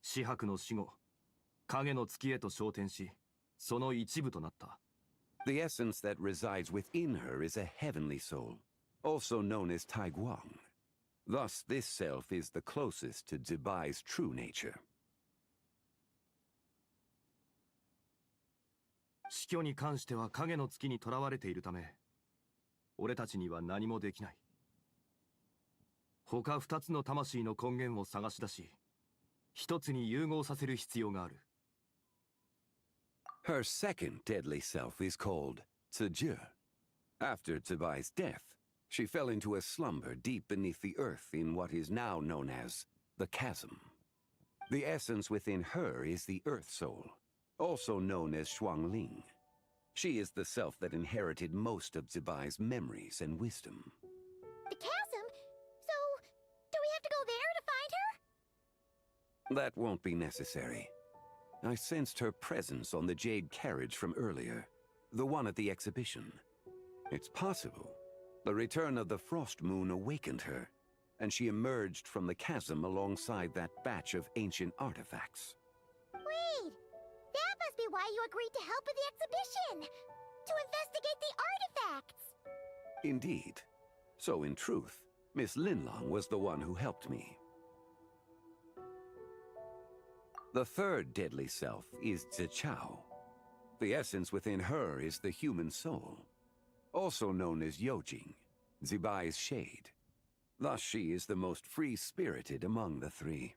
Speaker 8: 紫伯の死後、影の月へと昇天し、その一部となった。
Speaker 21: The essence that resides within her is a heavenly soul, also known as Taiguang. Thus, this self is the closest to Zebai's true nature.
Speaker 8: 死去に関しては影の月に囚われているため、俺たちには何もできない。他二つの魂の根源を探し出し、一つに融合させる必要がある。
Speaker 21: Her second deadly self is called Tzu. After Zebai's death, she fell into a slumber deep beneath the earth in what is now known as the chasm. The essence within her is the earth soul, also known as Shuangling. She is the self that inherited most of Zebai's memories and wisdom.
Speaker 10: The chasm? So, do we have to go there to find her?
Speaker 21: That won't be necessary. I sensed her presence on the jade carriage from earlier, the one at the exhibition. It's possible the return of the frost moon awakened her, and she emerged from the chasm alongside that batch of ancient artifacts.
Speaker 10: Wait! That must be why you agreed to help with the exhibition! To investigate the artifacts!
Speaker 21: Indeed. So in truth, Miss Linlong was the one who helped me. The third deadly self is Zichao. The essence within her is the human soul, also known as Yojing, Zebai's shade. Thus she is the most free-spirited among the three.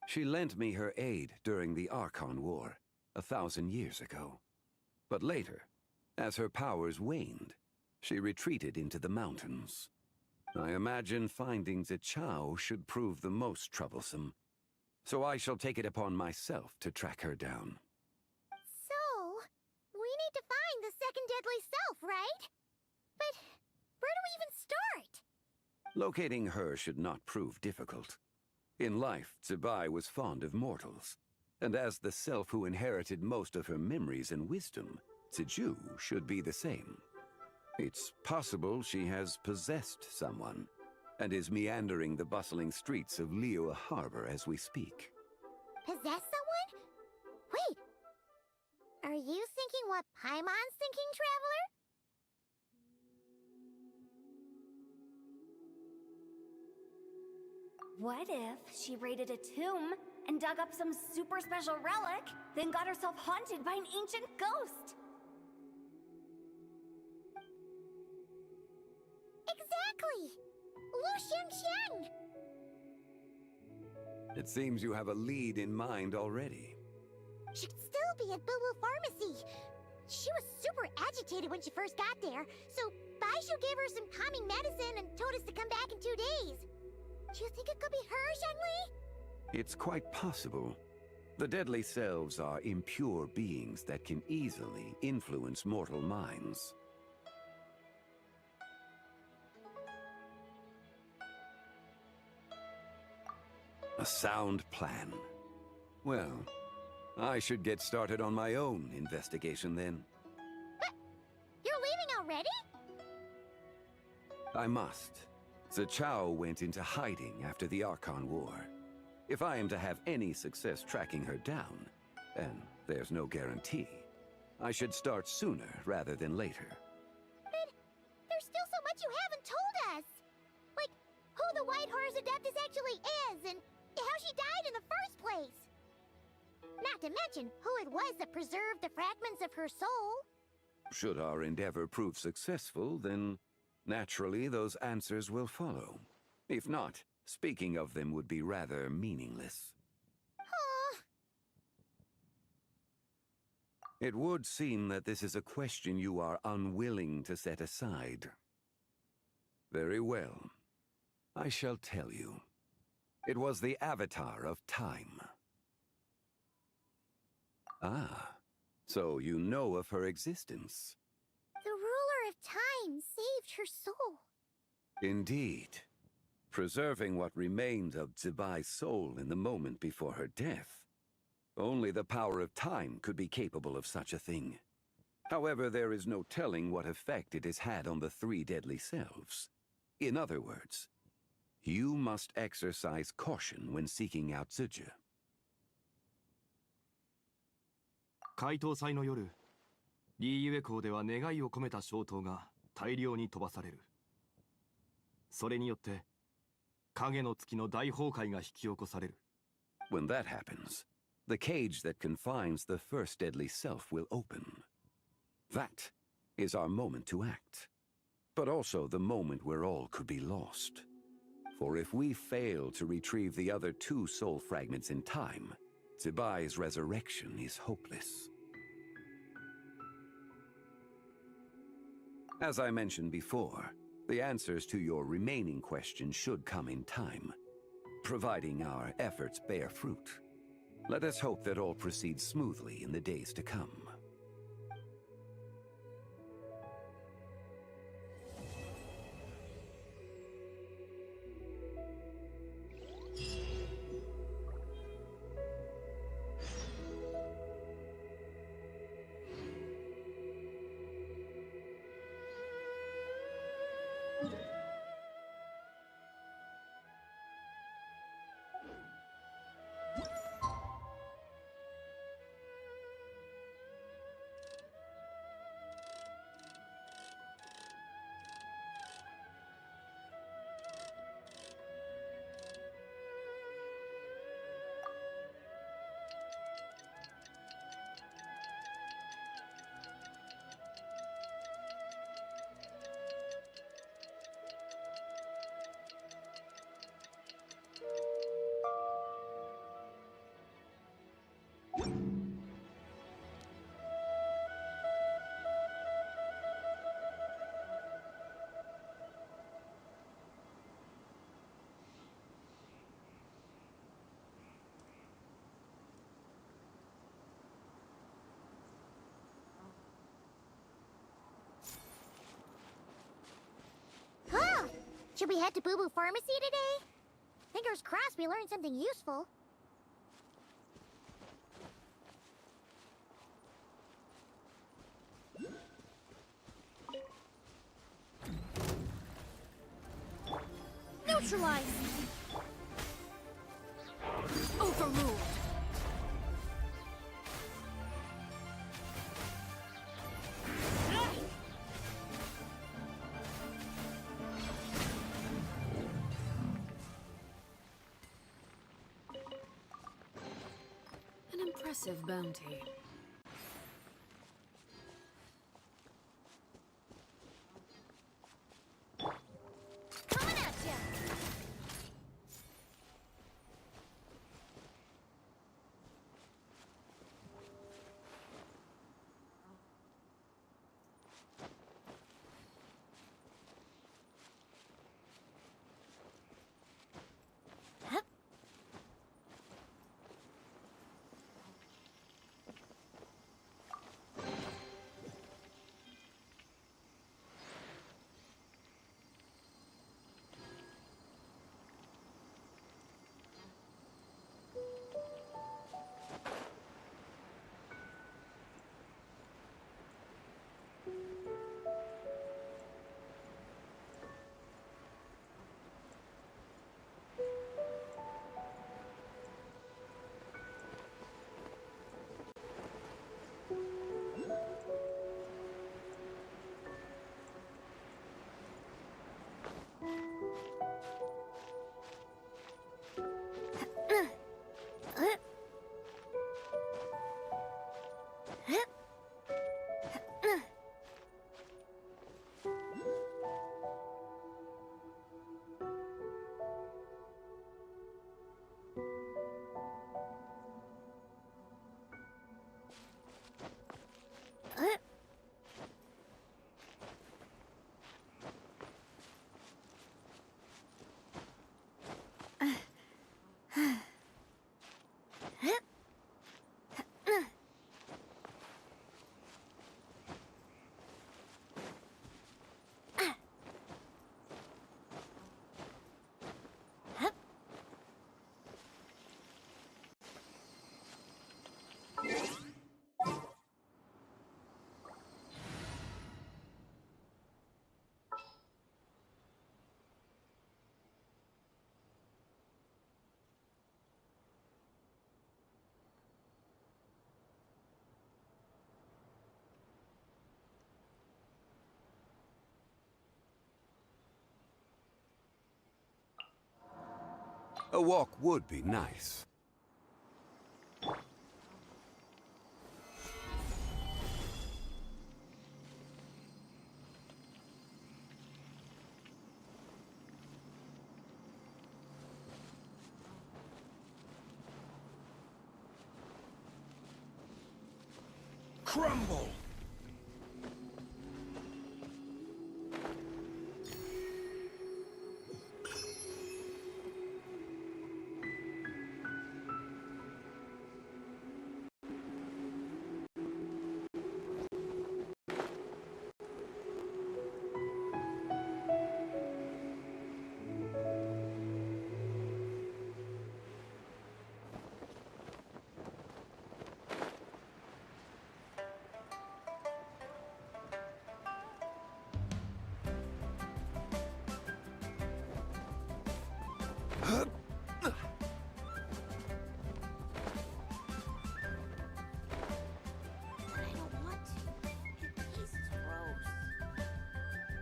Speaker 21: She lent me her aid during the Archon War, 1,000 years ago. But later, as her powers waned, she retreated into the mountains. I imagine finding Zichao should prove the most troublesome, so I shall take it upon myself to track her down.
Speaker 10: So, we need to find the second deadly self, right? But where do we even start?
Speaker 21: Locating her should not prove difficult. In life, Zibai was fond of mortals, and as the self who inherited most of her memories and wisdom, Ziju should be the same. It's possible she has possessed someone, and is meandering the bustling streets of Liyue Harbor as we speak.
Speaker 10: Possess someone? Wait! Are you thinking what Paimon's thinking, Traveler?
Speaker 6: What if she raided a tomb and dug up some super special relic, then got herself haunted by an ancient ghost?
Speaker 10: Exactly! Lu Xiangxiang!
Speaker 21: It seems you have a lead in mind already.
Speaker 10: She could still be at Boo Boo Pharmacy. She was super agitated when she first got there, so Baishu gave her some calming medicine and told us to come back in 2 days. Do you think it could be her, Zhengli?
Speaker 21: It's quite possible. The deadly selves are impure beings that can easily influence mortal minds. A sound plan. Well, I should get started on my own investigation then.
Speaker 10: But you're leaving already?
Speaker 21: I must. Zichao went into hiding after the Archon War. If I am to have any success tracking her down, and there's no guarantee, I should start sooner rather than later.
Speaker 10: But there's still so much you haven't told us! Like, who the White Horror's Adeptus actually is, and how she died in the first place! Not to mention who it was that preserved the fragments of her soul.
Speaker 21: Should our endeavor prove successful, then naturally those answers will follow. If not, speaking of them would be rather meaningless. It would seem that this is a question you are unwilling to set aside. Very well. I shall tell you. It was the Avatar of Time. Ah, so you know of her existence.
Speaker 10: The ruler of time saved her soul.
Speaker 21: Indeed. Preserving what remained of Zibai's soul in the moment before her death. Only the power of time could be capable of such a thing. However, there is no telling what effect it has had on the 3 deadly selves. In other words, you must exercise caution when seeking out Ziju.
Speaker 8: 解答祭の夜、リーユエ港では願いを込めた消灯が大量に飛ばされる。それによって影の月の大崩壊が引き起こされる。
Speaker 21: When that happens, the cage that confines the first deadly self will open. That is our moment to act, but also the moment where all could be lost. For if we fail to retrieve the other 2 soul fragments in time, Zibai's resurrection is hopeless. As I mentioned before, the answers to your remaining questions should come in time, providing our efforts bear fruit. Let us hope that all proceeds smoothly in the days to come.
Speaker 10: Should we head to Boo Boo Pharmacy today? Fingers crossed we learned something useful.
Speaker 14: Neutralize! Overruled!
Speaker 2: An impressive bounty.
Speaker 10: Coming at ya!
Speaker 21: A walk would be nice.
Speaker 3: Crumble!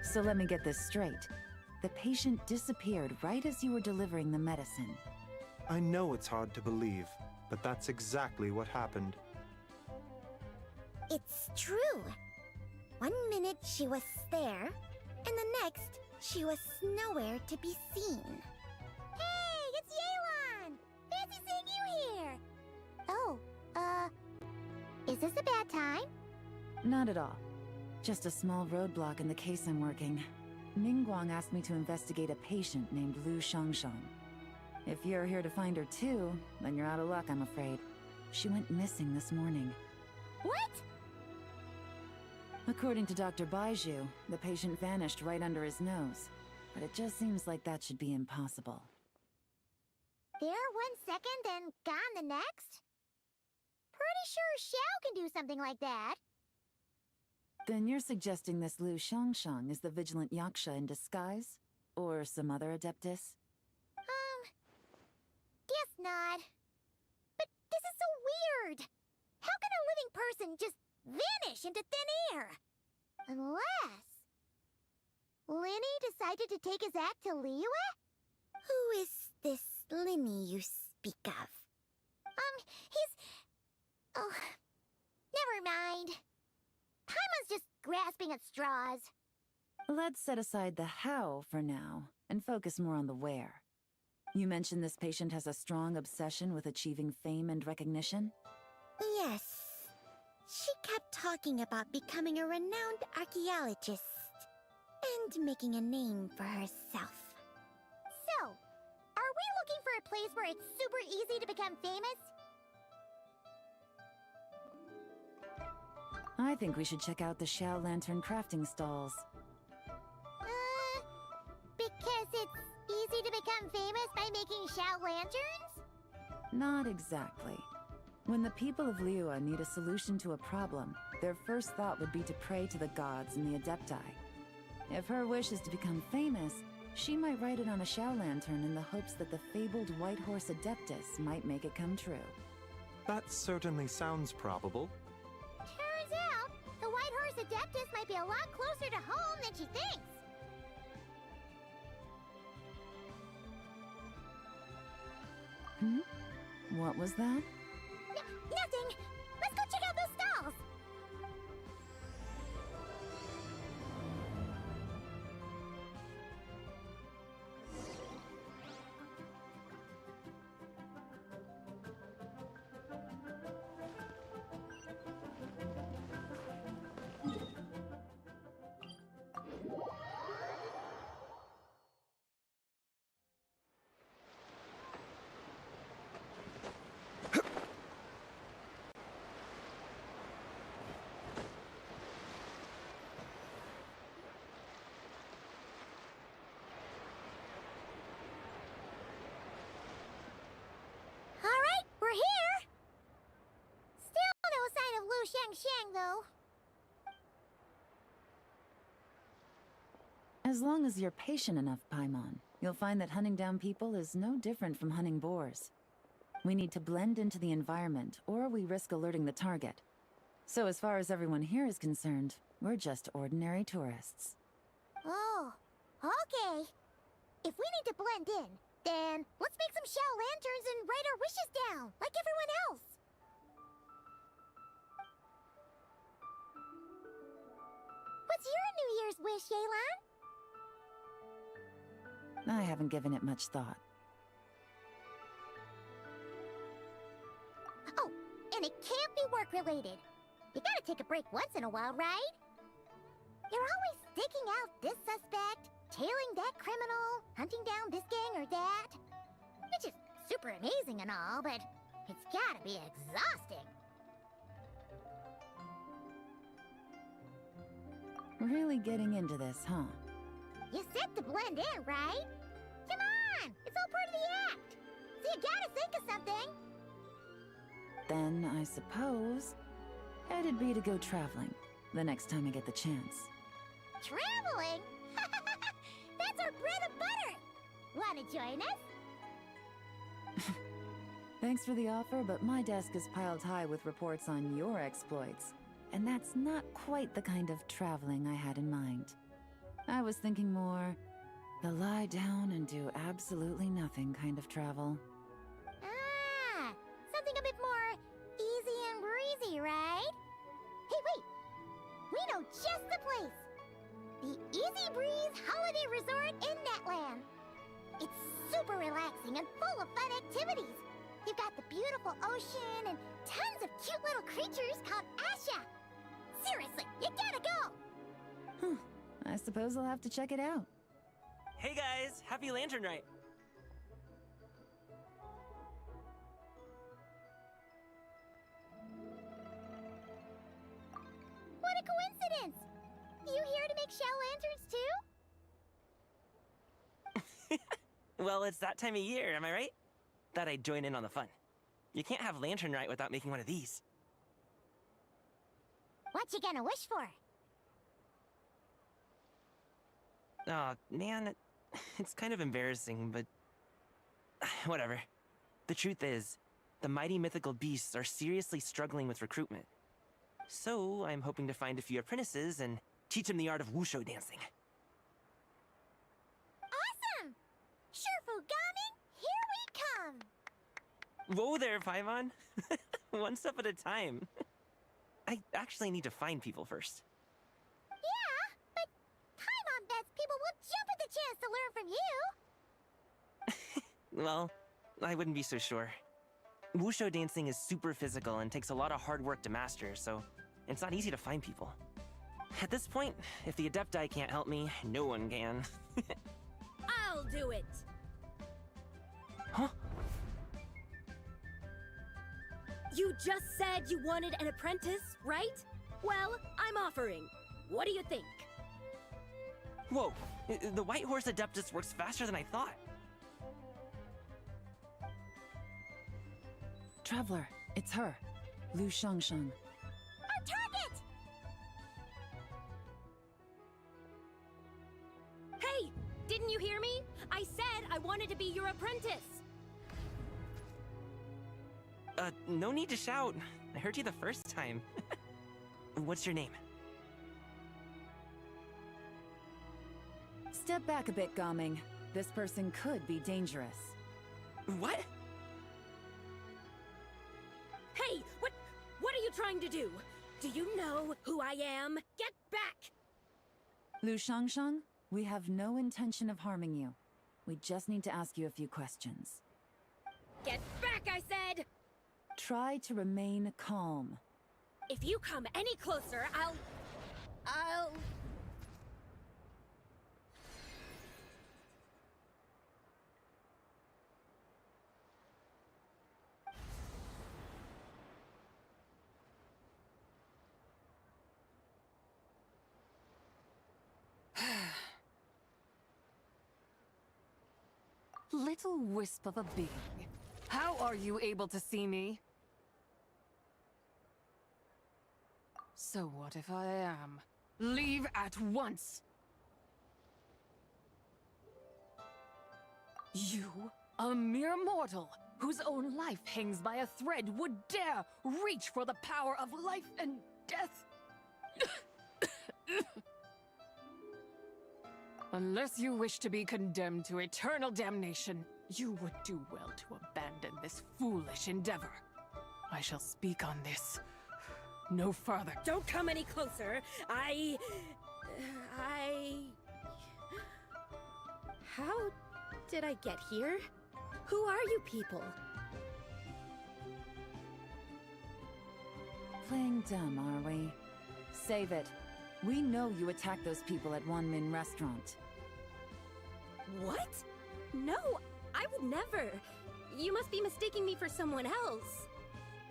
Speaker 22: So let me get this straight. The patient disappeared right as you were delivering the medicine.
Speaker 20: I know it's hard to believe, but that's exactly what happened.
Speaker 10: It's true. 1 minute she was there, and the next she was nowhere to be seen. Hey, it's Yelan! Fancy seeing you here! Oh, is this a bad time?
Speaker 22: Not at all. Just a small roadblock in the case I'm working. Mingguang asked me to investigate a patient named Lu Shangshang. If you're here to find her too, then you're out of luck, I'm afraid. She went missing this morning.
Speaker 10: What?
Speaker 22: According to Dr. Baiju, the patient vanished right under his nose. but it just seems like that should be impossible.
Speaker 10: There 1 second and gone the next? Pretty sure Xiao can do something like that.
Speaker 22: Then you're suggesting this Lu Xiangxiang is the vigilant Yaksha in disguise? Or some other adeptus?
Speaker 10: Guess not. But this is so weird. How can a living person just vanish into thin air? Unless Linny decided to take his act to Liyue? Who is this Linny you speak of? He's... Oh, never mind. Paimon's just grasping at straws.
Speaker 22: Let's set aside the how for now, and focus more on the where. You mentioned this patient has a strong obsession with achieving fame and recognition?
Speaker 10: Yes. She kept talking about becoming a renowned archaeologist and making a name for herself. So, are we looking for a place where it's super easy to become famous?
Speaker 22: I think we should check out the Xiao Lantern crafting stalls.
Speaker 10: Because it's easy to become famous by making Xiao lanterns?
Speaker 22: Not exactly. When the people of Liyue need a solution to a problem, their first thought would be to pray to the gods and the Adepti. If her wish is to become famous, she might write it on a Xiao lantern in the hopes that the fabled White Horse Adeptus might make it come true.
Speaker 20: That certainly sounds probable.
Speaker 10: Turns out, the White Horse Adeptus might be a lot closer to home than she thinks.
Speaker 22: What was that?
Speaker 10: Nothing! Let's go check out those stalls! Alright, we're here! Still no sign of Lu Xiangxiang, though.
Speaker 22: As long as you're patient enough, Paimon, you'll find that hunting down people is no different from hunting boars. We need to blend into the environment, or we risk alerting the target. So as far as everyone here is concerned, we're just ordinary tourists.
Speaker 10: Oh, okay. If we need to blend in, then let's make some Xiao lanterns and write our wishes down, like everyone else. What's your New Year's wish, Yelan?
Speaker 22: I haven't given it much thought.
Speaker 10: Oh, and it can't be work-related. You gotta take a break once in a while, right? You're always sticking out this suspect, tailing that criminal, hunting down this gang or that. Which is super amazing and all, but it's gotta be exhausting.
Speaker 22: Really getting into this, huh?
Speaker 10: You said to blend in, right? Come on! It's all part of the act! So you gotta think of something!
Speaker 22: Then, I suppose, it'd be to go traveling, the next time I get the chance.
Speaker 10: Traveling? That's our bread and butter! Wanna join us?
Speaker 22: Thanks for the offer, but my desk is piled high with reports on your exploits. And that's not quite the kind of traveling I had in mind. I was thinking more, the lie down and do absolutely nothing kind of travel.
Speaker 10: Ah, something a bit more easy and breezy, right? Hey, wait! We know just the place! The Easy Breeze Holiday Resort in Netland. It's super relaxing and full of fun activities. You've got the beautiful ocean and tons of cute little creatures called Asha. Seriously, you gotta go!
Speaker 22: I suppose I'll have to check it out.
Speaker 2: Hey guys, happy Lantern Night!
Speaker 10: What a coincidence! You here to make Xiao lanterns too?
Speaker 2: Well, it's that time of year, am I right? Thought I'd join in on the fun. You can't have Lantern Night without making one of these.
Speaker 10: What you gonna wish for?
Speaker 2: Aw, man, it's kind of embarrassing, but... whatever. The truth is, the mighty mythical beasts are seriously struggling with recruitment. So, I'm hoping to find a few apprentices and teach them the art of wushu dancing.
Speaker 10: Awesome! Shurfugami, here we come!
Speaker 2: Whoa there, Paimon! One step at a time. I actually need to find people first.
Speaker 10: Yeah, but Paimon bets people will jump at the chance to learn from you!
Speaker 2: Well, I wouldn't be so sure. Wushu dancing is super physical and takes a lot of hard work to master, so it's not easy to find people. At this point, if the Adepti can't help me, no one can.
Speaker 14: I'll do it!
Speaker 2: Huh?
Speaker 14: You just said you wanted an apprentice, right? Well, I'm offering. What do you think?
Speaker 2: Whoa, the White Horse Adeptus works faster than I thought.
Speaker 22: Traveler, it's her. Lu Shangsheng.
Speaker 10: Our target!
Speaker 14: Hey! Didn't you hear me? I said I wanted to be your apprentice!
Speaker 2: No need to shout. I heard you the first time. What's your name?
Speaker 22: Step back a bit, Gaming. This person could be dangerous.
Speaker 2: What?
Speaker 14: Hey! What are you trying to do? Do you know who I am? Get back!
Speaker 22: Lu Shangsheng, we have no intention of harming you. We just need to ask you a few questions.
Speaker 14: Get back, I said!
Speaker 22: Try to remain calm.
Speaker 14: If you come any closer, I'll...
Speaker 12: Little wisp of a being. How are you able to see me? So what if I am? Leave at once! You, a mere mortal, whose own life hangs by a thread, would dare reach for the power of life and death? Unless you wish to be condemned to eternal damnation, you would do well to abandon this foolish endeavor. I shall speak on this no further.
Speaker 14: Don't come any closer. How did I get here? Who are you people?
Speaker 22: Playing dumb, are we? Save it. We know you attacked those people at Wanmin Restaurant.
Speaker 14: What? No, I would never. You must be mistaking me for someone else.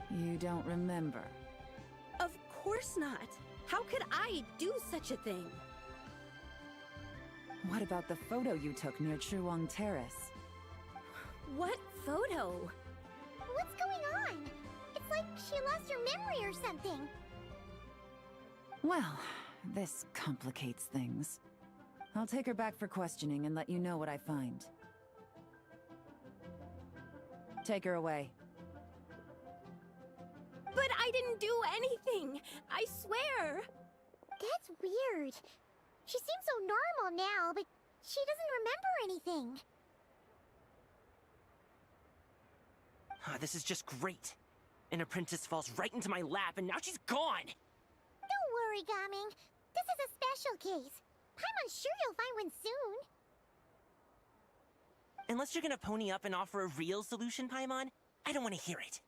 Speaker 22: You don't remember.
Speaker 14: Of course not. How could I do such a thing?
Speaker 22: What about the photo you took near Chuang Terrace?
Speaker 14: What photo?
Speaker 10: What's going on? It's like she lost her memory or something.
Speaker 22: Well, this complicates things. I'll take her back for questioning and let you know what I find. Take her away.
Speaker 14: But I didn't do anything! I swear!
Speaker 10: That's weird. She seems so normal now, but she doesn't remember anything.
Speaker 2: This is just great. An apprentice falls right into my lap and now she's gone!
Speaker 10: Don't worry, Gaming. This is a special case. I'm sure you'll find one soon.
Speaker 2: Unless you're gonna pony up and offer a real solution, Paimon, I don't want to hear it.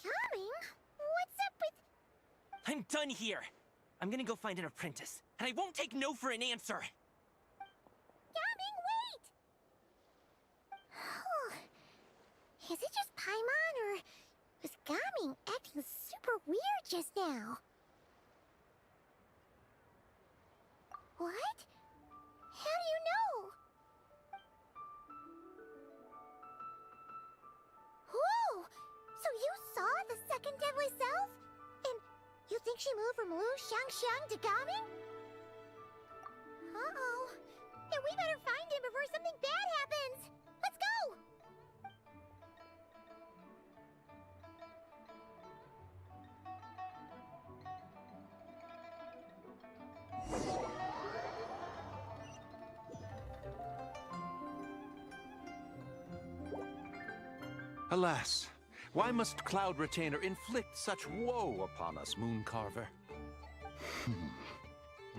Speaker 10: Gaming? What's up with...
Speaker 2: I'm done here. I'm gonna go find an apprentice, and I won't take no for an answer.
Speaker 10: Gaming, wait! Is it just Paimon, or was Gaming acting super weird just now? What? she moved from Lu Xiangxiang to Gaming? Uh-oh. Then we better find him before something bad happens. Let's go!
Speaker 4: Alas, why must Cloud Retainer inflict such woe upon us, Mooncarver?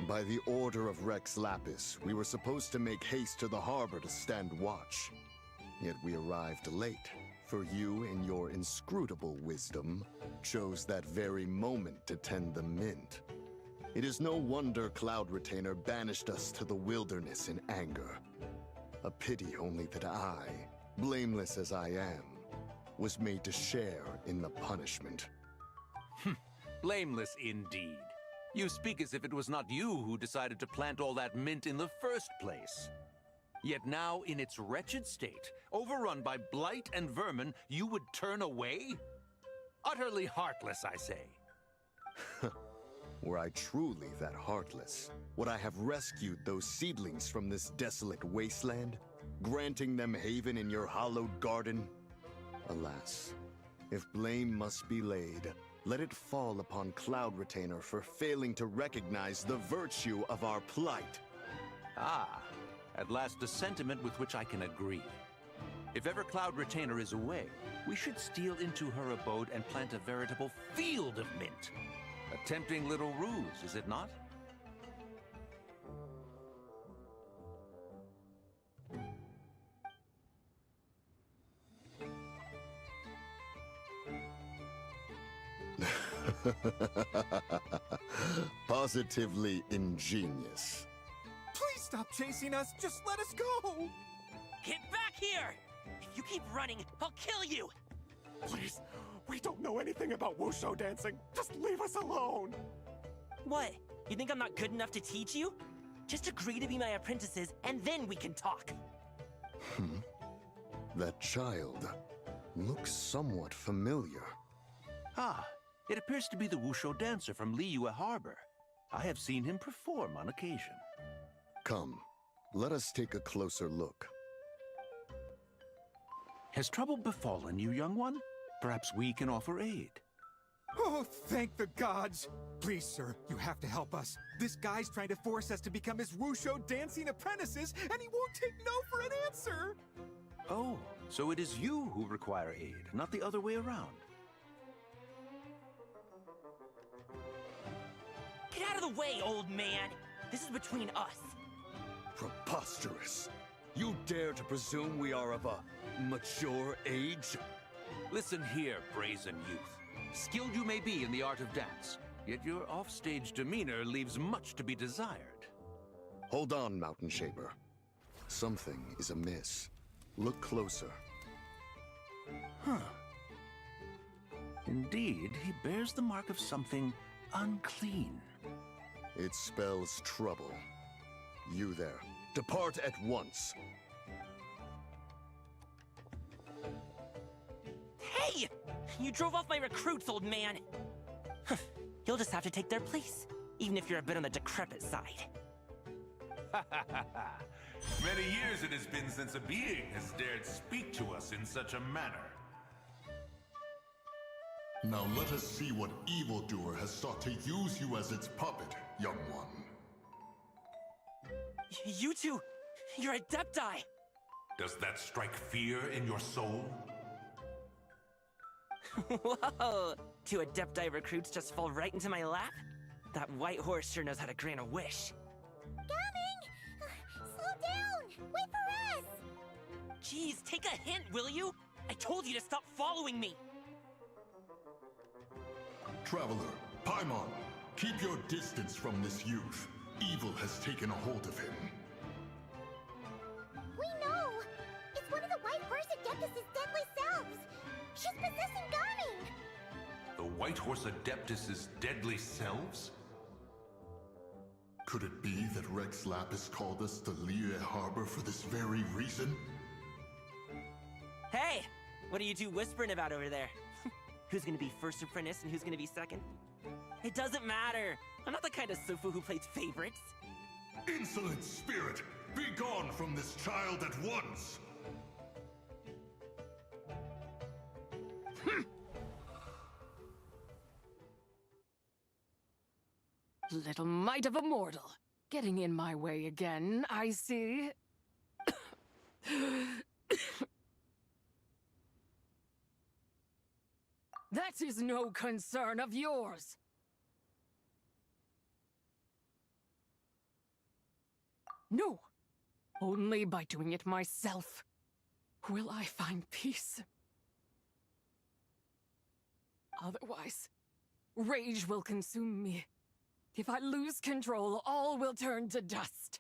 Speaker 16: By the order of Rex Lapis, we were supposed to make haste to the harbor to stand watch. Yet we arrived late, for you, in your inscrutable wisdom, chose that very moment to tend the mint. It is no wonder Cloud Retainer banished us to the wilderness in anger. A pity only that I, blameless as I am, was made to share in the punishment.
Speaker 4: Blameless indeed. You speak as if it was not you who decided to plant all that mint in the first place. Yet now, in its wretched state, overrun by blight and vermin, you would turn away? Utterly heartless, I say.
Speaker 16: Were I truly that heartless, would I have rescued those seedlings from this desolate wasteland, granting them haven in your hallowed garden? Alas, if blame must be laid, let it fall upon Cloud Retainer for failing to recognize the virtue of our plight.
Speaker 4: Ah, at last a sentiment with which I can agree. If ever Cloud Retainer is away, we should steal into her abode and plant a veritable field of mint. A tempting little ruse, is it not?
Speaker 16: Positively ingenious.
Speaker 23: Please stop chasing us. Just let us go.
Speaker 2: Get back here! If you keep running, I'll kill you!
Speaker 23: Please, we don't know anything about wushu dancing. Just leave us alone.
Speaker 2: What? You think I'm not good enough to teach you? Just agree to be my apprentices, and then we can talk.
Speaker 16: That child looks somewhat familiar.
Speaker 4: Ah, it appears to be the wushu dancer from Liyue Harbor. I have seen him perform on occasion.
Speaker 16: Come, let us take a closer look.
Speaker 4: Has trouble befallen you, young one? Perhaps we can offer aid.
Speaker 23: Oh, thank the gods! Please, sir, you have to help us. This guy's trying to force us to become his wushu dancing apprentices, and he won't take no for an answer!
Speaker 4: Oh, so it is you who require aid, not the other way around.
Speaker 2: Get out of the way, old man! This is between us.
Speaker 16: Preposterous! You dare to presume we are of a mature age?
Speaker 4: Listen here, brazen youth. Skilled you may be in the art of dance, yet your offstage demeanor leaves much to be desired.
Speaker 16: Hold on, Mountain Shaper. Something is amiss. Look closer.
Speaker 4: Huh. Indeed, he bears the mark of something unclean.
Speaker 16: It spells trouble. You there, depart at once.
Speaker 2: Hey! You drove off my recruits, old man! You'll just have to take their place, even if you're a bit on the decrepit side.
Speaker 24: Many years it has been since a being has dared speak to us in such a manner.
Speaker 25: Now let us see what evildoer has sought to use you as its puppet, young one.
Speaker 2: You two, you're Adepti!
Speaker 24: Does that strike fear in your soul?
Speaker 2: Whoa! Two Adepti recruits just fall right into my lap? That white horse sure knows how to grant a wish.
Speaker 10: Coming! Slow down! Wait for us!
Speaker 2: Jeez, take a hint, will you? I told you to stop following me!
Speaker 25: Traveler, Paimon, keep your distance from this youth. Evil has taken a hold of him.
Speaker 10: We know! It's one of the White Horse Adeptus' deadly selves! She's possessing Gaming!
Speaker 24: The White Horse Adeptus' deadly selves?
Speaker 25: Could it be that Rex Lapis called us to Liyue Harbor for this very reason?
Speaker 2: Hey! What are you two whispering about over there? Who's gonna be first apprentice and who's gonna be second? It doesn't matter. I'm not the kind of Sufu who plays favorites.
Speaker 25: Insolent spirit, be gone from this child at once!
Speaker 12: Little mite of a mortal. Getting in my way again, I see. That is no concern of yours. No, only by doing it myself will I find peace. Otherwise, rage will consume me. If I lose control, all will turn to dust.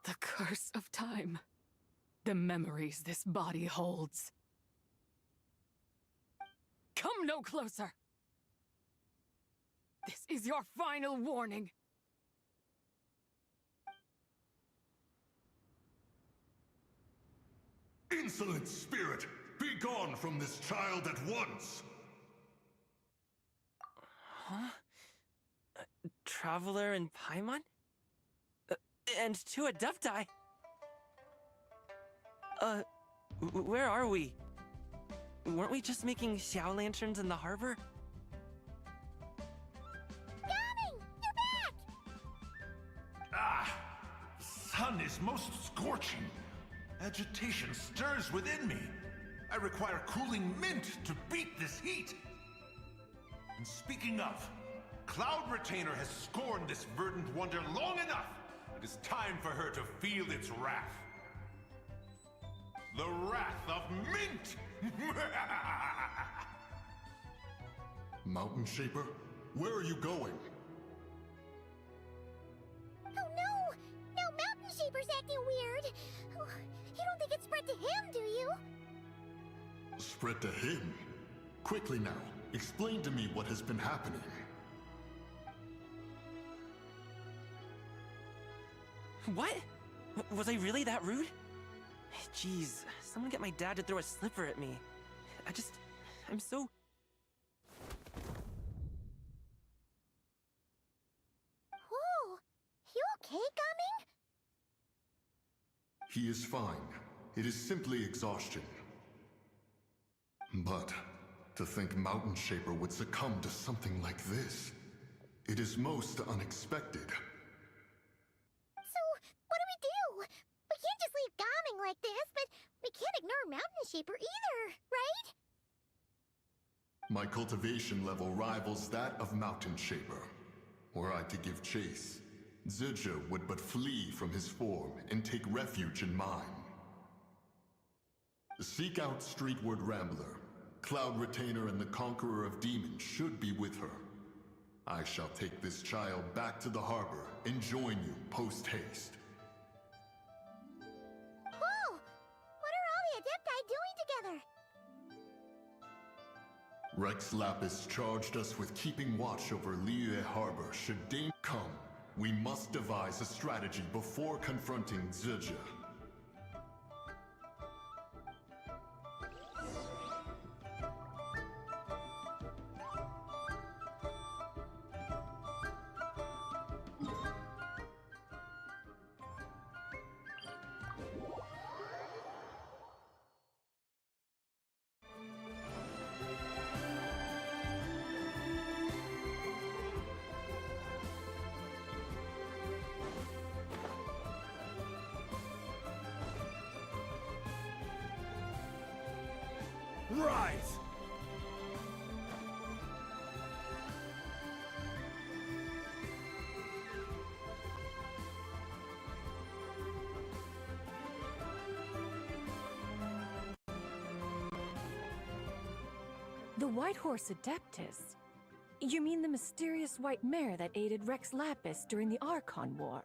Speaker 12: The curse of time. The memories this body holds. Come no closer! This is your final warning.
Speaker 25: Insolent spirit, be gone from this child at once!
Speaker 2: Huh? Traveler and Paimon? And two Adepti? Where are we? Weren't we just making Xiao lanterns in the harbor?
Speaker 10: Gaming! You're back!
Speaker 24: Ah! The sun is most scorching. Agitation stirs within me. I require cooling mint to beat this heat. And speaking of, Cloud Retainer has scorned this verdant wonder long enough. It is time for her to feel its wrath. The wrath of Mint!
Speaker 25: Mountain Shaper, where are you going?
Speaker 10: Oh no! Now Mountain Shaper's acting weird! Oh, you don't think it spread to him, do you?
Speaker 25: Spread to him? Quickly now, explain to me what has been happening.
Speaker 2: What? Was I really that rude? Jeez, someone get my dad to throw a slipper at me. I'm so...
Speaker 10: Whoa! You okay, Gaming?
Speaker 25: He is fine. It is simply exhaustion. But to think Mountain Shaper would succumb to something like this, it is most unexpected.
Speaker 10: So, what do? We can't just leave Gaming like this, but we can't ignore Mountain Shaper either, right?
Speaker 25: My cultivation level rivals that of Mountain Shaper. Were I to give chase, Zizha would but flee from his form and take refuge in mine. Seek out Streetward Rambler. Cloud Retainer and the Conqueror of Demons should be with her. I shall take this child back to the harbor and join you post-haste.
Speaker 10: Whoa! What are all the Adepti doing together?
Speaker 25: Rex Lapis charged us with keeping watch over Liyue Harbor should danger come. We must devise a strategy before confronting Zizha.
Speaker 23: Rise!
Speaker 5: The White Horse Adeptus? You mean the mysterious white mare that aided Rex Lapis during the Archon War?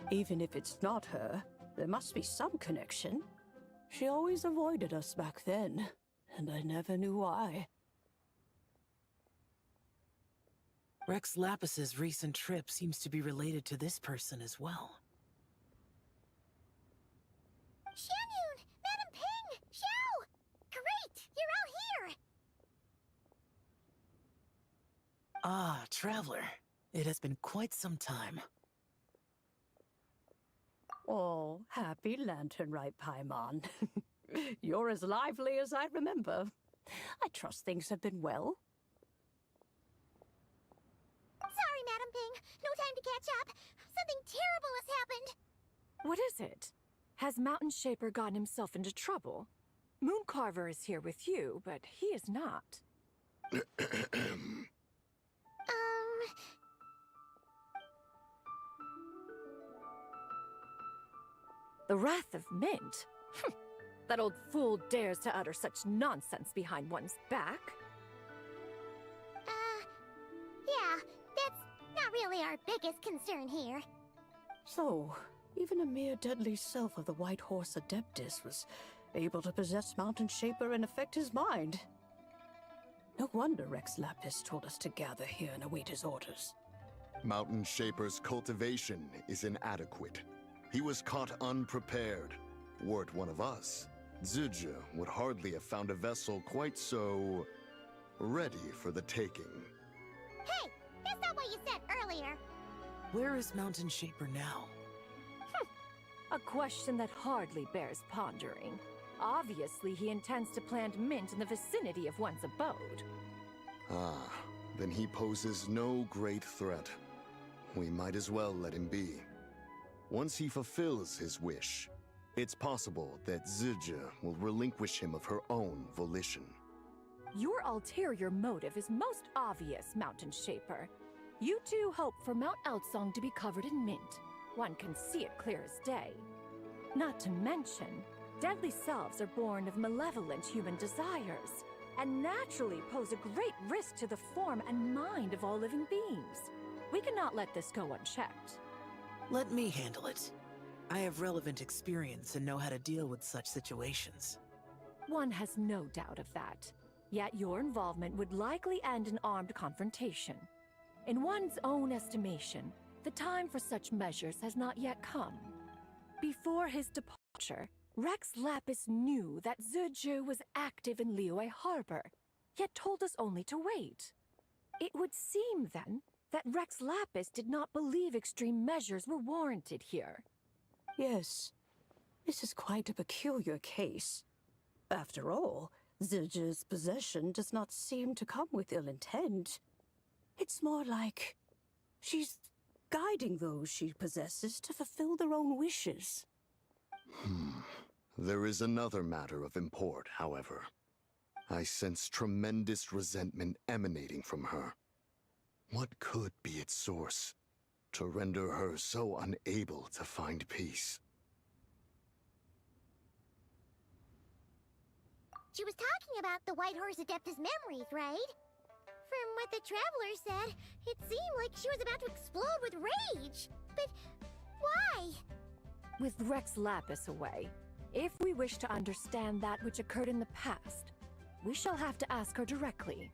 Speaker 9: Even if it's not her, there must be some connection. She always avoided us back then, and I never knew why.
Speaker 15: Rex Lapis's recent trip seems to be related to this person as well.
Speaker 10: Shanyun! Madam Ping!
Speaker 15: Traveler, it has been quite some time.
Speaker 9: Oh, happy lantern right, Paimon. You're as lively as I remember. I trust things have been well.
Speaker 10: Sorry, Madam Ping. No time to catch up. Something terrible has happened.
Speaker 5: What is it? Has Mountain Shaper gotten himself into trouble? Mooncarver is here with you, but he is not. The Wrath of Mint? That old fool dares to utter such nonsense behind one's back.
Speaker 10: Yeah, that's not really our biggest concern here.
Speaker 9: So, even a mere deadly self of the White Horse Adeptus was able to possess Mountain Shaper and affect his mind. No wonder Rex Lapis told us to gather here and await his orders.
Speaker 16: Mountain Shaper's cultivation is inadequate. He was caught unprepared. Were it one of us, Zizha would hardly have found a vessel quite so ready for the taking.
Speaker 10: Hey, that's not what you said earlier.
Speaker 15: Where is Mountain Shaper now?
Speaker 5: A question that hardly bears pondering. Obviously, he intends to plant mint in the vicinity of one's abode.
Speaker 16: Ah, then he poses no great threat. We might as well let him be. Once he fulfills his wish, it's possible that Zizha will relinquish him of her own volition.
Speaker 5: Your ulterior motive is most obvious, Mountain Shaper. You two hope for Mount Eltsong to be covered in mint. One can see it clear as day. Not to mention, deadly selves are born of malevolent human desires, and naturally pose a great risk to the form and mind of all living beings. We cannot let this go unchecked.
Speaker 15: Let me handle it. I have relevant experience and know how to deal with such situations.
Speaker 5: One has no doubt of that. Yet your involvement would likely end in armed confrontation. In one's own estimation, the time for such measures has not yet come. Before his departure, Rex Lapis knew that Zizha was active in Liyue Harbor, yet told us only to wait. It would seem, then, that Rex Lapis did not believe extreme measures were warranted here.
Speaker 9: Yes, this is quite a peculiar case. After all, Zizha's possession does not seem to come with ill intent. It's more like she's guiding those she possesses to fulfill their own wishes.
Speaker 16: There is another matter of import, however. I sense tremendous resentment emanating from her. What could be its source to render her so unable to find peace?
Speaker 10: She was talking about the White Horse Adeptus memories, right? From what the Traveler said, it seemed like she was about to explode with rage. But why?
Speaker 5: With Rex Lapis away, if we wish to understand that which occurred in the past, we shall have to ask her directly.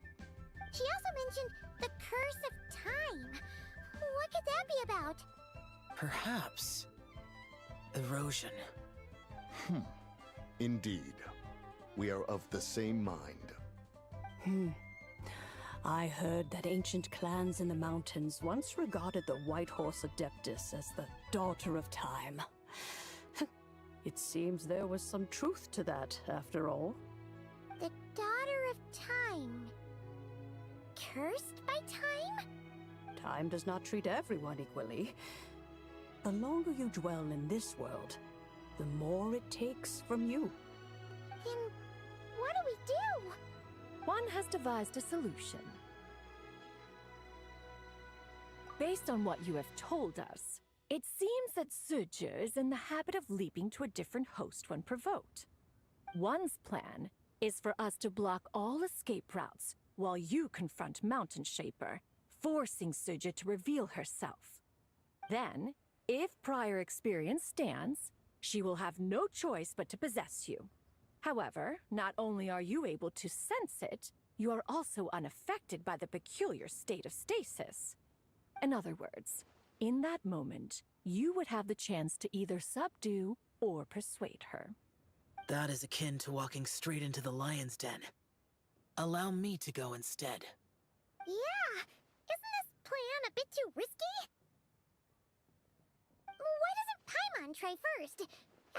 Speaker 10: She also mentioned the Curse of Time. What could that be about?
Speaker 15: Perhaps erosion.
Speaker 16: Indeed. We are of the same mind.
Speaker 9: I heard that ancient clans in the mountains once regarded the White Horse Adeptus as the daughter of time. It seems there was some truth to that, after all.
Speaker 10: The Daughter of Time. Cursed by time?
Speaker 9: Time does not treat everyone equally. The longer you dwell in this world, the more it takes from you.
Speaker 10: Then what do we do?
Speaker 5: One has devised a solution. Based on what you have told us, it seems that Zizha is in the habit of leaping to a different host when provoked. One's plan is for us to block all escape routes while you confront Mountain Shaper, forcing Zizha to reveal herself. Then, if prior experience stands, she will have no choice but to possess you. However, not only are you able to sense it, you are also unaffected by the peculiar state of stasis. In other words, in that moment, you would have the chance to either subdue or persuade her.
Speaker 15: That is akin to walking straight into the lion's den. Allow me to go instead.
Speaker 10: Yeah! Isn't this plan a bit too risky? Why doesn't Paimon try first?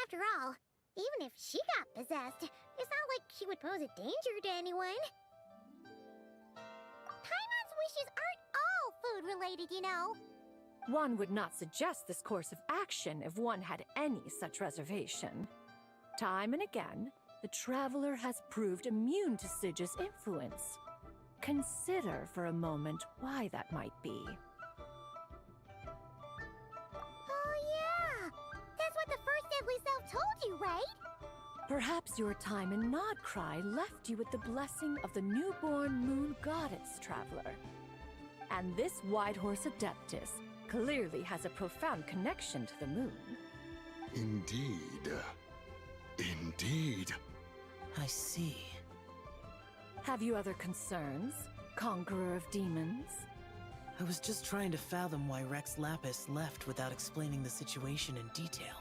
Speaker 10: After all, even if she got possessed, it's not like she would pose a danger to anyone. Paimon's wishes aren't all food-related, you know.
Speaker 5: One would not suggest this course of action if one had any such reservation. Time and again, the traveler has proved immune to Sij's influence. Consider for a moment why that might be.
Speaker 10: Oh yeah! That's what the first deadly self told you, right?
Speaker 5: Perhaps your time in Nodcry left you with the blessing of the newborn moon goddess, traveler. And this Whitehorse Adeptus clearly has a profound connection to the moon.
Speaker 16: Indeed. Indeed.
Speaker 15: I see.
Speaker 5: Have you other concerns, Conqueror of Demons?
Speaker 15: I was just trying to fathom why Rex Lapis left without explaining the situation in detail.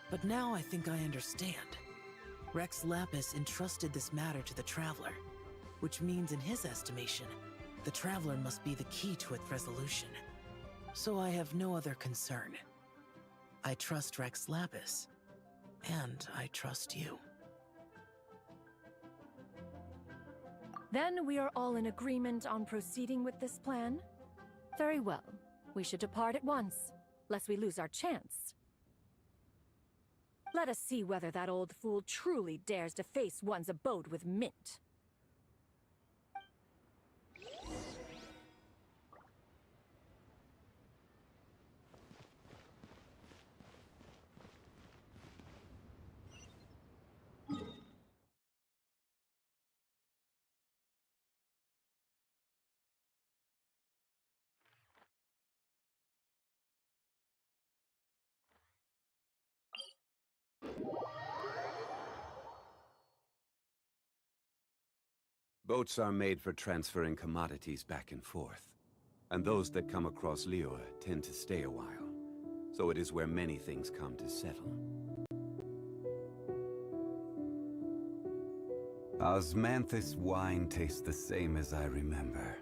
Speaker 15: But now I think I understand. Rex Lapis entrusted this matter to the Traveler, which means in his estimation, the Traveler must be the key to its resolution. So I have no other concern. I trust Rex Lapis, and I trust you.
Speaker 5: Then we are all in agreement on proceeding with this plan? Very well. We should depart at once, lest we lose our chance. Let us see whether that old fool truly dares to face one's abode with Mint.
Speaker 21: Boats are made for transferring commodities back and forth. And those that come across Liyue tend to stay a while. So it is where many things come to settle. Osmanthus wine tastes the same as I remember.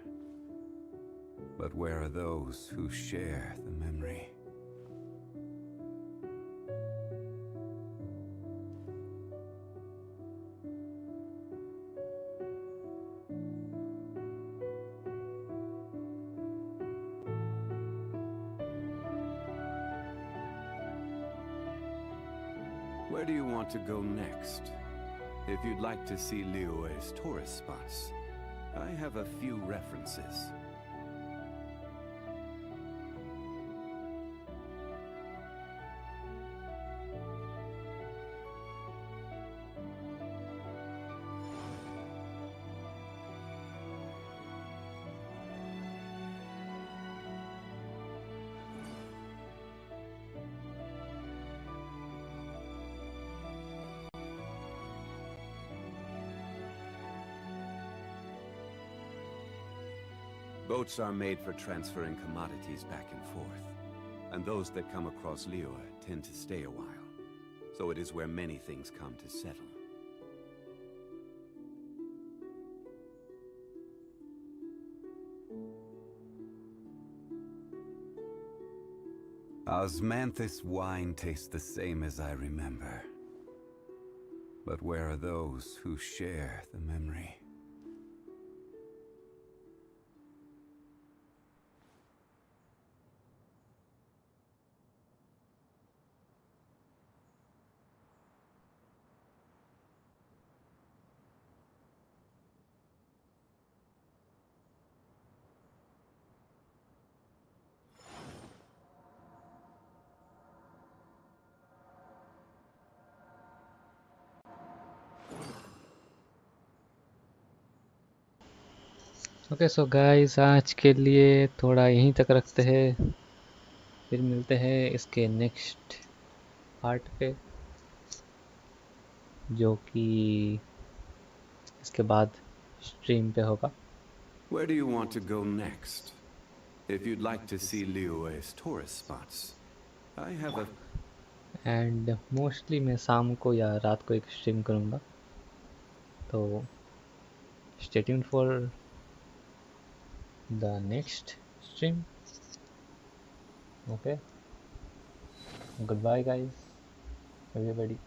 Speaker 21: But where are those who share the memory? Where do you want to go next? If you'd like to see Liyue's tourist spots, I have a few references. Boats are made for transferring commodities back and forth. And those that come across Liyue tend to stay a while. So it is where many things come to settle. Osmanthus wine tastes the same as I remember. But where are those who share the memory?
Speaker 1: Okay so guys आज के लिए थोड़ा यहीं तक रखते हैं, फिर मिलते हैं इसके नेक्स्ट पार्ट पे, जो कि इसके बाद स्ट्रीम पे होगा.
Speaker 21: Where do you want to go next? If you'd like to see Liyue's tourist spots, I have a...
Speaker 1: and mostly मैं शाम को या रात को एक स्ट्रीम करूँगा, तो stay tuned for the next stream. Okay. Goodbye, guys. Everybody.